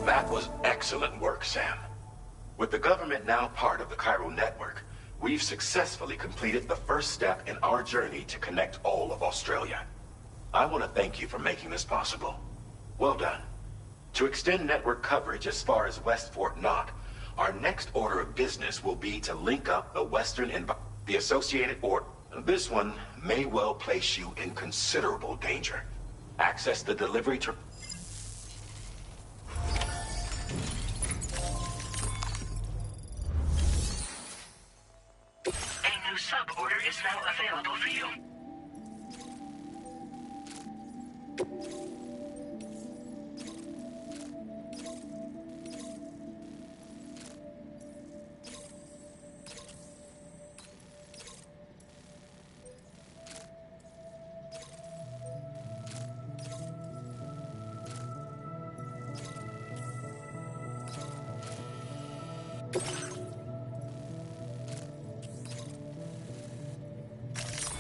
That was excellent work, Sam. With the government now part of the chiral network, we've successfully completed the first step in our journey to connect all of Australia. I want to thank you for making this possible. Well done. To extend network coverage as far as West Fort Knox, our next order of business will be to link up the Western and the Associated Order. This one may well place you in considerable danger. Access the delivery to... A new sub pickup order is now available for you.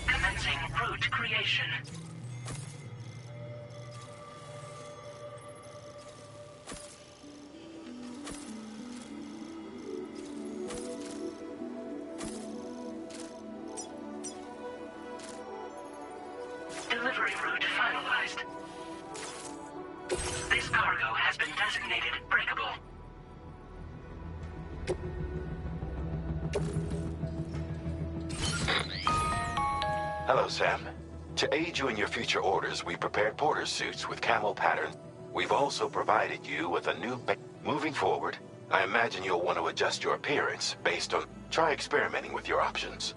Commencing route creation. Delivery route finalized. This cargo has been designated breakable. Hello, Sam. To aid you in your future orders, we prepared porter suits with camel patterns. We've also provided you with a new Moving forward, I imagine you'll want to adjust your appearance based on... Try experimenting with your options.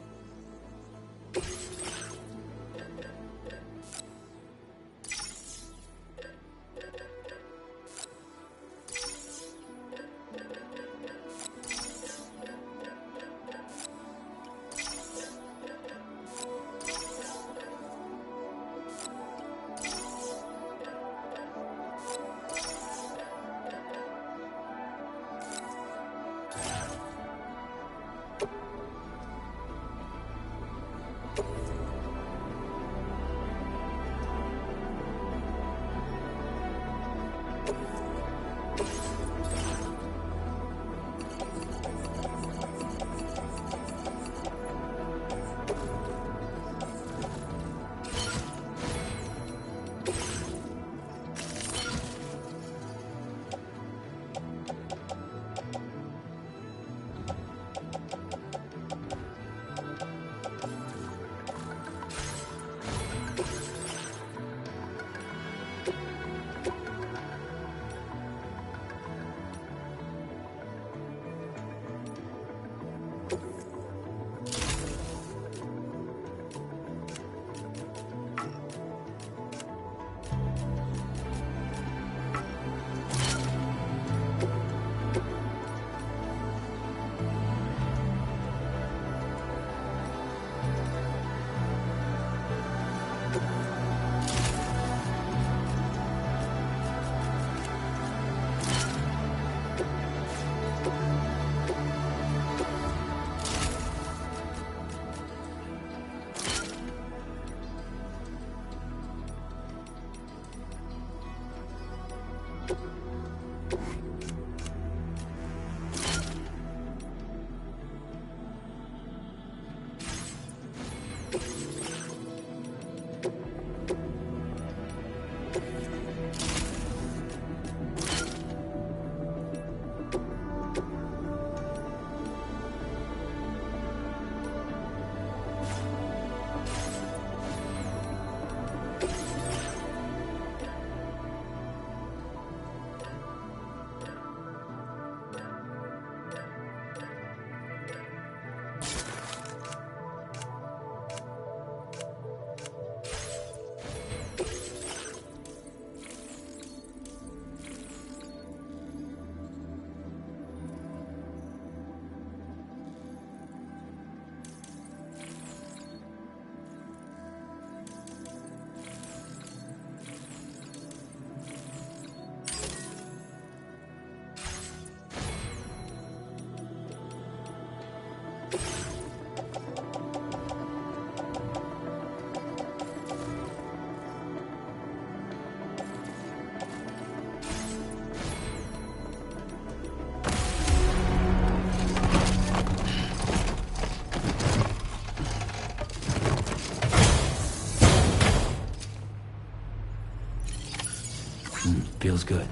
Feels good.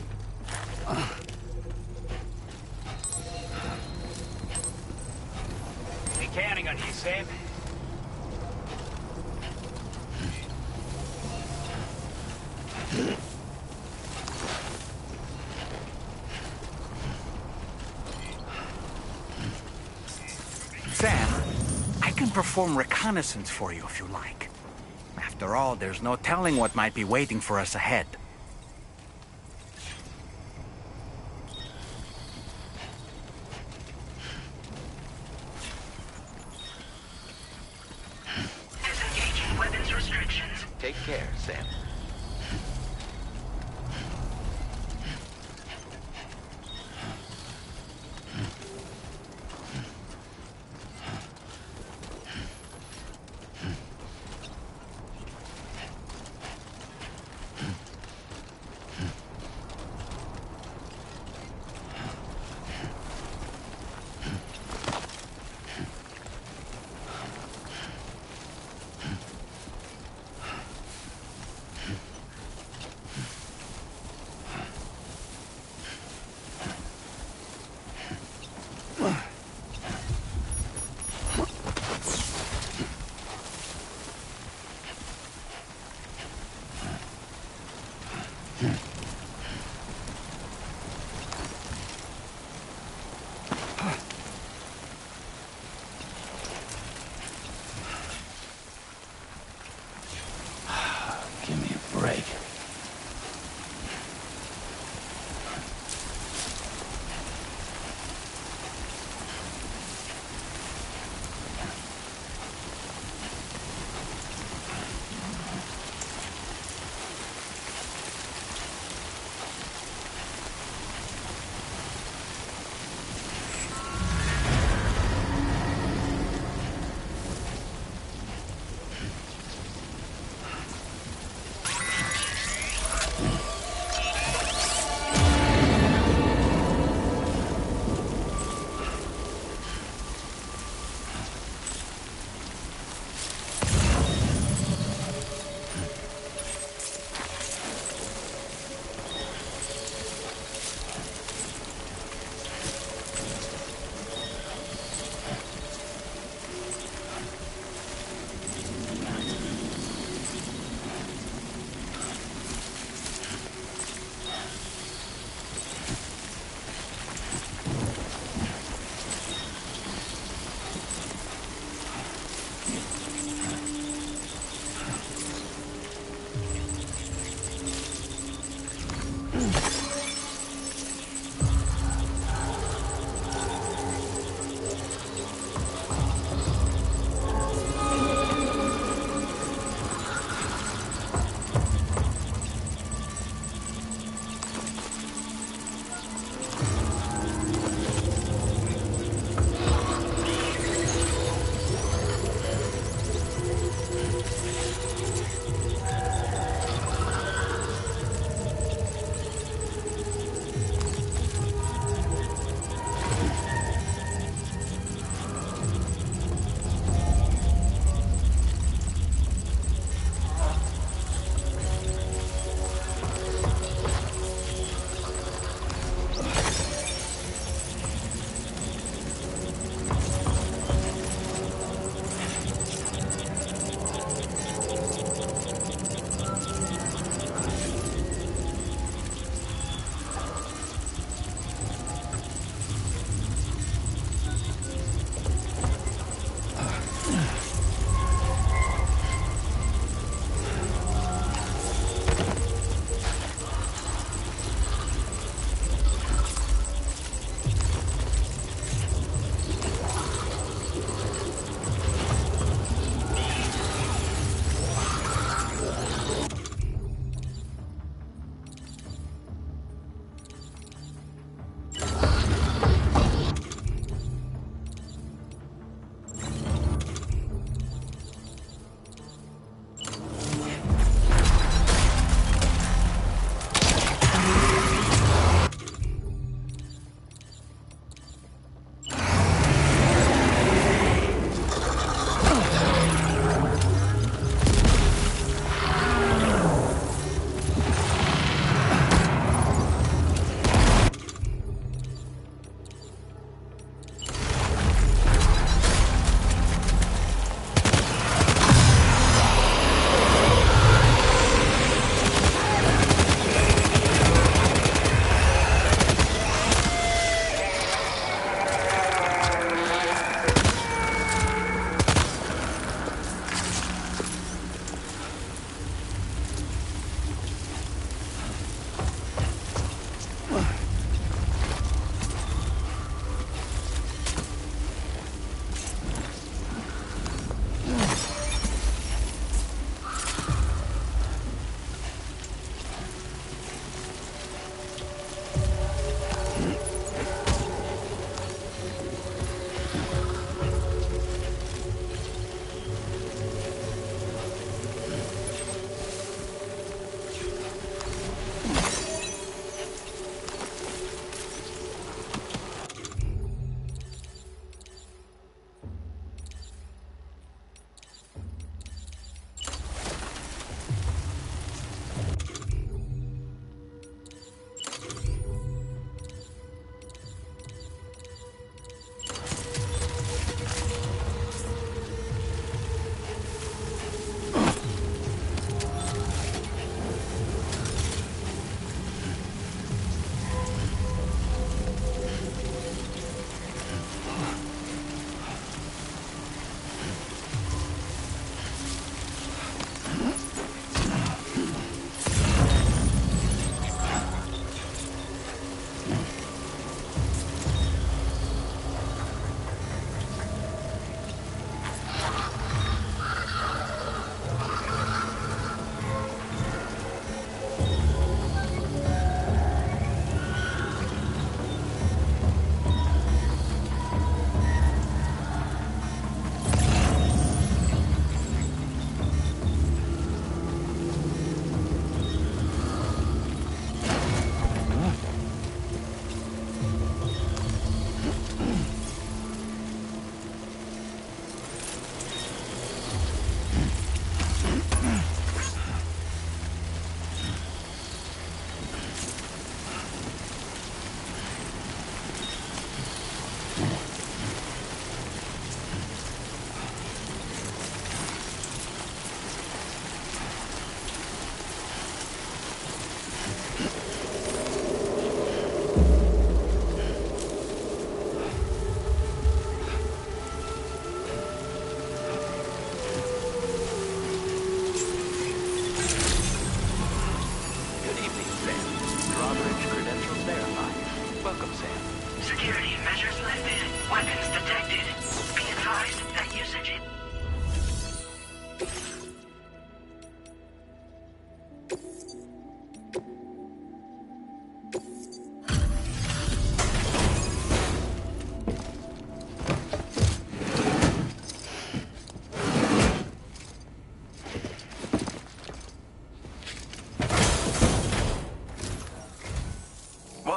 Be counting on you, Sam. Sam, I can perform reconnaissance for you if you like. After all, there's no telling what might be waiting for us ahead. Disengaging weapons restrictions. Take care, Sam.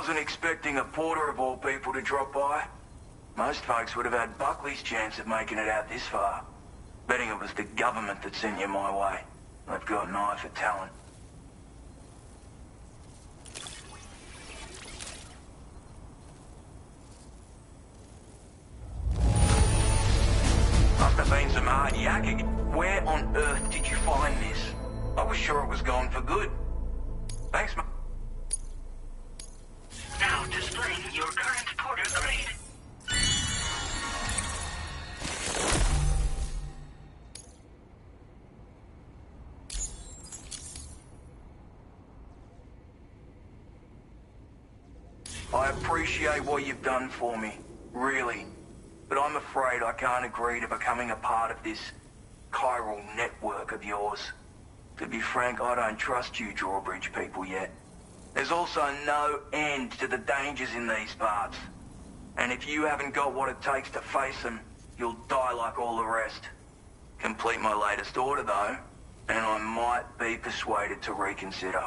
Wasn't expecting a porter of all people to drop by. Most folks would have had Buckley's chance of making it out this far. Betting it was the government that sent you my way. They've got an eye for talent. Must have been some hard yakking. Where on earth did you find this? I was sure it was gone for good. Thanks, mate. Now displaying your current porter grade. I appreciate what you've done for me, really. But I'm afraid I can't agree to becoming a part of this chiral network of yours. To be frank, I don't trust you drawbridge people yet. There's also no end to the dangers in these parts. And if you haven't got what it takes to face them, you'll die like all the rest. Complete my latest order, though, and I might be persuaded to reconsider.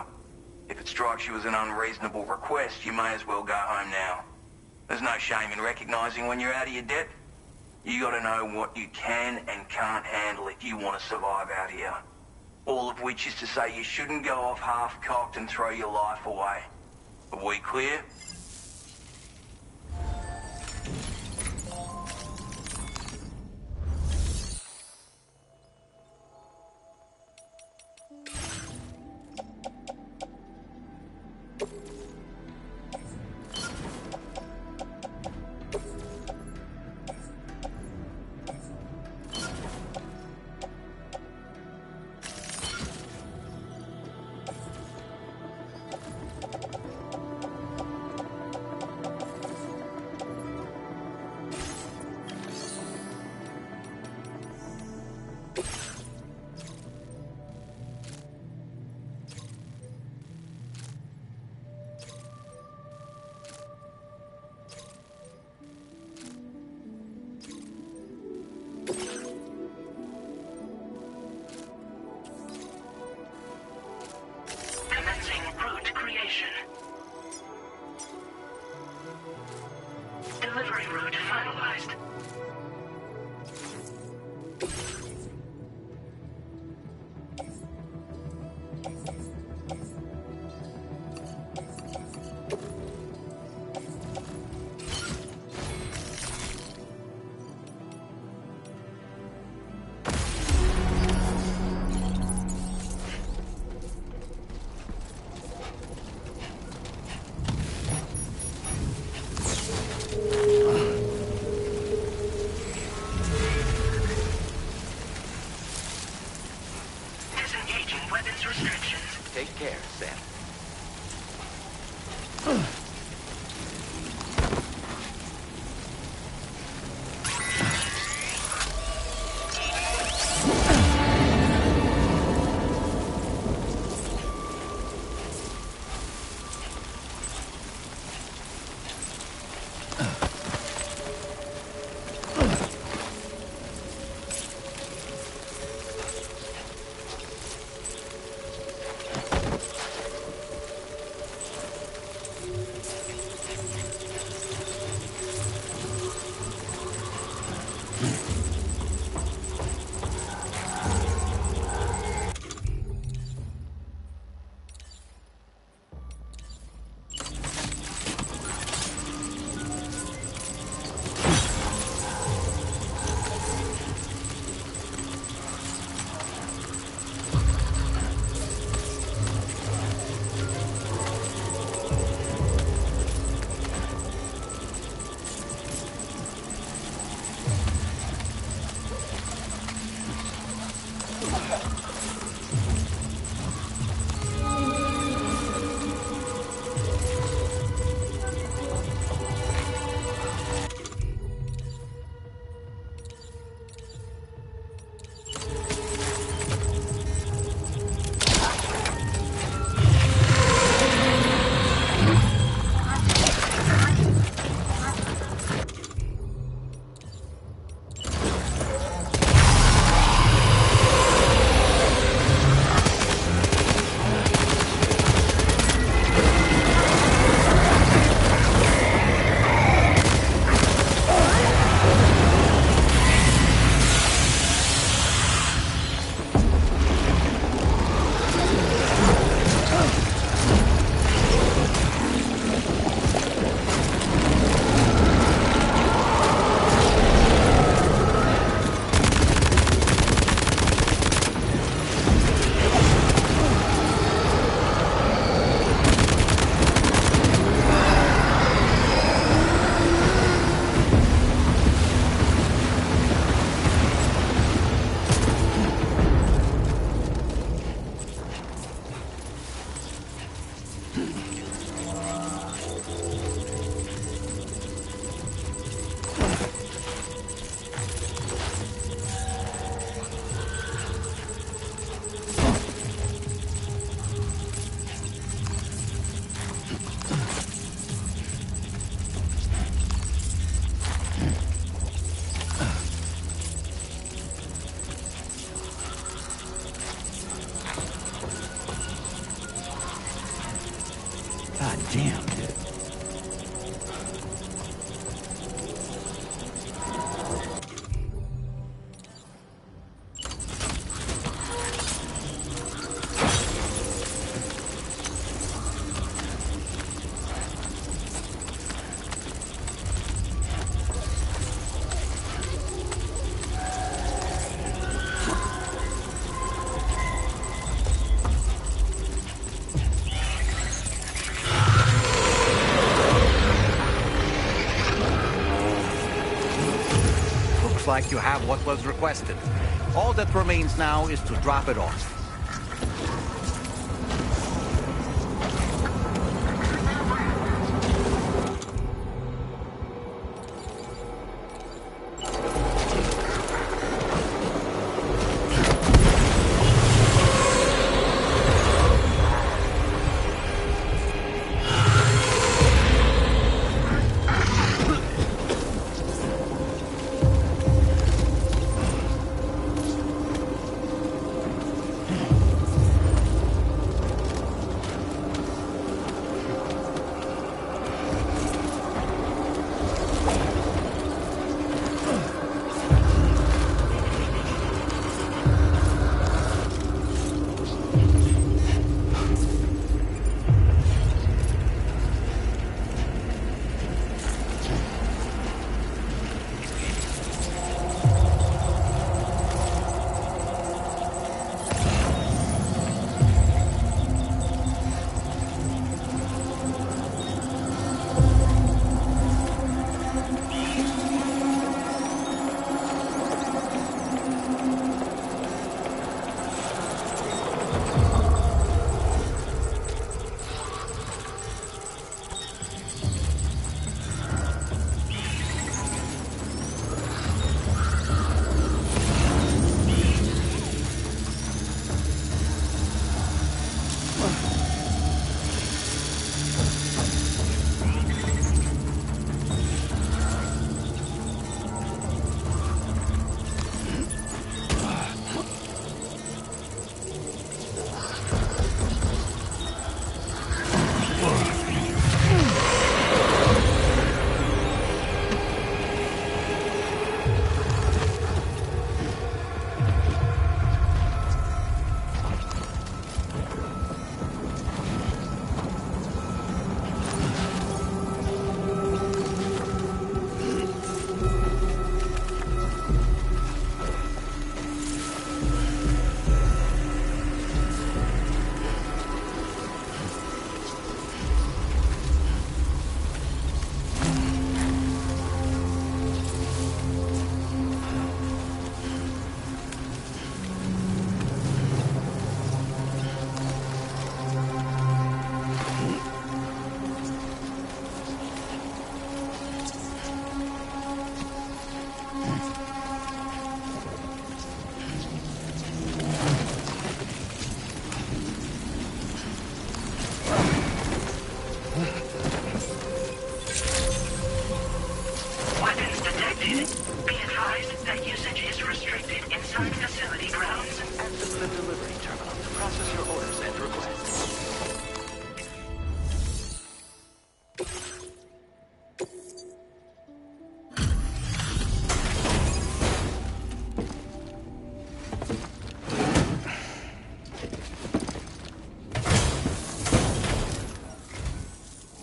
If it strikes you as an unreasonable request, you may as well go home now. There's no shame in recognizing when you're out of your depth. You gotta know what you can and can't handle if you want to survive out here. All of which is to say you shouldn't go off half-cocked and throw your life away. Are we clear? Commencing route creation. Delivery route finalized. Disengaging weapons restrictions. Take care, Sam. Damn, dude. Like you have what was requested. All that remains now is to drop it off.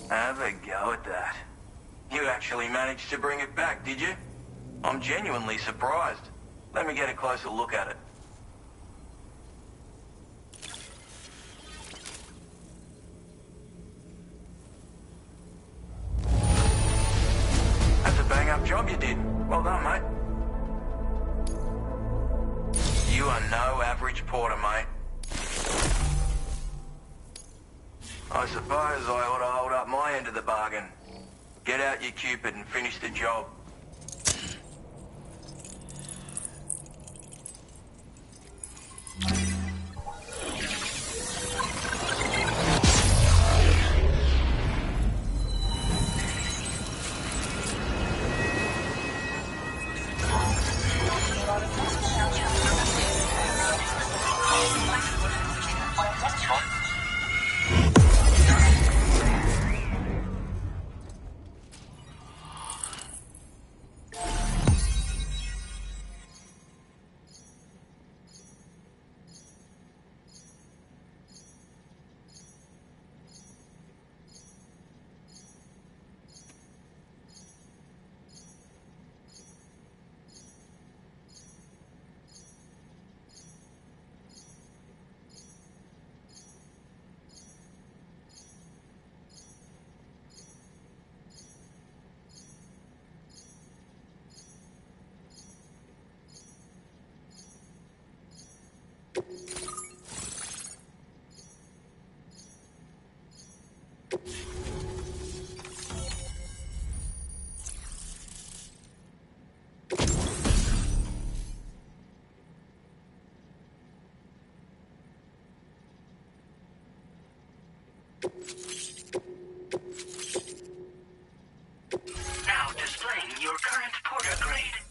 Have a go at that. You actually managed to bring it back, did you? I'm genuinely surprised. Let me get a closer look at it. That's a bang-up job you did. Well done, mate. You are no average porter, mate. I suppose I ought to hold up my end of the bargain. Get out your Cupid and finish the job. Now displaying your current porter grade.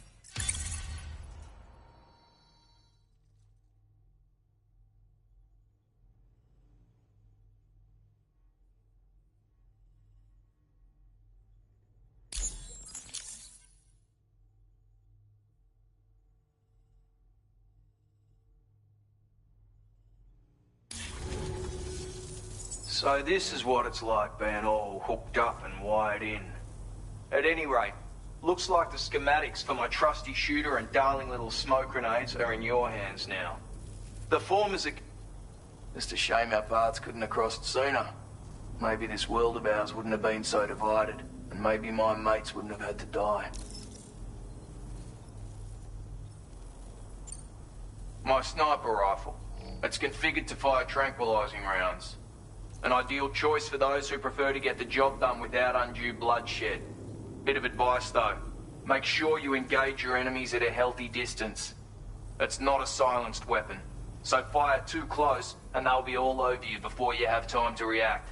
So this is what it's like being all hooked up and wired in. At any rate, looks like the schematics for my trusty shooter and darling little smoke grenades are in your hands now. The form is a... Just a shame our paths couldn't have crossed sooner. Maybe this world of ours wouldn't have been so divided, and maybe my mates wouldn't have had to die. My sniper rifle. It's configured to fire tranquilizing rounds. An ideal choice for those who prefer to get the job done without undue bloodshed. Bit of advice though, make sure you engage your enemies at a healthy distance. It's not a silenced weapon, so fire too close and they'll be all over you before you have time to react.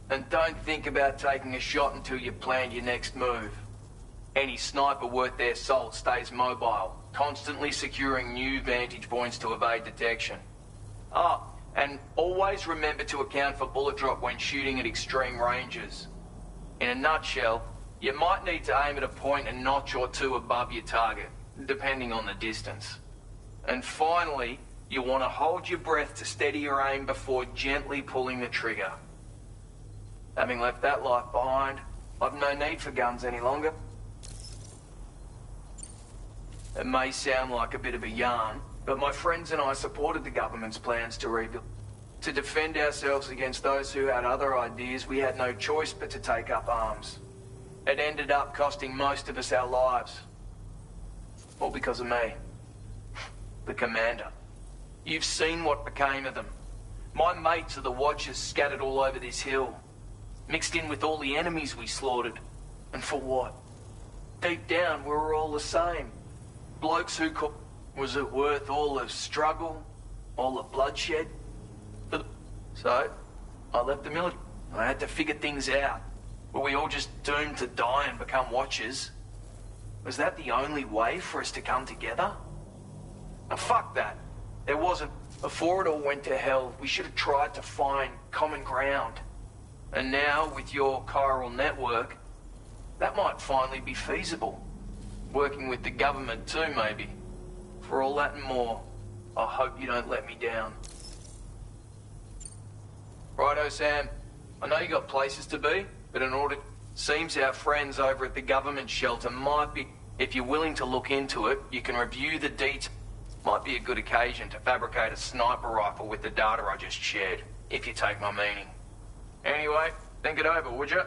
And don't think about taking a shot until you've planned your next move. Any sniper worth their salt stays mobile, constantly securing new vantage points to evade detection. Ah, and always remember to account for bullet drop when shooting at extreme ranges. In a nutshell, you might need to aim at a point a notch or two above your target, depending on the distance. And finally, you want to hold your breath to steady your aim before gently pulling the trigger. Having left that life behind, I've no need for guns any longer. It may sound like a bit of a yarn, but my friends and I supported the government's plans to rebuild. To defend ourselves against those who had other ideas, we had no choice but to take up arms. It ended up costing most of us our lives. All because of me. The commander. You've seen what became of them. My mates are the Watchers scattered all over this hill. Mixed in with all the enemies we slaughtered. And for what? Deep down, we were all the same. Blokes who could... Was it worth all the struggle? All the bloodshed? So, I left the military. I had to figure things out. Were we all just doomed to die and become Watchers? Was that the only way for us to come together? Now, fuck that. There wasn't. Before it all went to hell, we should have tried to find common ground. And now, with your chiral network, that might finally be feasible. Working with the government too, maybe. For all that and more, I hope you don't let me down. Righto, Sam. I know you got places to be, but in order... Seems our friends over at the government shelter might be... If you're willing to look into it, you can review the details. Might be a good occasion to fabricate a sniper rifle with the data I just shared, if you take my meaning. Anyway, think it over, would you?